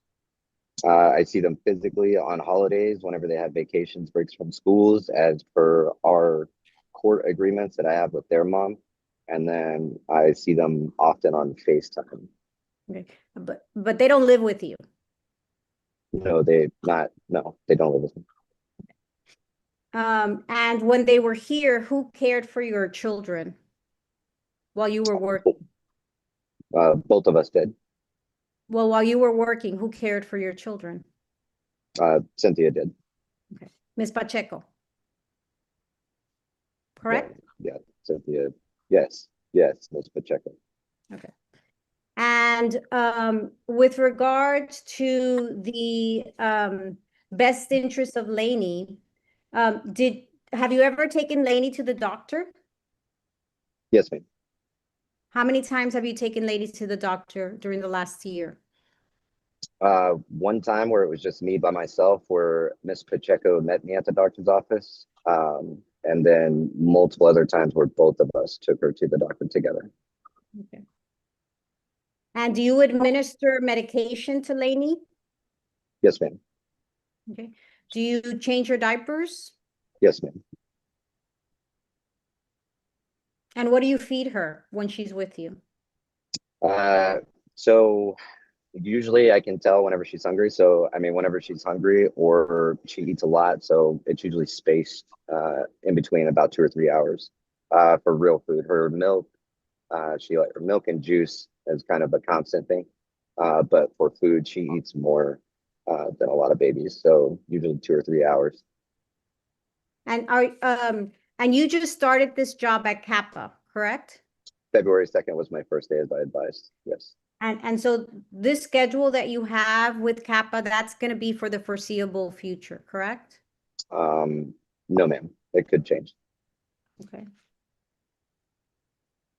I see them physically on holidays whenever they have vacations, breaks from schools, as per our court agreements that I have with their mom. And then I see them often on FaceTime. Okay. But they don't live with you. No, they don't live with me. And when they were here, who cared for your children while you were working? Both of us did. Well, while you were working, who cared for your children? Cynthia did. Okay. Ms. Pacheco. Correct? Yeah, Cynthia. Yes, Ms. Pacheco. Okay. And with regards to the best interest of Lainey, have you ever taken Lainey to the doctor? Yes, ma'am. How many times have you taken Lainey to the doctor during the last year? One time where it was just me by myself, where Miss Pacheco met me at the doctor's office. And then multiple other times where both of us took her to the doctor together. Okay. And do you administer medication to Lainey? Yes, ma'am. Okay. Do you change her diapers? Yes, ma'am. And what do you feed her when she's with you? So usually I can tell whenever she's hungry. So, I mean, whenever she's hungry or she eats a lot. So it's usually spaced in between about 2 or 3 hours for real food. Her milk, her milk and juice is kind of a constant thing. But for food, she eats more than a lot of babies. So usually 2 or 3 hours. And and you just started this job at Kappa, correct? February 2nd was my first day as I advised. Yes. And so this schedule that you have with Kappa, that's going to be for the foreseeable future, correct? No, ma'am. It could change. Okay.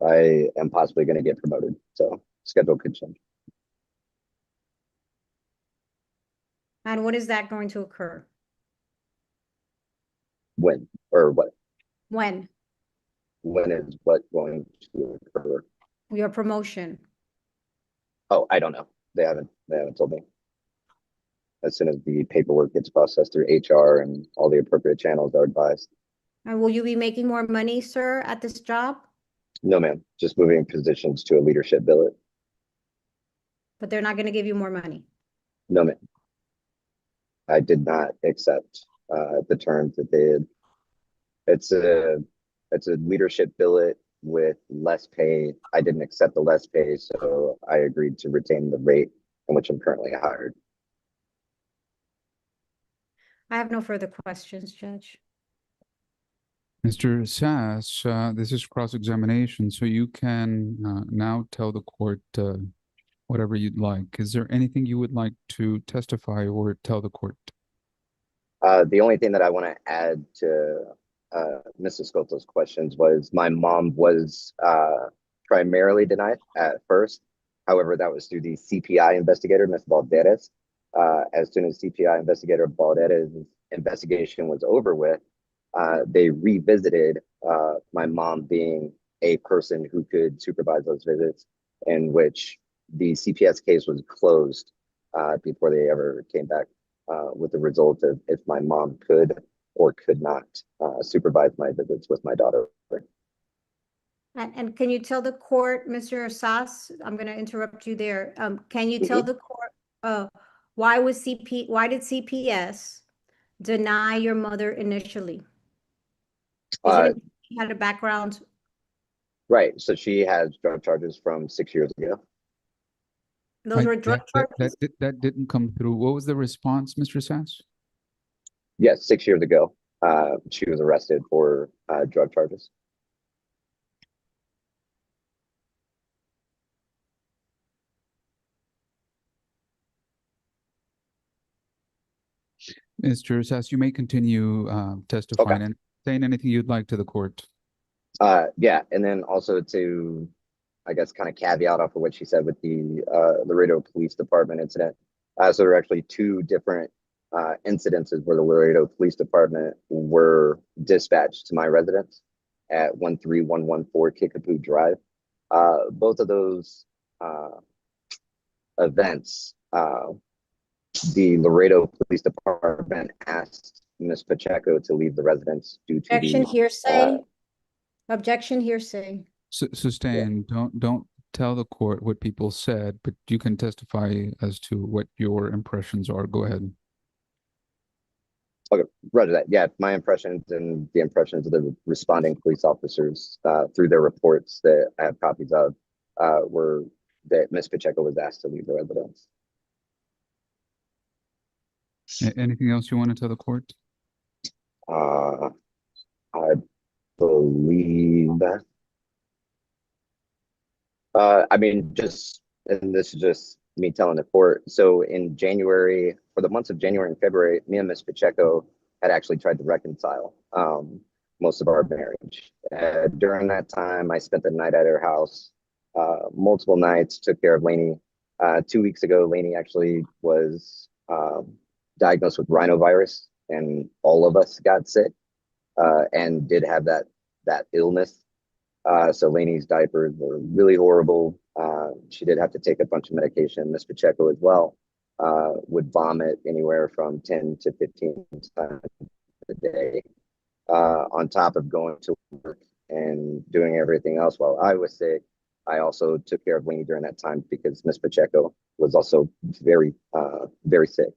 I am possibly going to get promoted, so schedule could change. And when is that going to occur? When or what? When? When is what going to occur? Your promotion. Oh, I don't know. They haven't told me. As soon as the paperwork gets processed through HR and all the appropriate channels are advised. And will you be making more money, sir, at this job? No, ma'am. Just moving positions to a leadership billet. But they're not going to give you more money. No, ma'am. I did not accept the terms that they had. It's a leadership billet with less pay. I didn't accept the less pay, so I agreed to retain the rate in which I'm currently hired. I have no further questions, Judge. Mr. Sass, this is cross-examination, so you can now tell the court whatever you'd like. Is there anything you would like to testify or tell the court? The only thing that I want to add to Mrs. Scotto's questions was my mom was primarily denied at first. However, that was through the CPI investigator, Ms. Valderes. As soon as CPI investigator Valderes' investigation was over with, they revisited my mom being a person who could supervise those visits, in which the CPS case was closed before they ever came back with the result of if my mom could or could not supervise my visits with my daughter. And can you tell the court, Mr. Sass, I'm going to interrupt you there. Can you tell the court why did CPS deny your mother initially? Isn't it she had a background? Right. So she has drug charges from 6 years ago. Those were drug charges? That didn't come through. What was the response, Mr. Sass? Yes, 6 years ago, she was arrested for drug charges. Mr. Sass, you may continue testifying and saying anything you'd like to the court. Yeah, and then also to, I guess, kind of caveat off of what she said with the Laredo Police Department incident. So there are actually two different incidences where the Laredo Police Department were dispatched to my residence at 13114 Kickapoo Drive. Both of those events, the Laredo Police Department asked Ms. Pacheco to leave the residence due to Objection hearsay. Objection hearsay. Sustain. Don't tell the court what people said, but you can testify as to what your impressions are. Go ahead. Okay, roger that. Yeah, my impressions and the impressions of the responding police officers through their reports that I have copies of were that Ms. Pacheco was asked to leave the residence. Anything else you want to tell the court? I believe that. I mean, just, and this is just me telling the court. So in January, for the months of January and February, me and Ms. Pacheco had actually tried to reconcile most of our marriage. During that time, I spent the night at her house, multiple nights, took care of Lainey. 2 weeks ago, Lainey actually was diagnosed with rhinovirus, and all of us got sick and did have that illness. So Lainey's diapers were really horrible. She did have to take a bunch of medication. Ms. Pacheco as well would vomit anywhere from 10 to 15 times a day, on top of going to work and doing everything else while I was sick. I also took care of Lainey during that time because Ms. Pacheco was also very, very sick.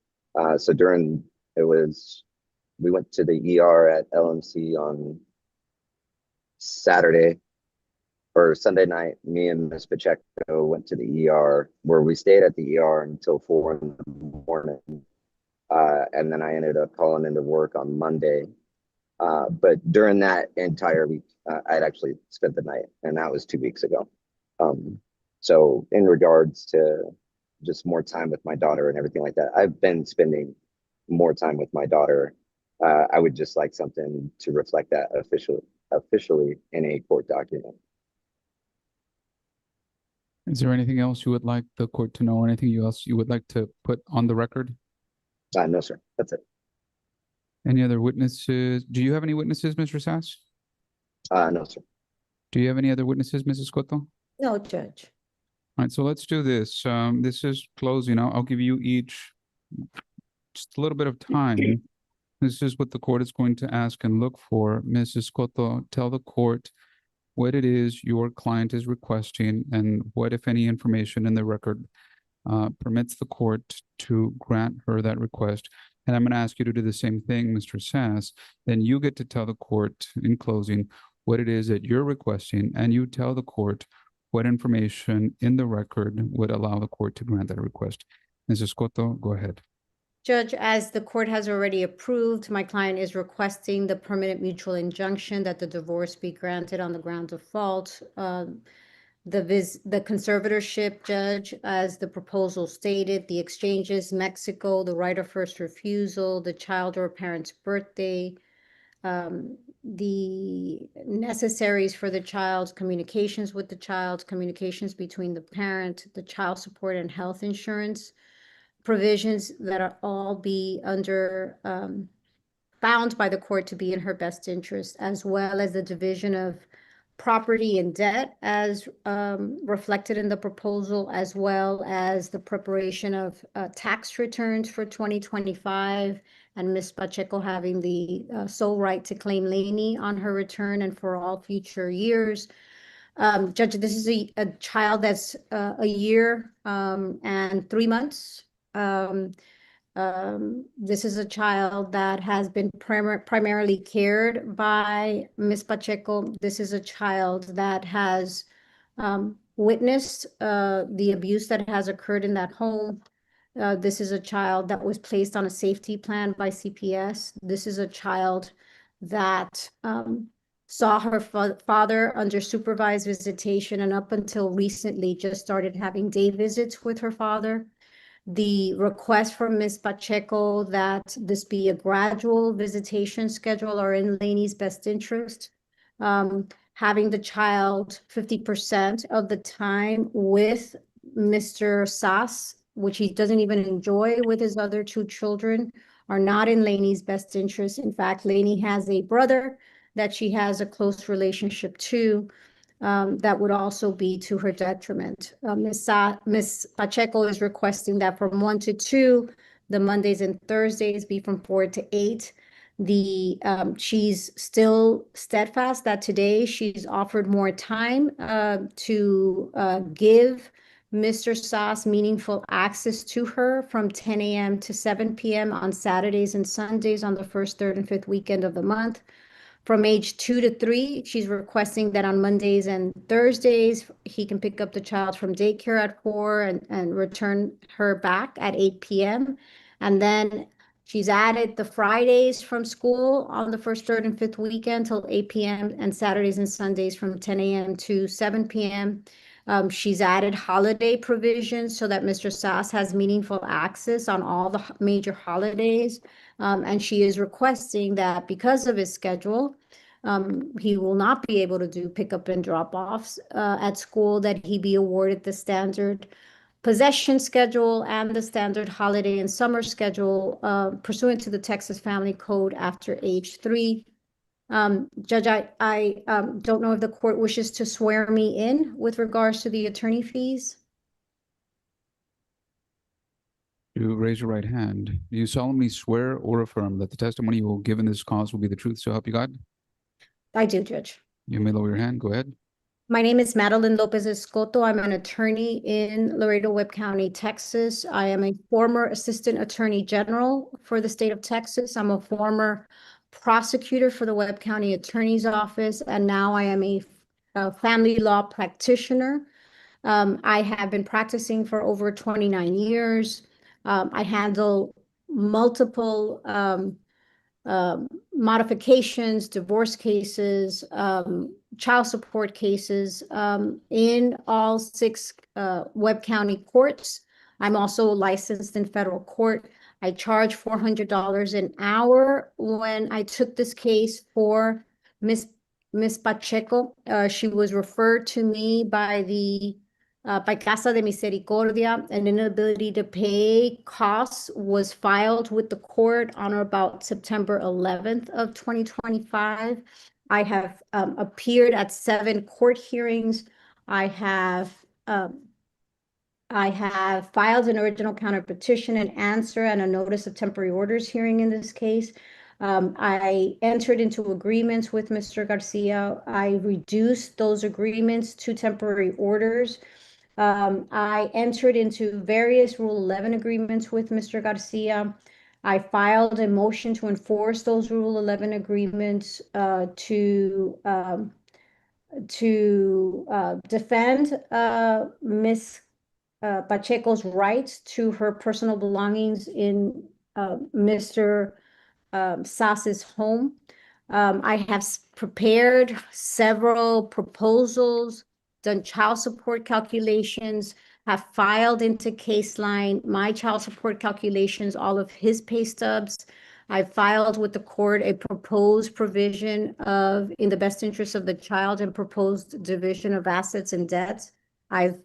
So we went to the ER at LMC on Saturday or Sunday night. Me and Ms. Pacheco went to the ER, where we stayed at the ER until 4 in the morning. And then I ended up calling into work on Monday. But during that entire week, I'd actually spent the night, and that was 2 weeks ago. So in regards to just more time with my daughter and everything like that, I've been spending more time with my daughter. I would just like something to reflect that officially in a court document. Is there anything else you would like the court to know, or anything else you would like to put on the record? No, sir. That's it. Any other witnesses? Do you have any witnesses, Mr. Sass? No, sir. Do you have any other witnesses, Mrs. Cotto? No, Judge. All right, so let's do this. This is closing. I'll give you each just a little bit of time. This is what the court is going to ask and look for. Mrs. Cotto, tell the court what it is your client is requesting and what, if any, information in the record permits the court to grant her that request. And I'm going to ask you to do the same thing, Mr. Sass. Then you get to tell the court in closing what it is that you're requesting, and you tell the court what information in the record would allow the court to grant that request. Mrs. Cotto, go ahead. Judge, as the court has already approved, my client is requesting the permanent mutual injunction that the divorce be granted on the ground of fault. The conservatorship, Judge, as the proposal stated, the exchanges, Mexico, the right of first refusal, the child or parent's birthday, the necessaries for the child's communications with the child, communications between the parent, the child support and health insurance provisions that are all be under found by the court to be in her best interest, as well as the division of property and debt as reflected in the proposal, as well as the preparation of tax returns for 2025, and Ms. Pacheco having the sole right to claim Laney on her return and for all future years. Judge, this is a child that's a year and 3 months. This is a child that has been primarily cared by Ms. Pacheco. This is a child that has witnessed the abuse that has occurred in that home. This is a child that was placed on a safety plan by CPS. This is a child that saw her father under supervised visitation, and up until recently just started having day visits with her father. The request from Ms. Pacheco that this be a gradual visitation schedule are in Laney's best interest. Having the child 50% of the time with Mr. Sass, which he doesn't even enjoy with his other 2 children, are not in Laney's best interest. In fact, Laney has a brother that she has a close relationship to. That would also be to her detriment. Ms. Pacheco is requesting that from 1 to 2, the Mondays and Thursdays be from 4 to 8. She's still steadfast that today she's offered more time to give Mr. Sass meaningful access to her from 10 a.m. to 7 p.m. on Saturdays and Sundays on the first, third, and fifth weekend of the month. From age 2 to 3, she's requesting that on Mondays and Thursdays, he can pick up the child from daycare at 4 and return her back at 8 p.m. And then she's added the Fridays from school on the first, third, and fifth weekend till 8 p.m. and Saturdays and Sundays from 10 a.m. to 7 p.m. She's added holiday provisions so that Mr. Sass has meaningful access on all the major holidays. And she is requesting that because of his schedule, he will not be able to do pickup and drop-offs at school, that he be awarded the standard possession schedule and the standard holiday and summer schedule pursuant to the Texas Family Code after age 3. Judge, I don't know if the court wishes to swear me in with regards to the attorney fees. You raise your right hand. Do you solemnly swear or affirm that the testimony you will give in this cause will be the truth, so help you God? I do, Judge. You may lower your hand. Go ahead. My name is Madeline Lopez Escoto. I'm an attorney in Laredo, Webb County, Texas. I am a former Assistant Attorney General for the state of Texas. I'm a former prosecutor for the Webb County Attorney's Office, and now I am a family law practitioner. I have been practicing for over 29 years. I handle multiple modifications, divorce cases, child support cases in all 6 Webb County courts. I'm also licensed in federal court. I charge $400 an hour. When I took this case for Ms. Pacheco, she was referred to me by by Casa de Misericordia. An inability to pay costs was filed with the court on or about September 11th of 2025. I have appeared at 7 court hearings. I have filed an original counterpetition, an answer, and a notice of temporary orders hearing in this case. I entered into agreements with Mr. Garcia. I reduced those agreements to temporary orders. I entered into various Rule 11 agreements with Mr. Garcia. I filed a motion to enforce those Rule 11 agreements to defend Ms. Pacheco's rights to her personal belongings in Mr. Sass's home. I have prepared several proposals, done child support calculations, have filed into Caseline my child support calculations, all of his pay stubs. I filed with the court a proposed provision of, in the best interest of the child, and proposed division of assets and debts. I've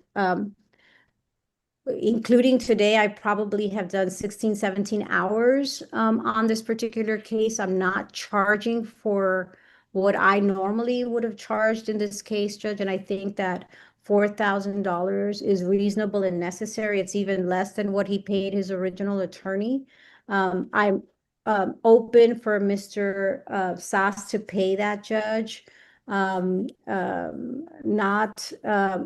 including today, I probably have done 16, 17 hours on this particular case. I'm not charging for what I normally would have charged in this case, Judge, and I think that $4,000 is reasonable and necessary. It's even less than what he paid his original attorney. I'm open for Mr. Sass to pay that, Judge. Not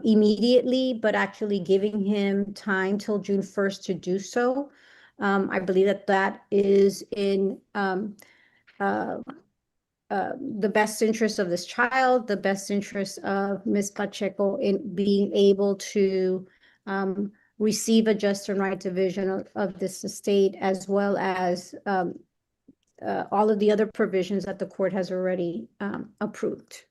immediately, but actually giving him time till June 1st to do so. I believe that that is in the best interest of this child, the best interest of Ms. Pacheco in being able to receive a just and right division of this estate, as well as all of the other provisions that the court has already approved.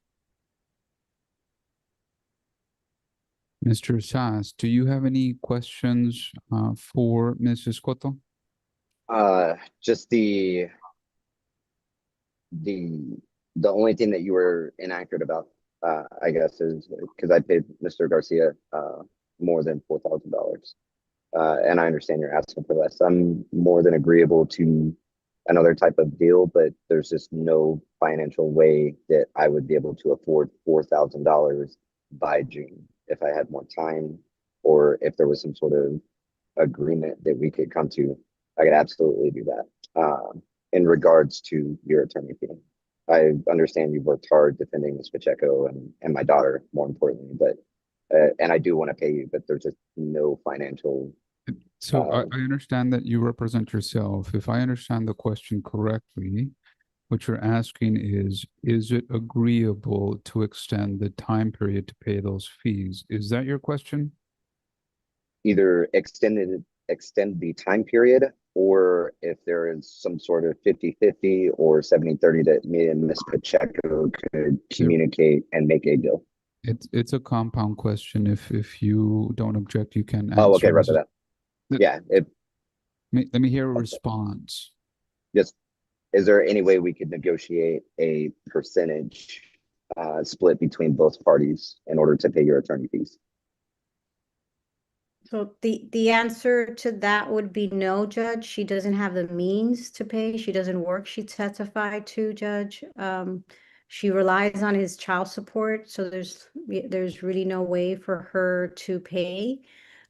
Mr. Sass, do you have any questions for Mrs. Cotto? Just the only thing that you were inaccurate about, I guess, is because I paid Mr. Garcia more than $4,000, and I understand you're asking for less. I'm more than agreeable to another type of deal, but there's just no financial way that I would be able to afford $4,000 by June. If I had more time, or if there was some sort of agreement that we could come to, I could absolutely do that. In regards to your attorney fee, I understand you've worked hard defending Ms. Pacheco and my daughter, more importantly, but and I do want to pay you, but there's just no financial. So I understand that you represent yourself. If I understand the question correctly, what you're asking is it agreeable to extend the time period to pay those fees? Is that your question? Either extend the time period, or if there is some sort of 50-50 or 70-30 that me and Ms. Pacheco could communicate and make a deal. It's a compound question. If you don't object, you can answer. Oh, okay, right to that. Yeah. Let me hear a response. Yes. Is there any way we could negotiate a percentage split between both parties in order to pay your attorney fees? So the answer to that would be no, Judge. She doesn't have the means to pay. She doesn't work. She testified to, Judge. She relies on his child support, so there's really no way for her to pay.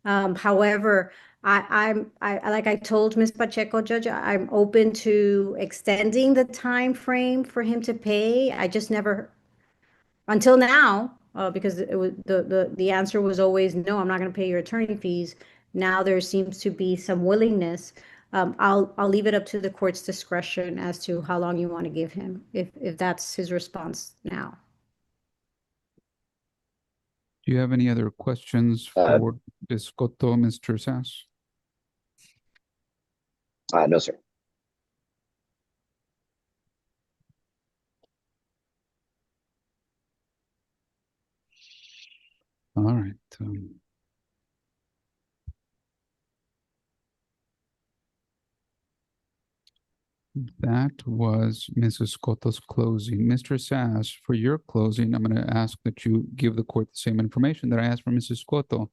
However, I like I told Ms. Pacheco, Judge, I'm open to extending the time frame for him to pay. I just never, until now, because it was the answer was always no, I'm not going to pay your attorney fees. Now there seems to be some willingness. I'll leave it up to the court's discretion as to how long you want to give him, if that's his response now. Do you have any other questions for Ms. Cotto, Mr. Sass? No, sir. All right. That was Mrs. Cotto's closing. Mr. Sass, for your closing, I'm going to ask that you give the court the same information that I asked for Mrs. Cotto.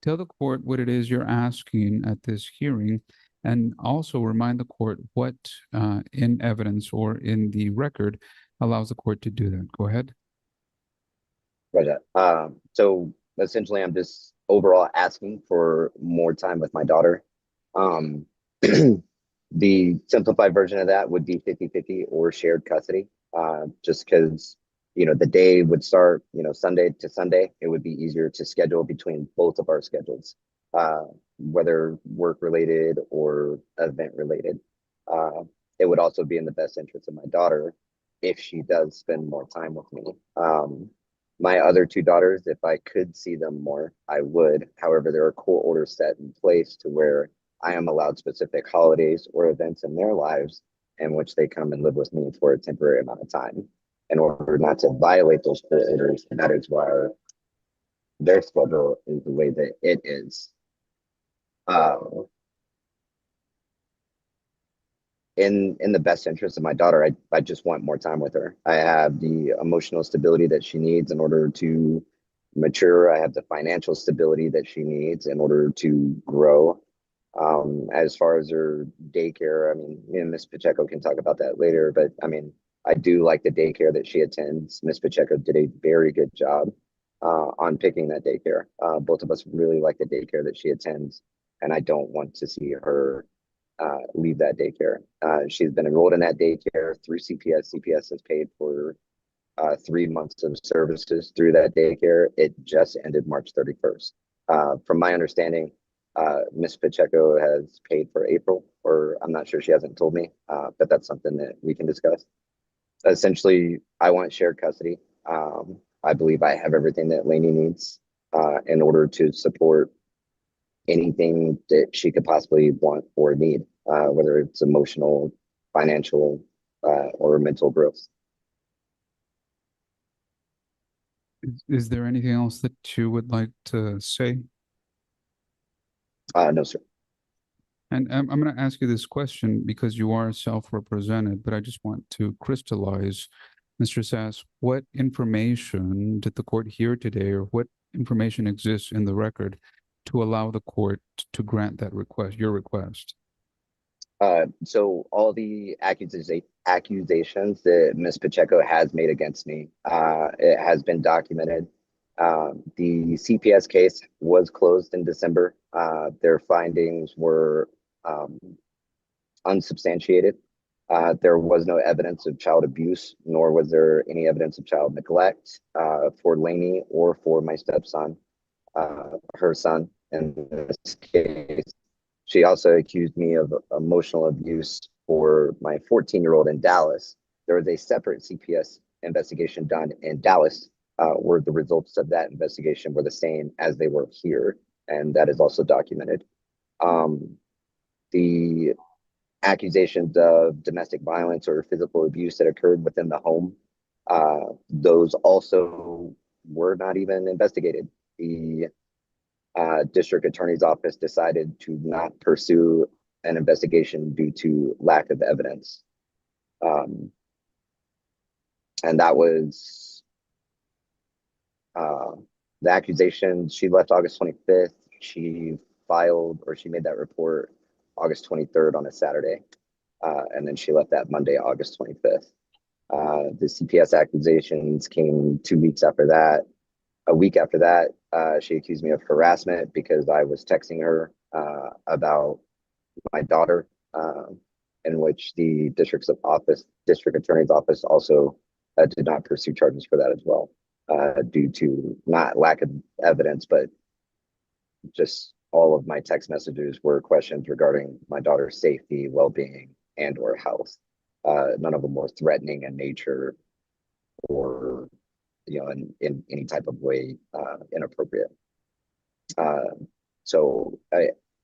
Tell the court what it is you're asking at this hearing, and also remind the court what in evidence or in the record allows the court to do that. Go ahead. Roger. So essentially, I'm just overall asking for more time with my daughter. The simplified version of that would be 50-50 or shared custody, just because, the day would start, Sunday to Sunday. It would be easier to schedule between both of our schedules, whether work related or event related. It would also be in the best interest of my daughter if she does spend more time with me. My other two daughters, if I could see them more, I would. However, there are court orders set in place to where I am allowed specific holidays or events in their lives in which they come and live with me for a temporary amount of time. In order not to violate those court orders, that is why their schedule is the way that it is. In the best interest of my daughter, I just want more time with her. I have the emotional stability that she needs in order to mature. I have the financial stability that she needs in order to grow. As far as her daycare, I mean, me and Miss Pacheco can talk about that later, but I mean, I do like the daycare that she attends. Miss Pacheco did a very good job on picking that daycare. Both of us really like the daycare that she attends, and I don't want to see her leave that daycare. She's been enrolled in that daycare through CPS. CPS has paid for 3 months of services through that daycare. It just ended March 31st. From my understanding, Miss Pacheco has paid for April, or I'm not sure, she hasn't told me, but that's something that we can discuss. Essentially, I want shared custody. I believe I have everything that Lainey needs in order to support anything that she could possibly want or need, whether it's emotional, financial, or mental growth. Is there anything else that you would like to say? No, sir. And I'm going to ask you this question because you are self-represented, but I just want to crystallize, Mr. Sass, what information did the court hear today, or what information exists in the record to allow the court to grant that request, your request? So all the accusations that Ms. Pacheco has made against me, it has been documented. The CPS case was closed in December. Their findings were unsubstantiated. There was no evidence of child abuse, nor was there any evidence of child neglect for Lainey or for my stepson, her son in this case. She also accused me of emotional abuse for my 14-year-old in Dallas. There was a separate CPS investigation done in Dallas, where the results of that investigation were the same as they were here, and that is also documented. The accusations of domestic violence or physical abuse that occurred within the home, those also were not even investigated. The district attorney's office decided to not pursue an investigation due to lack of evidence. And that was the accusation. She left August 25th. She filed, or she made that report August 23rd on a Saturday. And then she left that Monday, August 25th. The CPS accusations came 2 weeks after that. A week after that, she accused me of harassment because I was texting her about my daughter, in which the district attorney's office also did not pursue charges for that as well, due to not lack of evidence, but just all of my text messages were questions regarding my daughter's safety, well-being, and or health. None of them were threatening in nature or, you know, in any type of way inappropriate. So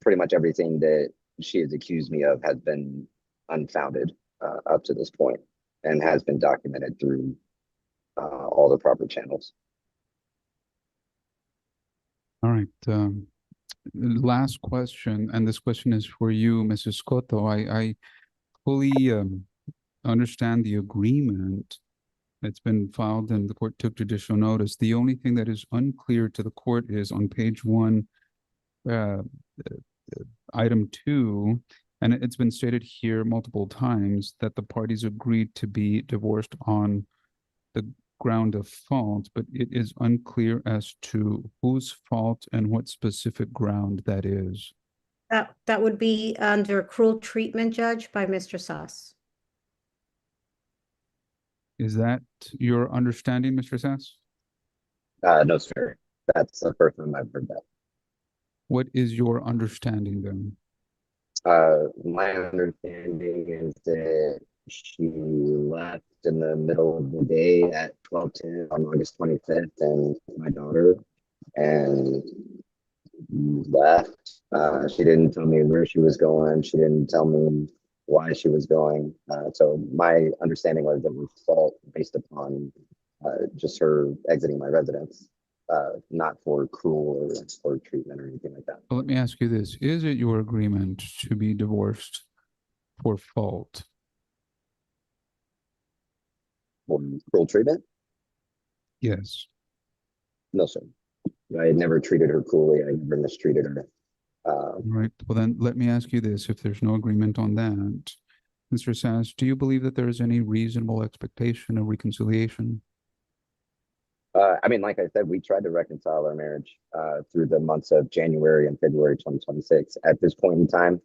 pretty much everything that she has accused me of has been unfounded up to this point, and has been documented through all the proper channels. All right. Last question, and this question is for you, Mrs. Cotto. I fully understand the agreement that's been filed and the court took judicial notice. The only thing that is unclear to the court is on page 1, item 2, and it's been stated here multiple times that the parties agreed to be divorced on the ground of fault, but it is unclear as to whose fault and what specific ground that is. That would be under cruel treatment, Judge, by Mr. Sass. Is that your understanding, Mr. Sass? No, sir. That's the first time I've heard that. What is your understanding then? My understanding is that she left in the middle of the day at 12:10 on August 25th, and my daughter, and left. She didn't tell me where she was going. She didn't tell me why she was going. So my understanding was that it was fault based upon just her exiting my residence, not for cruel or treatment or anything like that. Well, let me ask you this. Is it your agreement to be divorced for fault? For cruel treatment? Yes. No, sir. I had never treated her cruelly. I never mistreated her. Right. Well, then let me ask you this. If there's no agreement on that, Mr. Sass, do you believe that there is any reasonable expectation of reconciliation? I mean, like I said, we tried to reconcile our marriage through the months of January and February 2026. At this point in time,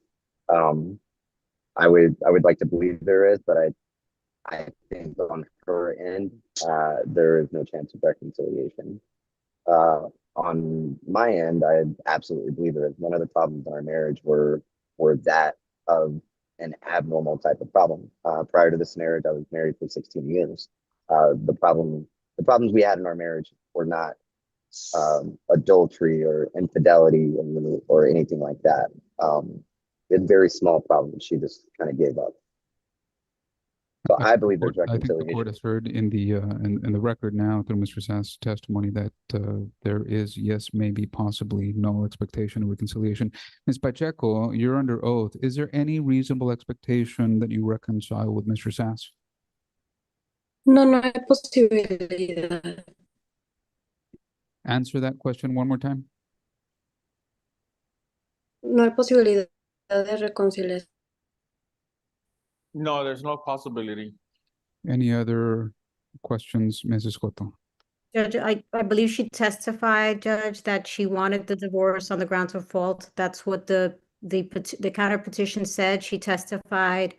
I would like to believe there is, but I think on her end, there is no chance of reconciliation. On my end, I absolutely believe there is. None of the problems in our marriage were that of an abnormal type of problem. Prior to this marriage, I was married for 16 years. The problems we had in our marriage were not adultery or infidelity or anything like that. It's very small problems. She just kind of gave up. So I believe there's I think the court reconciliation. has heard in the record now through Mr. Sass' testimony that there is, yes, maybe, possibly no expectation of reconciliation. Ms. Pacheco, you're under oath. Is there any reasonable expectation that you reconcile with Mr. Sass? No hay posibilidad. Answer that question one more time. No hay posibilidad de reconciliación. No, there's no possibility. Any other questions, Mrs. Cotto? Judge, I believe she testified, Judge, that she wanted the divorce on the grounds of fault. That's what the counter petition said. She testified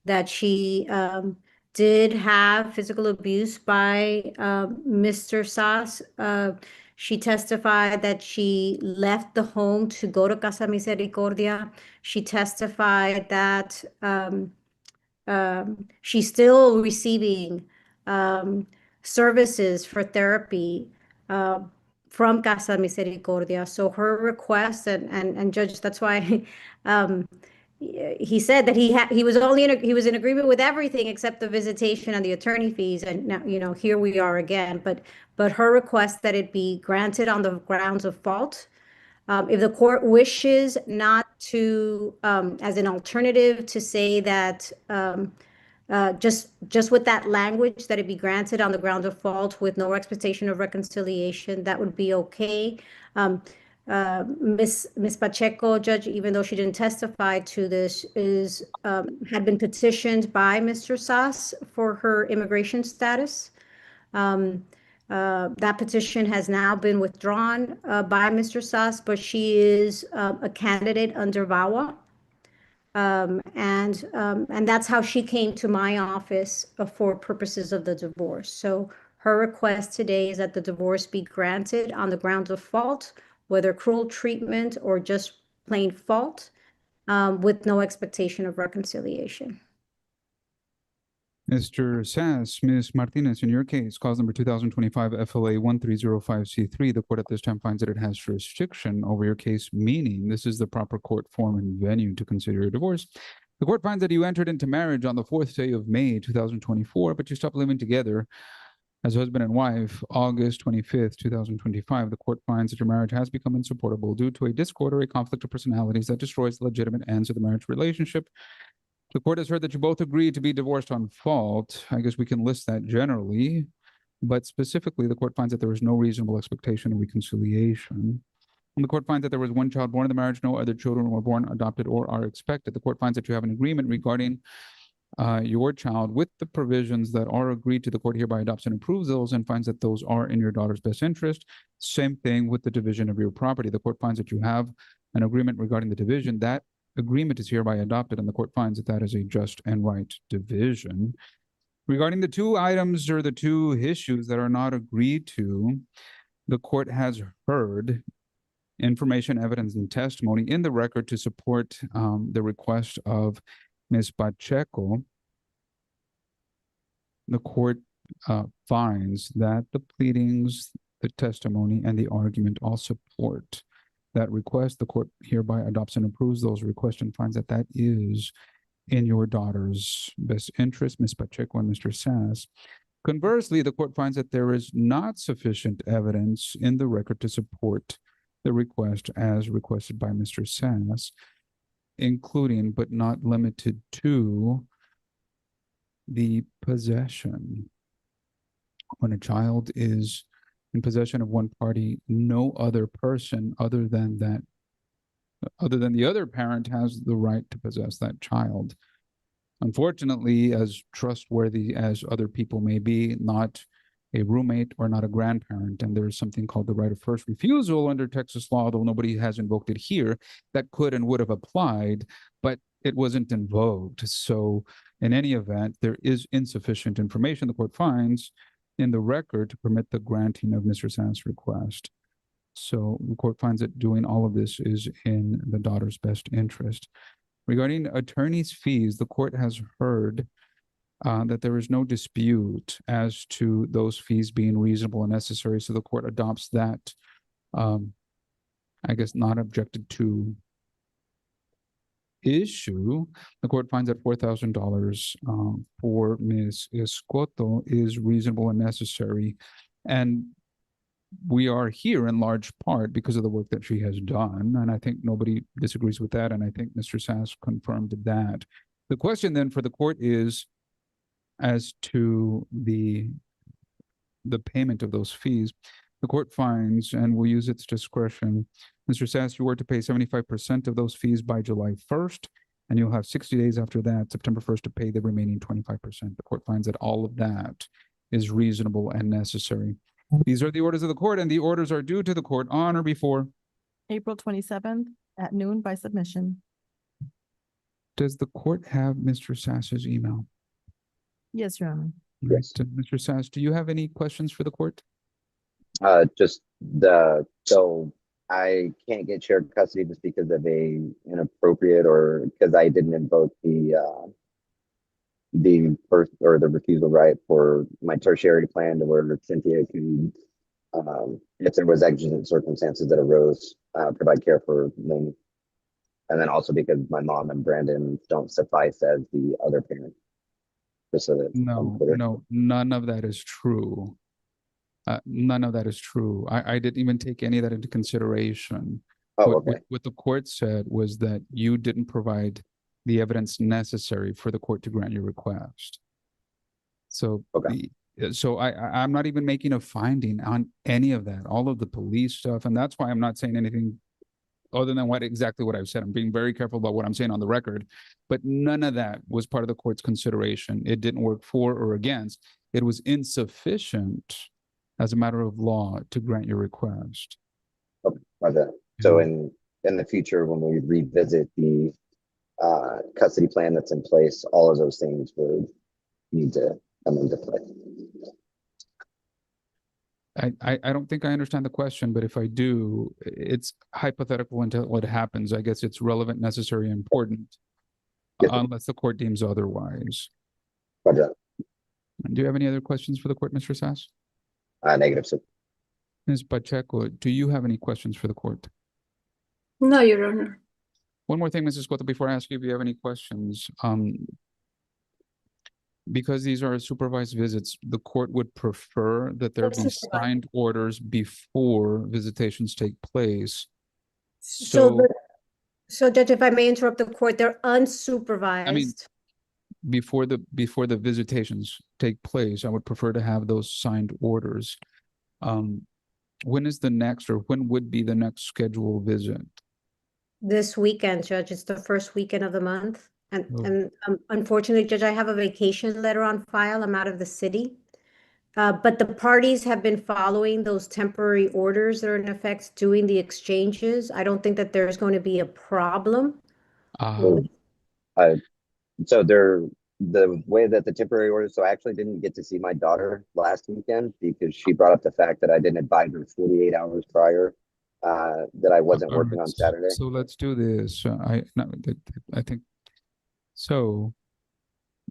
that she did have physical abuse by Mr. Sass. She testified that she left the home to go to Casa Misericordia. She testified that she's still receiving services for therapy from Casa Misericordia. So her request and Judge, that's why he said that he was in agreement with everything except the visitation and the attorney fees. And now, here we are again. But her request that it be granted on the grounds of fault. If the court wishes not to, as an alternative, to say that just with that language, that it be granted on the ground of fault with no expectation of reconciliation, that would be okay. Ms. Pacheco, Judge, even though she didn't testify to this, had been petitioned by Mr. Sass for her immigration status. That petition has now been withdrawn by Mr. Sass, but she is a candidate under VAWA. And that's how she came to my office for purposes of the divorce. So her request today is that the divorce be granted on the grounds of fault, whether cruel treatment or just plain fault, with no expectation of reconciliation. Mr. Sass, Ms. Martinez, in your case, cause number 2025 FLA 1305C3, the court at this time finds that it has jurisdiction over your case, meaning this is the proper court form and venue to consider your divorce. The court finds that you entered into marriage on the 4th day of May 2024, but you stopped living together as husband and wife August 25th, 2025. The court finds that your marriage has become insupportable due to a discord or a conflict of personalities that destroys the legitimate ends of the marriage relationship. The court has heard that you both agreed to be divorced on fault. I guess we can list that generally, but specifically, the court finds that there was no reasonable expectation of reconciliation. And the court finds that there was one child born in the marriage, no other children were born, adopted, or are expected. The court finds that you have an agreement regarding your child with the provisions that are agreed to. The court hereby adopts and approves those and finds that those are in your daughter's best interest. Same thing with the division of your property. The court finds that you have an agreement regarding the division. That agreement is hereby adopted, and the court finds that that is a just and right division. Regarding the two items or the two issues that are not agreed to, the court has heard information, evidence, and testimony in the record to support the request of Ms. Pacheco. The court finds that the pleadings, the testimony, and the argument all support that request. The court hereby adopts and approves those requests and finds that that is in your daughter's best interest, Ms. Pacheco and Mr. Sass. Conversely, the court finds that there is not sufficient evidence in the record to support the request as requested by Mr. Sass, including but not limited to the possession. When a child is in possession of one party, no other person other than the other parent has the right to possess that child. Unfortunately, as trustworthy as other people may be, not a roommate or not a grandparent, and there's something called the right of first refusal under Texas law, although nobody has invoked it here, that could and would have applied, but it wasn't invoked. So in any event, there is insufficient information the court finds in the record to permit the granting of Mr. Sass' request. So the court finds that doing all of this is in the daughter's best interest. Regarding attorney's fees, the court has heard that there is no dispute as to those fees being reasonable and necessary. So the court adopts that, I guess, not objected to issue. The court finds that $4,000 for Ms. Escoto is reasonable and necessary. And we are here in large part because of the work that she has done. And I think nobody disagrees with that. And I think Mr. Sass confirmed that. The question then for the court is as to the payment of those fees. The court finds and will use its discretion. Mr. Sass, you were to pay 75% of those fees by July 1st, and you'll have 60 days after that, September 1st, to pay the remaining 25%. The court finds that all of that is reasonable and necessary. These are the orders of the court, and the orders are due to the court on or before April 27th at noon by submission. Does the court have Mr. Sass's email? Yes, Your Honor. Yes. Mr. Sass, do you have any questions for the court? So I can't get shared custody just because of a inappropriate or because I didn't invoke the first or the refusal right for my tertiary plan to where Cynthia can, if there was exigent circumstances that arose, provide care for me. And then also because my mom and Brandon don't suffice as the other parent. Just so that No, none of that is true. None of that is true. I didn't even take any of that into consideration. Oh, okay. What the court said was that you didn't provide the evidence necessary for the court to grant your request. So, I'm not even making a finding on any of that, all of the police stuff, and that's why I'm not saying anything other than exactly what I've said. I'm being very careful about what I'm saying on the record, but none of that was part of the court's consideration. It didn't work for or against. It was insufficient as a matter of law to grant your request. Okay. So in the future, when we revisit the custody plan that's in place, all of those things would need to come into play. I don't think I understand the question, but if I do, it's hypothetical until what happens. I guess it's relevant, necessary, and important, unless the court deems otherwise. Roger. Do you have any other questions for the court, Mr. Sass? Negative, sir. Ms. Pacheco, do you have any questions for the court? No, Your Honor. One more thing, Mrs. Cota, before I ask you if you have any questions. Because these are supervised visits, the court would prefer that there be signed orders before visitations take place. So, Judge, if I may interrupt the court, they're unsupervised. I mean, before the visitations take place, I would prefer to have those signed orders. When is the next, or when would be the next scheduled visit? This weekend, Judge, it's the first weekend of the month. And unfortunately, Judge, I have a vacation letter on file. I'm out of the city. But the parties have been following those temporary orders that are in effect, doing the exchanges. I don't think that there's going to be a problem. So the way that the temporary orders, so I actually didn't get to see my daughter last weekend because she brought up the fact that I didn't advise her 48 hours prior that I wasn't working on Saturday. So let's do this. I think so.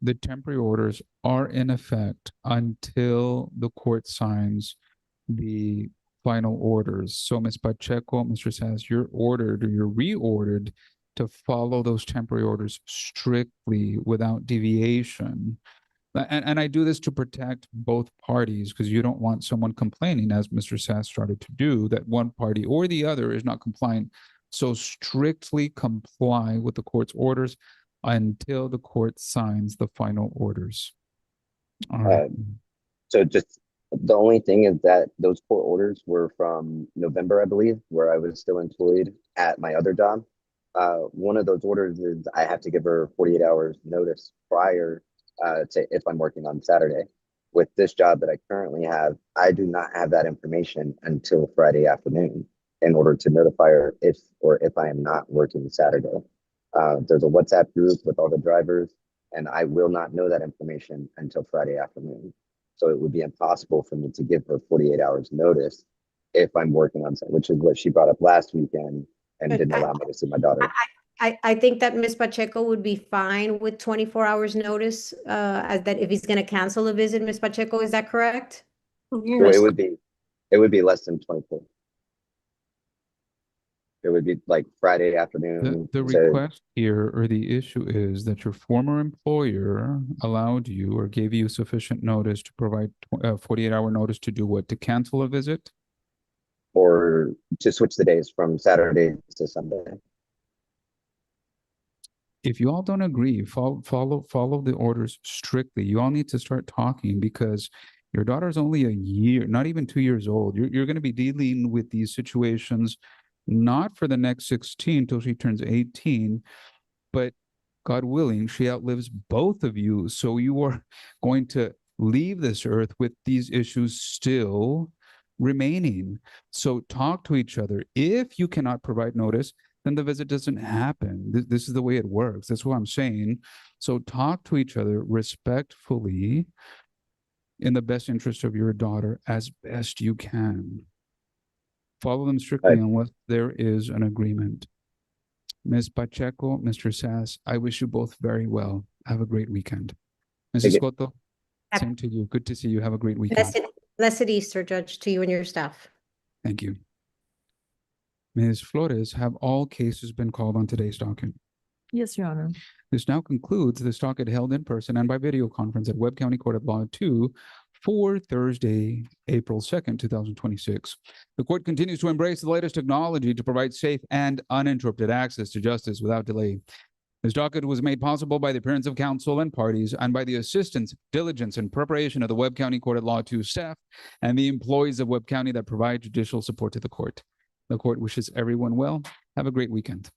The temporary orders are in effect until the court signs the final orders. So Ms. Pacheco, Mr. Sass, you're ordered or you're reordered to follow those temporary orders strictly without deviation. And I do this to protect both parties because you don't want someone complaining, as Mr. Sass started to do, that one party or the other is not compliant. So strictly comply with the court's orders until the court signs the final orders. All right. So just the only thing is that those court orders were from November, I believe, where I was still employed at my other job. One of those orders is I have to give her 48 hours notice prior to if I'm working on Saturday. With this job that I currently have, I do not have that information until Friday afternoon in order to notify her if I am not working Saturday. There's a WhatsApp group with all the drivers, and I will not know that information until Friday afternoon. So it would be impossible for me to give her 48 hours notice if I'm working on Saturday, which is what she brought up last weekend and But didn't allow me to see my daughter. I think that Ms. Pacheco would be fine with 24 hours notice, as that if he's gonna cancel a visit, Ms. Pacheco, is that correct? So it would be less than 24. It would be like Friday afternoon. The request here or the issue is that your former employer allowed you or gave you sufficient notice to provide 48-hour notice to do what? To cancel a visit? Or to switch the days from Saturday to Sunday. If you all don't agree, follow the orders strictly. You all need to start talking because your daughter's only a year, not even 2 years old. You're going to be dealing with these situations not for the next 16 till she turns 18, but God willing, she outlives both of you. So you are going to leave this earth with these issues still remaining. So talk to each other. If you cannot provide notice, then the visit doesn't happen. This is the way it works. That's what I'm saying. So talk to each other respectfully in the best interest of your daughter as best you can. Follow them strictly unless there is an agreement. Ms. Pacheco, Mr. Sass, I wish you both very well. Have a great weekend. Mrs. Cotto, same to you. Good to see you. Have a great weekend. Blessed Easter, Judge, to you and your staff. Thank you. Ms. Flores, have all cases been called on today's docket? Yes, Your Honor. This now concludes this docket held in person and by video conference at Webb County Court of Law 2 for Thursday, April 2nd, 2026. The court continues to embrace the latest technology to provide safe and uninterrupted access to justice without delay. This docket was made possible by the appearance of counsel and parties and by the assistance, diligence, and preparation of the Webb County Court at Law 2 staff and the employees of Webb County that provide judicial support to the court. The court wishes everyone well. Have a great weekend.